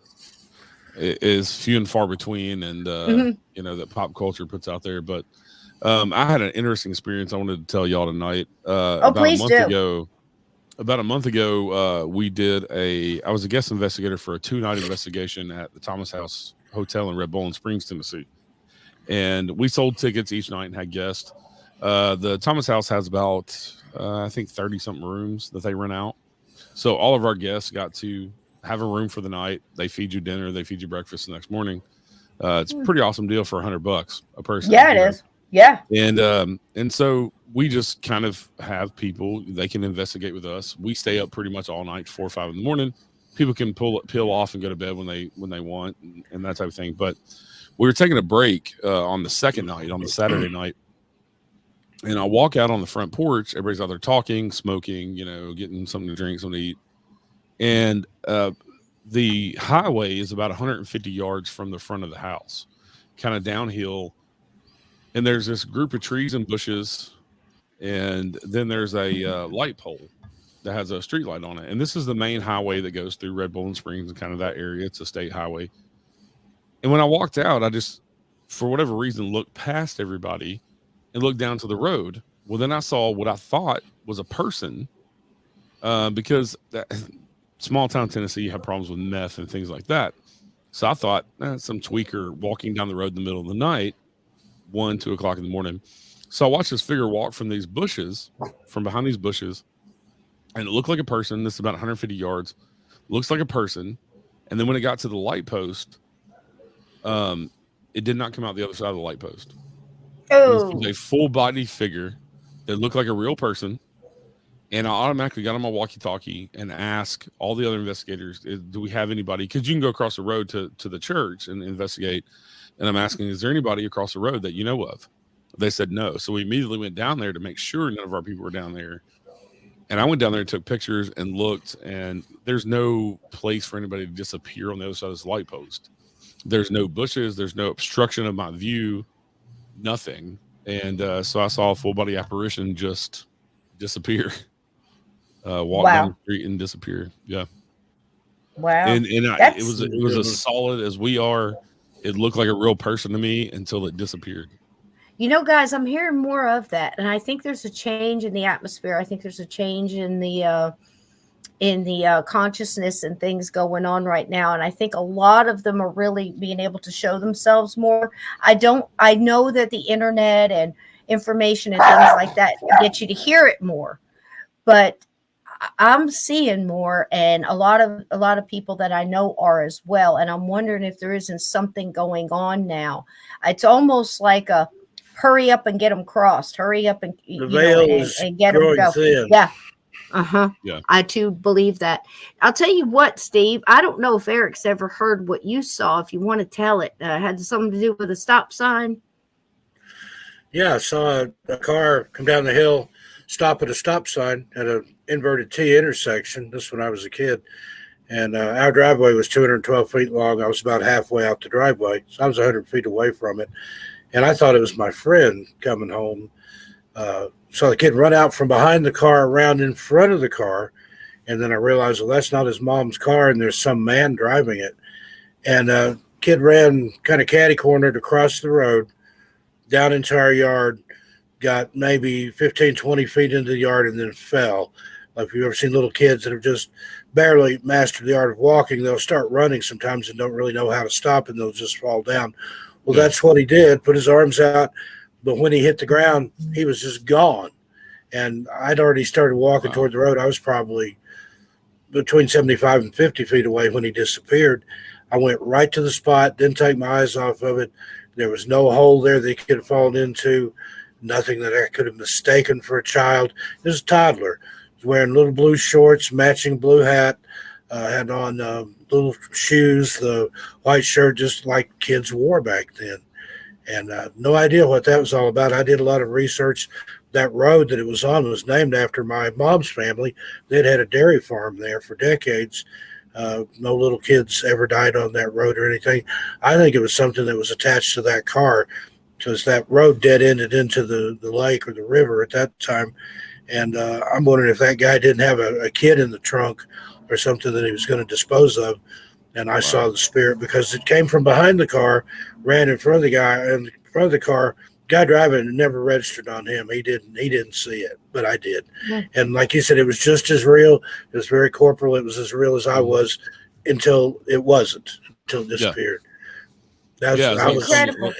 is few and far between, and that pop culture puts out there. But I had an interesting experience I wanted to tell y'all tonight. About a month ago, I was a guest investigator for a 2-night investigation at the Thomas House Hotel in Red Bowling Springs, Tennessee. And we sold tickets each night and had guests. The Thomas House has about, I think, 30-something rooms that they rent out. So all of our guests got to have a room for the night. They feed you dinner. They feed you breakfast the next morning. It's a pretty awesome deal for $100 a person. Yeah, it is. Yeah. And so we just kind of have people, they can investigate with us. We stay up pretty much all night, 4 or 5 in the morning. People can peel off and go to bed when they want and that type of thing. But we were taking a break on the second night, on the Saturday night. And I walk out on the front porch. Everybody's out there talking, smoking, getting something to drink, something to eat. And the highway is about 150 yards from the front of the house, kind of downhill. And there's this group of trees and bushes. And then there's a light pole that has a street light on it. And this is the main highway that goes through Red Bull and Springs and kind of that area. It's a state highway. And when I walked out, I just, for whatever reason, looked past everybody and looked down to the road. Well, then I saw what I thought was a person because small town Tennessee, you have problems with meth and things like that. So I thought, some tweaker walking down the road in the middle of the night, 1, 2 o'clock in the morning. So I watched this figure walk from these bushes, from behind these bushes, and it looked like a person. This is about 150 yards. Looks like a person. And then when it got to the light post, it did not come out the other side of the light post. Oh. It was a full-body figure that looked like a real person. And I automatically got on my walkie-talkie and asked all the other investigators, do we have anybody? Because you can go across the road to the church and investigate. And I'm asking, is there anybody across the road that you know of? They said no. So we immediately went down there to make sure none of our people were down there. And I went down there and took pictures and looked, and there's no place for anybody to disappear on the other side of this light post. There's no bushes. There's no obstruction of my view, nothing. And so I saw a full-body apparition just disappear, walk down the street and disappear. Yeah. Wow. And it was as solid as we are. It looked like a real person to me until it disappeared. Guys, I'm hearing more of that, and I think there's a change in the atmosphere. I think there's a change in the consciousness and things going on right now, and I think a lot of them are really being able to show themselves more. I know that the internet and information and things like that get you to hear it more, but I'm seeing more, and a lot of people that I know are as well. And I'm wondering if there isn't something going on now. It's almost like a hurry up and get them crossed. Hurry up and and get them to go. Thin. Yeah. Yeah. I too believe that. I'll tell you what, Steve. I don't know if Eric's ever heard what you saw. If you want to tell it, had something to do with a stop sign. Yeah, I saw a car come down the hill, stop at a stop sign at an inverted T intersection. This when I was a kid. And our driveway was 212 feet long. I was about halfway out the driveway. So I was 100 feet away from it. And I thought it was my friend coming home. So the kid run out from behind the car, around in front of the car. And then I realized, well, that's not his mom's car, and there's some man driving it. And kid ran kind of catty-cornered across the road, down into our yard, got maybe 15, 20 feet into the yard, and then fell. Like if you've ever seen little kids that have just barely mastered the art of walking, they'll start running sometimes and don't really know how to stop, and they'll just fall down. Well, that's what he did, put his arms out, but when he hit the ground, he was just gone. And I'd already started walking toward the road. I was probably between 75 and 50 feet away when he disappeared. I went right to the spot, didn't take my eyes off of it. There was no hole there that he could have fallen into, nothing that I could have mistaken for a child. It was a toddler. He was wearing little blue shorts, matching blue hat, had on little shoes, the white shirt, just like kids wore back then. And no idea what that was all about. I did a lot of research. That road that it was on was named after my mom's family. They'd had a dairy farm there for decades. No little kids ever died on that road or anything. I think it was something that was attached to that car, because that road dead-ended into the lake or the river at that time. And I'm wondering if that guy didn't have a kid in the trunk or something that he was going to dispose of. And I saw the spirit because it came from behind the car, ran in front of the guy, and in front of the car, guy driving, it never registered on him. He didn't see it, but I did. Yeah. And like you said, it was just as real. It was very corporal. It was as real as I was until it wasn't, until it disappeared. Yeah. That was incredible.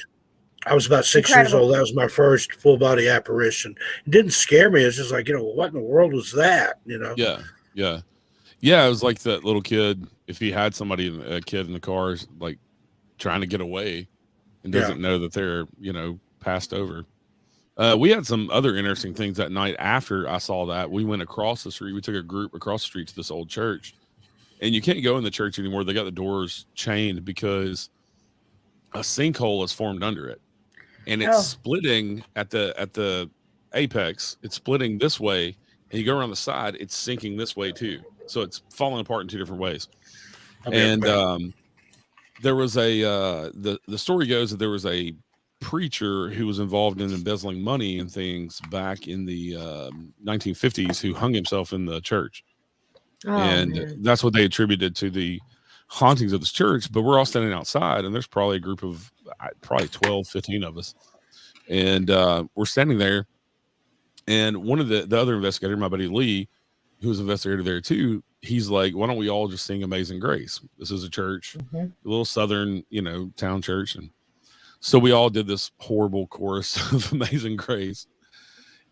I was about 6 years old. That was my first full body apparition. It didn't scare me. It's just like, what in the world was that? Yeah. Yeah, it was like that little kid. If he had a kid in the car, like trying to get away and doesn't know that they're, passed over. We had some other interesting things that night after I saw that. We went across the street. We took a group across the street to this old church, and you can't go in the church anymore. They got the doors chained because a sinkhole has formed under it, and it's splitting at the apex. It's splitting this way, and you go around the side, it's sinking this way too. So it's falling apart in two different ways. And there was the story goes that there was a preacher who was involved in embezzling money and things back in the 1950s who hung himself in the church. Man. That's what they attributed to the hauntings of this church. But we're all standing outside, and there's probably a group of probably 12, 15 of us. And we're standing there. And one of the other investigator, my buddy Lee, who was an investigator there too, he's like, why don't we all just sing Amazing Grace? This is a church, a little southern, town church. And so we all did this horrible chorus of Amazing Grace.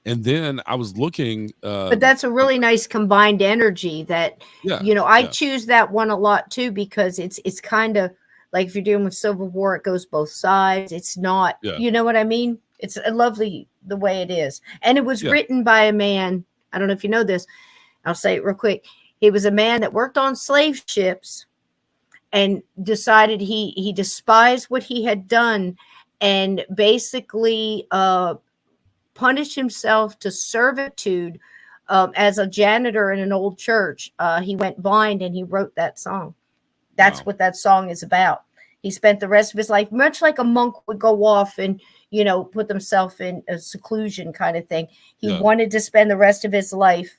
And then I was looking. But that's a really nice combined energy that, I choose that one a lot too, because it's kind of like if you're dealing with Civil War, it goes both sides. It's not, you know what I mean? It's lovely the way it is. And it was written by a man. I don't know if you know this. I'll say it real quick. He was a man that worked on slave ships and decided he despised what he had done and basically punished himself to servitude as a janitor in an old church. He went blind and he wrote that song. That's what that song is about. He spent the rest of his life, much like a monk would go off and, put themselves in a seclusion kind of thing. He wanted to spend the rest of his life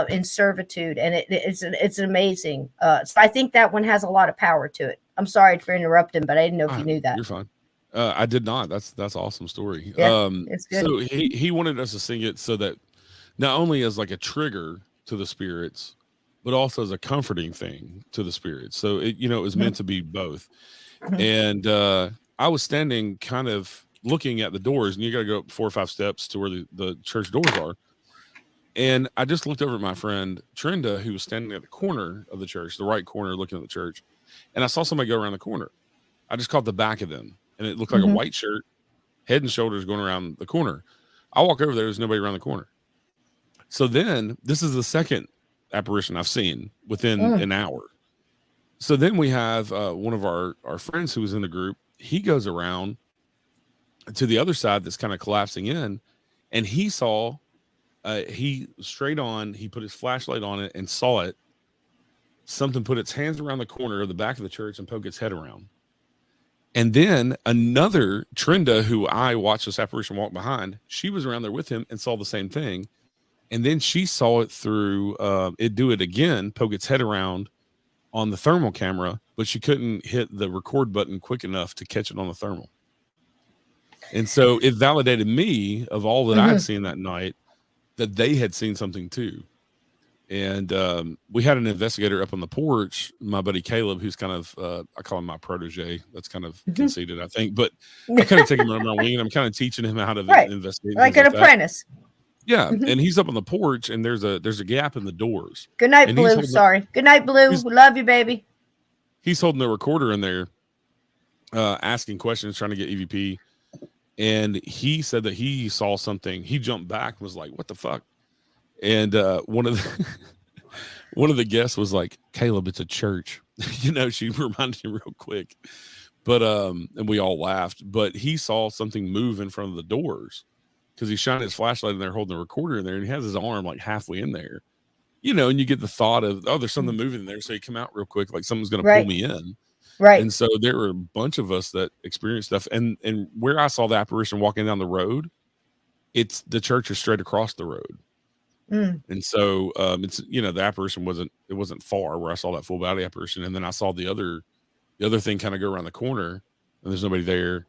in servitude. And it's amazing. So I think that one has a lot of power to it. I'm sorry for interrupting, but I didn't know if you knew that. You're fine. I did not. That's awesome story. Yeah, it's good. So he wanted us to sing it so that not only as like a trigger to the spirits, but also as a comforting thing to the spirits. So it was meant to be both. And I was standing kind of looking at the doors, and you got to go up 4 or 5 steps to where the church doors are. And I just looked over at my friend Trenda, who was standing at the corner of the church, the right corner, looking at the church. And I saw somebody go around the corner. I just caught the back of them, and it looked like a white shirt, head and shoulders going around the corner. I walk over there, there's nobody around the corner. So then this is the second apparition I've seen within an hour. So then we have one of our friends who was in the group. He goes around to the other side that's kind of collapsing in, and he saw he put his flashlight on it and saw it. Something put its hands around the corner of the back of the church and poke its head around. And then another Trenda, who I watched this apparition walk behind, she was around there with him and saw the same thing. And then she saw it through it do it again, poke its head around on the thermal camera, but she couldn't hit the record button quick enough to catch it on the thermal. And so it validated me of all that I had seen that night, that they had seen something too. And we had an investigator up on the porch, my buddy Caleb, who's kind of, I call him my protege. That's kind of conceited, I think. But I kind of take him under my wing, and I'm kind of teaching him how to investigate. Like an apprentice. Yeah. And he's up on the porch, and there's a gap in the doors. Good night, Blue. Sorry. Good night, Blue. Love you, baby. He's holding the recorder in there, asking questions, trying to get EVP. And he said that he saw something. He jumped back and was like, what the fuck? And one of the guests was like, Caleb, it's a church. She reminded him real quick. But and we all laughed. But he saw something move in front of the doors because he shined his flashlight in there, holding the recorder in there, and he has his arm like halfway in there. And you get the thought of, oh, there's something moving in there. So you come out real quick, like someone's going to pull me in. Right. And so there were a bunch of us that experienced stuff. And where I saw the apparition walking down the road, the church is straight across the road. And so it's the apparition wasn't far where I saw that full body apparition. And then I saw the other thing kind of go around the corner, and there's nobody there.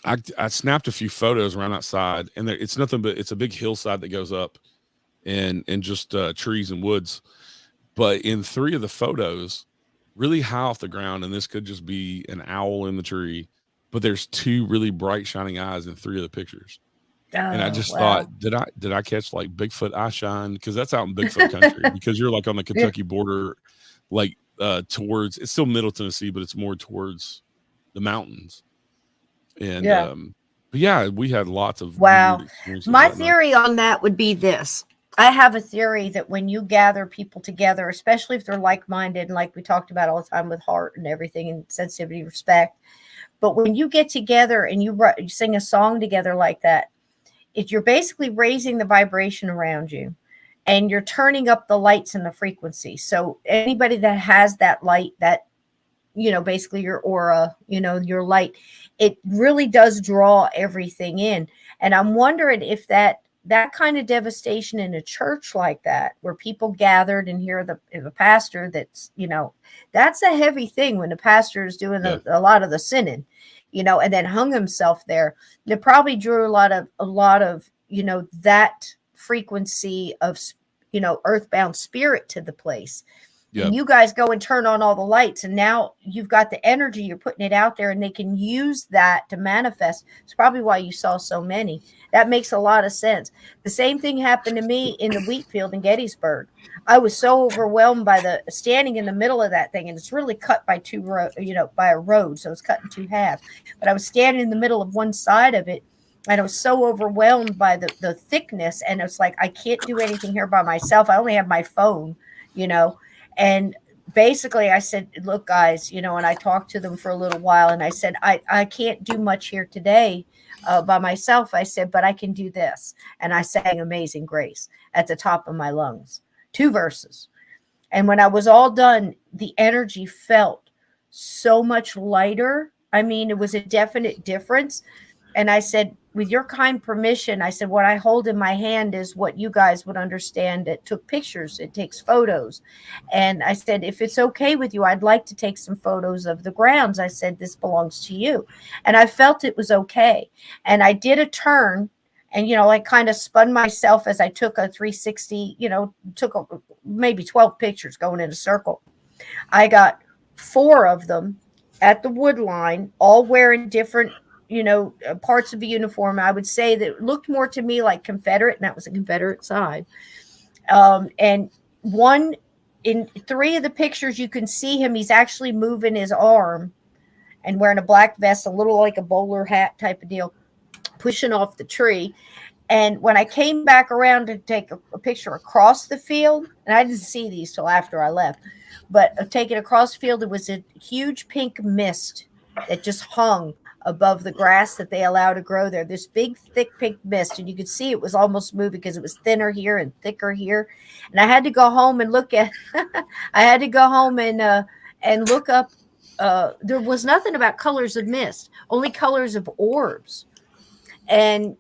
I snapped a few photos around outside, and it's nothing but it's a big hillside that goes up and just trees and woods. But in 3 of the photos, really high off the ground, and this could just be an owl in the tree, but there's 2 really bright shining eyes in 3 of the pictures. And I Oh, just wow. thought, did I catch like Bigfoot eye shine? Because that's out in Bigfoot country. Because you're like on the Kentucky border, like towards, it's still Middle Tennessee, but it's more towards the mountains. And Yeah. but yeah, we had lots of Wow. weird experiences. My that night. theory on that would be this. I have a theory that when you gather people together, especially if they're like-minded and like we talked about all the time with heart and everything and sensitivity, respect, but when you get together and you sing a song together like that, you're basically raising the vibration around you and you're turning up the lights and the frequency. So anybody that has that light, that, basically your aura, your light, it really does draw everything in. And I'm wondering if that kind of devastation in a church like that, where people gathered and hear the pastor, that's a heavy thing when the pastor is doing a lot of the sinning, and then hung himself there. It probably drew a lot of, that frequency of, earthbound spirit to the place. Yep. And you guys go and turn on all the lights, and now you've got the energy, you're putting it out there, and they can use that to manifest. It's probably why you saw so many. That makes a lot of sense. The same thing happened to me in the wheat field in Gettysburg. I was so overwhelmed by standing in the middle of that thing, and it's really cut by by a road, so it's cut in two halves. But I was standing in the middle of one side of it, and I was so overwhelmed by the thickness, and it's like, I can't do anything here by myself. I only have my phone, and basically I said, look, guys, and I talked to them for a little while, and I said, I can't do much here today by myself. I said, but I can do this. And I sang Amazing Grace at the top of my lungs, 2 verses. And when I was all done, the energy felt so much lighter. I mean, it was a definite difference. And I said, with your kind permission, I said, what I hold in my hand is what you guys would understand. It took pictures, it takes photos. And I said, if it's okay with you, I'd like to take some photos of the grounds. I said, this belongs to you. And I felt it was okay. And I did a turn and, I kind of spun myself as I took a 360, took maybe 12 pictures going in a circle. I got 4 of them at the wood line, all wearing different parts of the uniform. I would say that it looked more to me like Confederate, and that was a Confederate side. And one in 3 of the pictures, you can see him. He's actually moving his arm and wearing a black vest, a little like a bowler hat type of deal, pushing off the tree. And when I came back around to take a picture across the field, and I didn't see these till after I left, but taking across the field, it was a huge pink mist that just hung above the grass that they allow to grow there. This big, thick pink mist, and you could see it was almost moving because it was thinner here and thicker here. And I had to go home and look at. I had to go home and look up. There was nothing about colors of mist, only colors of orbs, and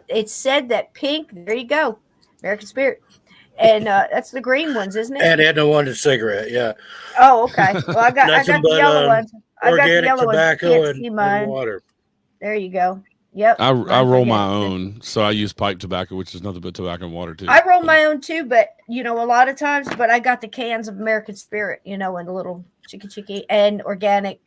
it said that pink. There you go, American Spirit. And that's the green ones, isn't it? And Edna wanted a cigarette, yeah. Oh, okay. Well, I got the yellow ones. I got the Organic yellow ones. tobacco You can't and, see and mine. water. There you go. Yep. I roll my own, so I use pipe tobacco, which is nothing but tobacco and water too. I roll my own too, but a lot of times. But I got the cans of American Spirit, and a little chicky and organic,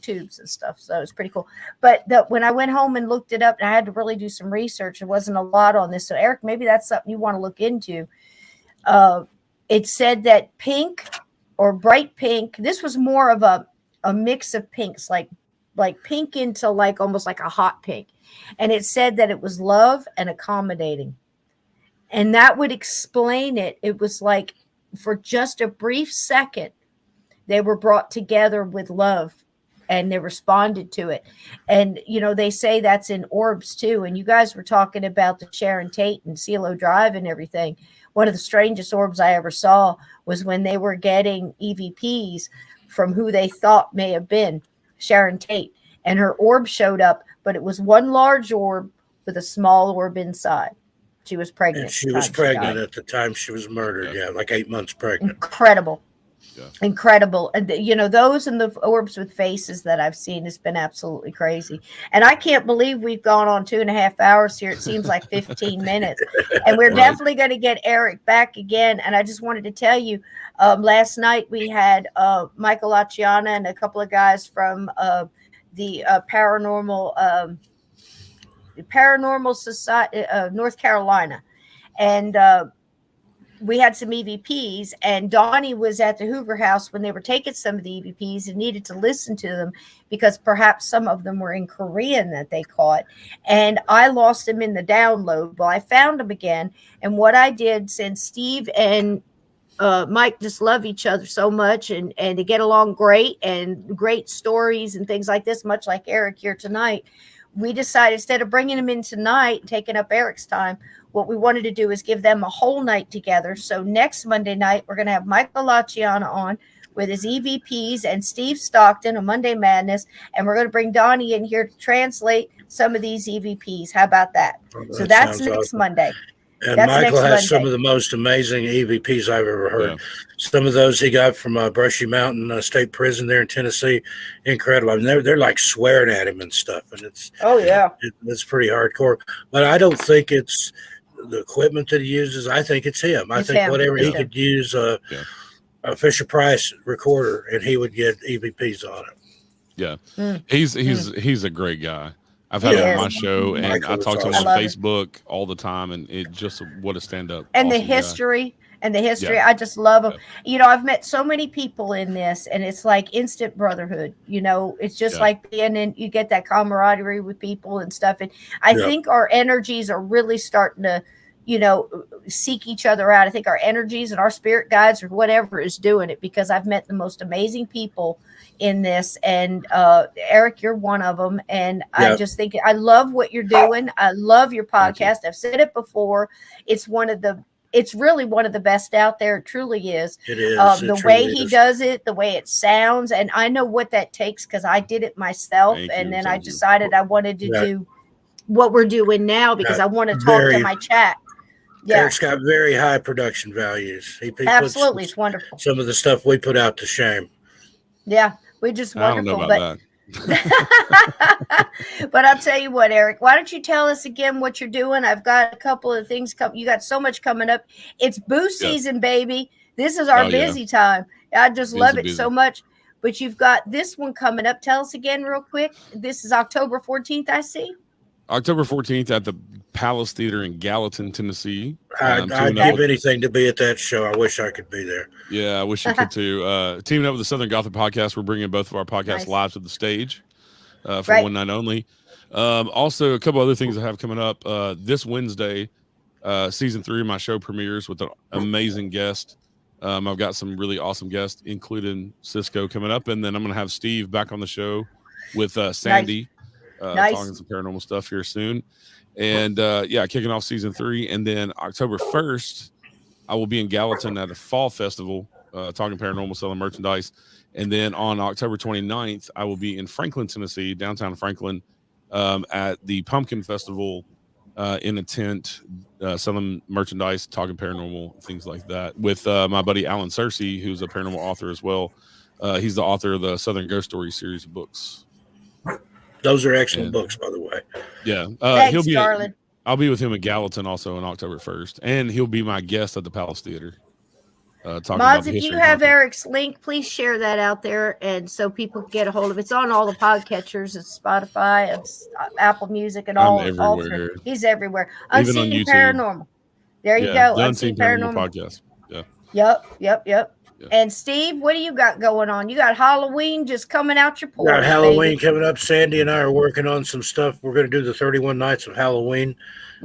tubes and stuff. So it's pretty cool. But when I went home and looked it up, and I had to really do some research. There wasn't a lot on this. So Eric, maybe that's something you want to look into. It said that pink or bright pink. This was more of a mix of pinks, like pink into like almost like a hot pink. And it said that it was love and accommodating. And that would explain it. It was like for just a brief second, they were brought together with love and they responded to it. And, they say that's in orbs too. And you guys were talking about the Sharon Tate and CeeLo Drive and everything. One of the strangest orbs I ever saw was when they were getting EVPs from who they thought may have been Sharon Tate. And her orb showed up, but it was one large orb with a small orb inside. She was pregnant. And she was pregnant at the time she was murdered. Yeah, like 8 months pregnant. Incredible. Yeah. Incredible. And those and the orbs with faces that I've seen has been absolutely crazy. And I can't believe we've gone on 2.5 hours here. It seems like 15 minutes. And we're definitely going to get Eric back again. And I just wanted to tell you, last night we had Michael Laciana and a couple of guys from the paranormal Paranormal Society of North Carolina, and we had some EVPs, and Donnie was at the Hoover House when they were taking some of the EVPs and needed to listen to them because perhaps some of them were in Korean that they caught. And I lost them in the download. Well, I found them again. And what I did, since Steve and Mike just love each other so much and they get along great and great stories and things like this, much like Eric here tonight, we decided instead of bringing them in tonight and taking up Eric's time, what we wanted to do is give them a whole night together. So next Monday night, we're going to have Michael Laciana on with his EVPs and Steve Stockton on Monday Madness. And we're going to bring Donnie in here to translate some of these EVPs. How about that? So that's next awesome. Monday. And That's Michael next has some Monday. of the most amazing EVPs I've ever heard. Yeah. Some of those he got from Brushy Mountain State Prison there in Tennessee. Incredible. I mean, they're like swearing at him and stuff. And it's it's pretty hardcore. But I don't think it's the equipment that he uses. I think it's him. I think whatever he could use a Fisher Price recorder and he would get EVPs on it. Yeah. He's a great guy. I've had him on my show, and I talk to him on Facebook all the time, and it just what a stand-up. And awesome the history, Yeah. I just love them. You know, I've met so many people in this, and it's like instant brotherhood. You know, it's just like being in, you get that camaraderie with people and stuff. And I think our energies are really starting to, you know, seek each other out. I think our energies and our spirit guides or whatever is doing it, because I've met the most amazing people in this, and Eric, you're one of them, and I just think I love what you're doing. I love your podcast. I've said it before. It's really one of the best out there. It truly is. It is. The way he does it, the way it sounds, and I know what that takes because I did it myself, and then I decided I wanted to do what we're doing now because I want to talk to my chat. Yeah. Eric's got very high production values. He Absolutely, it's wonderful. Some of the stuff we put out to shame. Yeah, we just wonderful. I don't know about that. But I'll tell you what, Eric, why don't you tell us again what you're doing? I've got a couple of things you got so much coming up. It's boost season, baby. This is our busy time. I just love it so much. But you've got this one coming up. Tell us again real quick. This is October 14th, I see. October 14th at the Palace Theater in Gallatin, Tennessee. I'd give anything to be at that show. I wish I could be there. Yeah, I wish I could too. Teaming up with the Southern Gothic Podcast, we're bringing both of our podcasts live to the stage for one night only. Also, a couple other things I have coming up. This Wednesday, season 3 of my show premieres with an amazing guest. I've got some really awesome guests, including Cisco, coming up. And then I'm going to have Steve back on the show with Sandy. Talking some paranormal stuff here soon. And kicking off season 3. And then October 1st, I will be in Gallatin at a fall festival, talking paranormal, selling merchandise. And then on October 29th, I will be in Franklin, Tennessee, downtown Franklin, at the Pumpkin Festival in a tent, selling merchandise, talking paranormal, things like that, with my buddy Alan Searcy, who's a paranormal author as well. He's the author of the Southern Ghost Story series of books. Those are excellent books, by the way. Yeah. Thanks, darling. I'll be with him in Gallatin also on October 1st. And he'll be my guest at the Palace Theater. Mods, if you have Eric's link, please share that out there, and so people can get a hold of it. It's on all the podcatchers. It's Spotify, it's Apple Music, and all. Everywhere. He's everywhere. Even on Unseen YouTube. Paranormal. There you go. The Unseen Paranormal podcast. Yeah. Yep. And Steve, what do you got going on? You got Halloween just coming out your porch. Got Halloween coming up. Sandy and I are working on some stuff. We're going to do the 31 nights of Halloween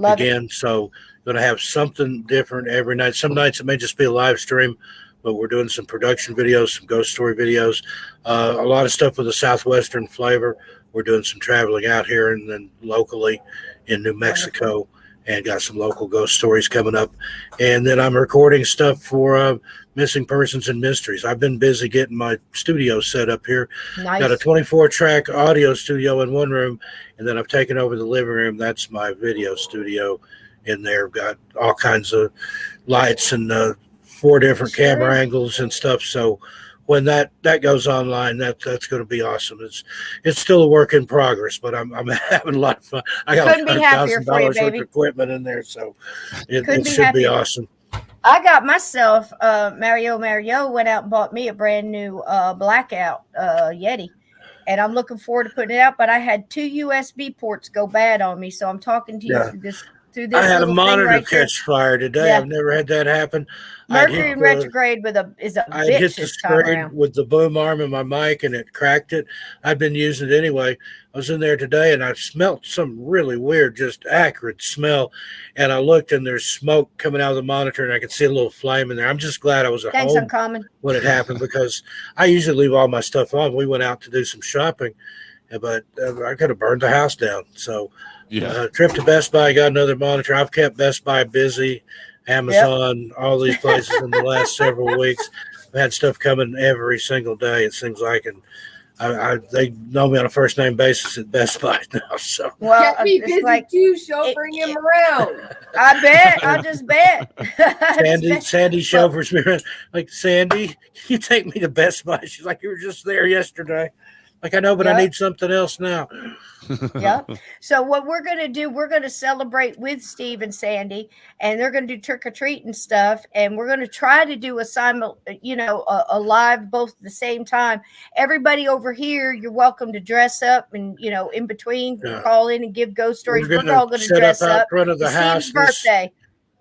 again. So going to have something different every night. Some nights it may just be a live stream, but we're doing some production videos, some ghost story videos, a lot of stuff with a Southwestern flavor. We're doing some traveling out here and then locally in New Mexico, and got some local ghost stories coming up. And then I'm recording stuff for Missing Persons and Mysteries. I've been busy getting my studio set up here. Nice. Got a 24-track audio studio in one room, and then I've taken over the living room. That's my video studio in there. Got all kinds of lights and 4 different camera angles and stuff. So when that goes online, that's going to be awesome. It's still a work in progress, but I'm having a lot of fun. I got $100,000 worth of equipment in there, so it should be awesome. I got myself Mario went out and bought me a brand new blackout Yeti, and I'm looking forward to putting it out. But I had 2 USB ports go bad on me, so I'm talking to you through this I had a little thing monitor right here. catch fire today. Yeah. I've never had that happen. Mercury in retrograde is a I bitch hit the this time screen around. with the boom arm in my mic and it cracked it. I've been using it anyway. I was in there today and I smelled some really weird, just acrid smell. And I looked and there's smoke coming out of the monitor and I could see a little flame in there. I'm just glad I was at Thanks, home Uncommon. when it happened because I usually leave all my stuff on. We went out to do some shopping, but I could have burned the house down. So trip to Best Buy, got another monitor. I've kept Best Buy busy. Amazon, all these places in the last several weeks. I've had stuff coming every single day, it seems like, and they know me on a first name basis at Best Buy now. So Kept me busy too, chauffeuring him around. I bet. I just bet. Sandy chauffeurs me around. Like, Sandy, you take me to Best Buy? She's like, you were just there yesterday. Like, I know, but I need something else now. Yeah. So what we're going to do, we're going to celebrate with Steve and Sandy, and they're going to do trick or treat and stuff. And we're going to try to do a live both at the same time. Everybody over here, you're welcome to dress up and, in between, call in and give ghost stories. We're all going to dress up. Out front of the house. Steve's birthday.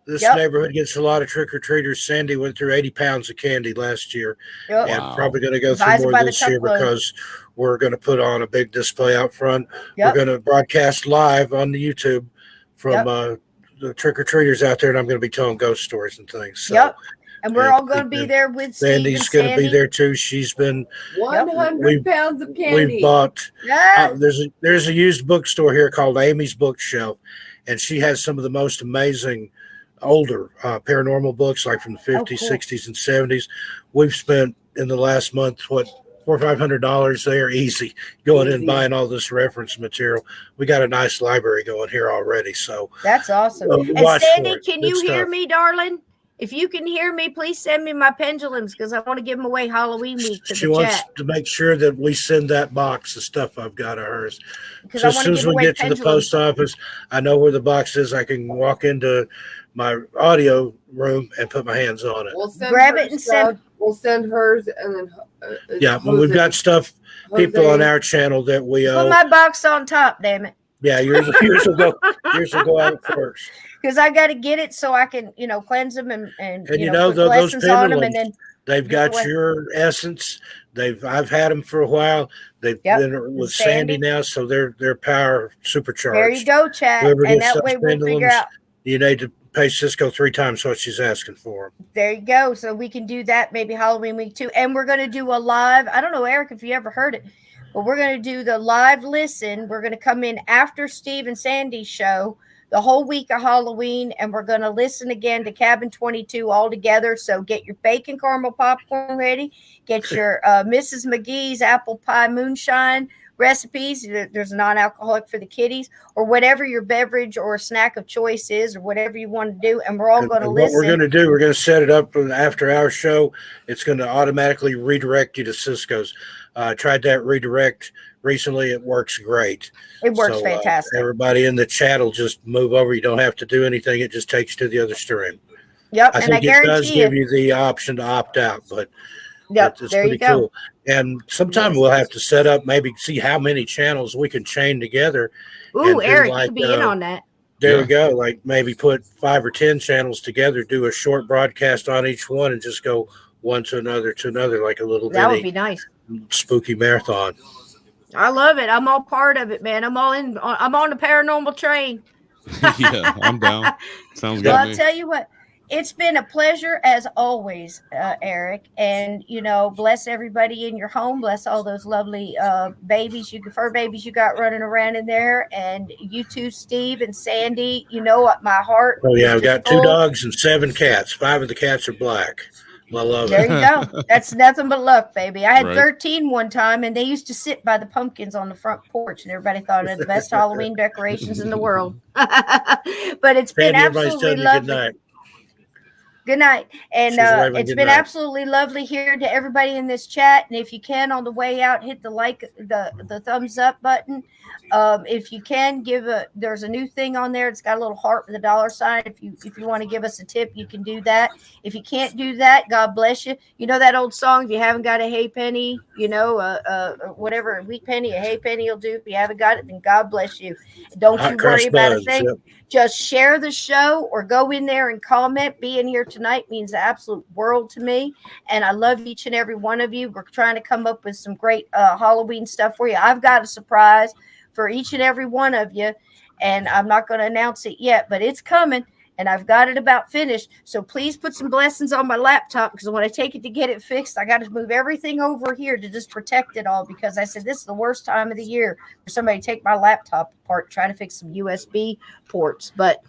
This neighborhood gets a lot of trick-or-treaters. Sandy went through 80 pounds of candy last year. And probably going to go through more this year because we're going to put on a big display out front. We're going to broadcast live on the YouTube from the trick-or-treaters out there, and I'm going to be telling ghost stories and things. So, and we're all going to be there with Sandy's Steve and going to be there too. She's been 100 pounds of candy. We've bought. There's a used bookstore here called Amy's Bookshelf, and she has some of the most amazing older paranormal books, like from the 50s, 60s, and 70s. We've spent in the last month $400 or $500 there, easy, going in and buying all this reference material. We got a nice library going here already, so that's awesome. And Sandy, can you hear me, darling? If you can hear me, please send me my pendulums because I want to give them away Halloween week to she the wants chat. to make sure that we send that box of stuff I've got of hers. Because So as soon as we get to the post office, I know where the box is. I can walk into my audio room and put my hands on it. We'll send Grab it and send. We'll send hers and then. When we've got stuff, people on our channel that we Put my box on top, damn it. Yeah, yours will go out first. Because I got to get it so I can, cleanse them and put on those them, pendulums, and then they've got your essence. I've had them for a while. They've been with Sandy now, so they're power supercharged. There you go, chat. Whoever And gets that way we'll figure out. You need to pay Cisco 3 times what she's asking for. There you go. So we can do that maybe Halloween week too. And we're going to do a live. I don't know, Eric, if you ever heard it, but we're going to do the live listen. We're going to come in after Steve and Sandy's show the whole week of Halloween, and we're going to listen again to Cabin 22 all together. So get your bacon caramel popcorn ready. Get your Mrs. McGee's apple pie moonshine recipes. There's a non-alcoholic for the kiddies, or whatever your beverage or snack of choice is, or whatever you want to do. And we're all going to listen. What we're going to do, we're going to set it up after our show. It's going to automatically redirect you to Cisco's. Tried that redirect recently. It works great. It works fantastic. Everybody in the chat will just move over. You don't have to do anything. It just takes you to the other stream. Yep, I think it does give you the option to opt out, but it's pretty cool. And sometime we'll have to set up, maybe see how many channels we can chain together. Ooh, Eric, you could be in on that. There we go. Like maybe put 5 or 10 channels together, do a short broadcast on each one, and just go one to another, like a little that would be nice. Spooky marathon. I love it. I'm all part of it, man. I'm all in. I'm on the paranormal train. Yeah, I'm down. Sounds good. Well, I'll tell you what. It's been a pleasure as always, Eric. And bless everybody in your home. Bless all those lovely babies, fur babies you got running around in there, and you too, Steve and Sandy. You know what, my heart. Oh yeah, I've got 2 dogs and 7 cats. 5 of the cats are black. I love there it. You go. That's nothing but luck, baby. I had 13 one time, and they used to sit by the pumpkins on the front porch, and everybody thought it was the best Halloween decorations in the world. But it's been absolutely lovely. Good night. And She's waving it's good been night. absolutely lovely here to everybody in this chat. And if you can, on the way out, hit the thumbs up button. If you can there's a new thing on there. It's got a little heart with a dollar sign. If you want to give us a tip, you can do that. If you can't do that, God bless you. You know that old song, if you haven't got a hay penny, whatever, a wheat penny, a hay penny will do. If you haven't got it, then God bless you. Don't Hot you cross worry about a buns, thing. yep. Just share the show or go in there and comment. Being here tonight means the absolute world to me. And I love each and every one of you. We're trying to come up with some great Halloween stuff for you. I've got a surprise for each and every one of you. And I'm not going to announce it yet, but it's coming. And I've got it about finished. So please put some blessings on my laptop, because when I take it to get it fixed, I got to move everything over here to just protect it all, because I said this is the worst time of the year for somebody to take my laptop apart trying to fix some USB ports. But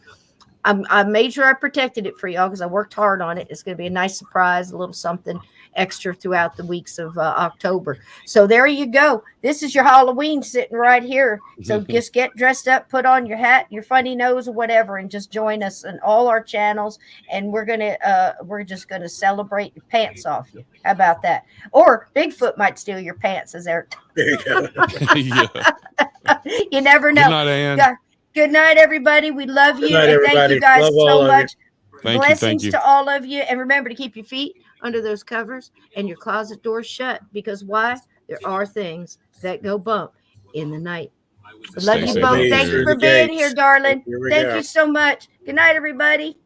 I made sure I protected it for y'all because I worked hard on it. It's going to be a nice surprise, a little something extra throughout the weeks of October. So there you go. This is your Halloween sitting right here. So just get dressed up, put on your hat, your funny nose or whatever, and just join us in all our channels. And we're just gonna celebrate your pants off you. How about that? Or Bigfoot might steal your pants, as Eric. There you go. Yeah. You never know. Good night, Ann. Good night, everybody. We love you. Good night, And thank everybody. you guys Love all so of you. much. Thank Blessings you. to all of you. And remember to keep your feet under those covers and your closet doors shut. Because why? There are things that go bump in the night. I love Stay you safe both. out Thank there. you for being here, darling. Here we Thank go. you so much. Good night, everybody.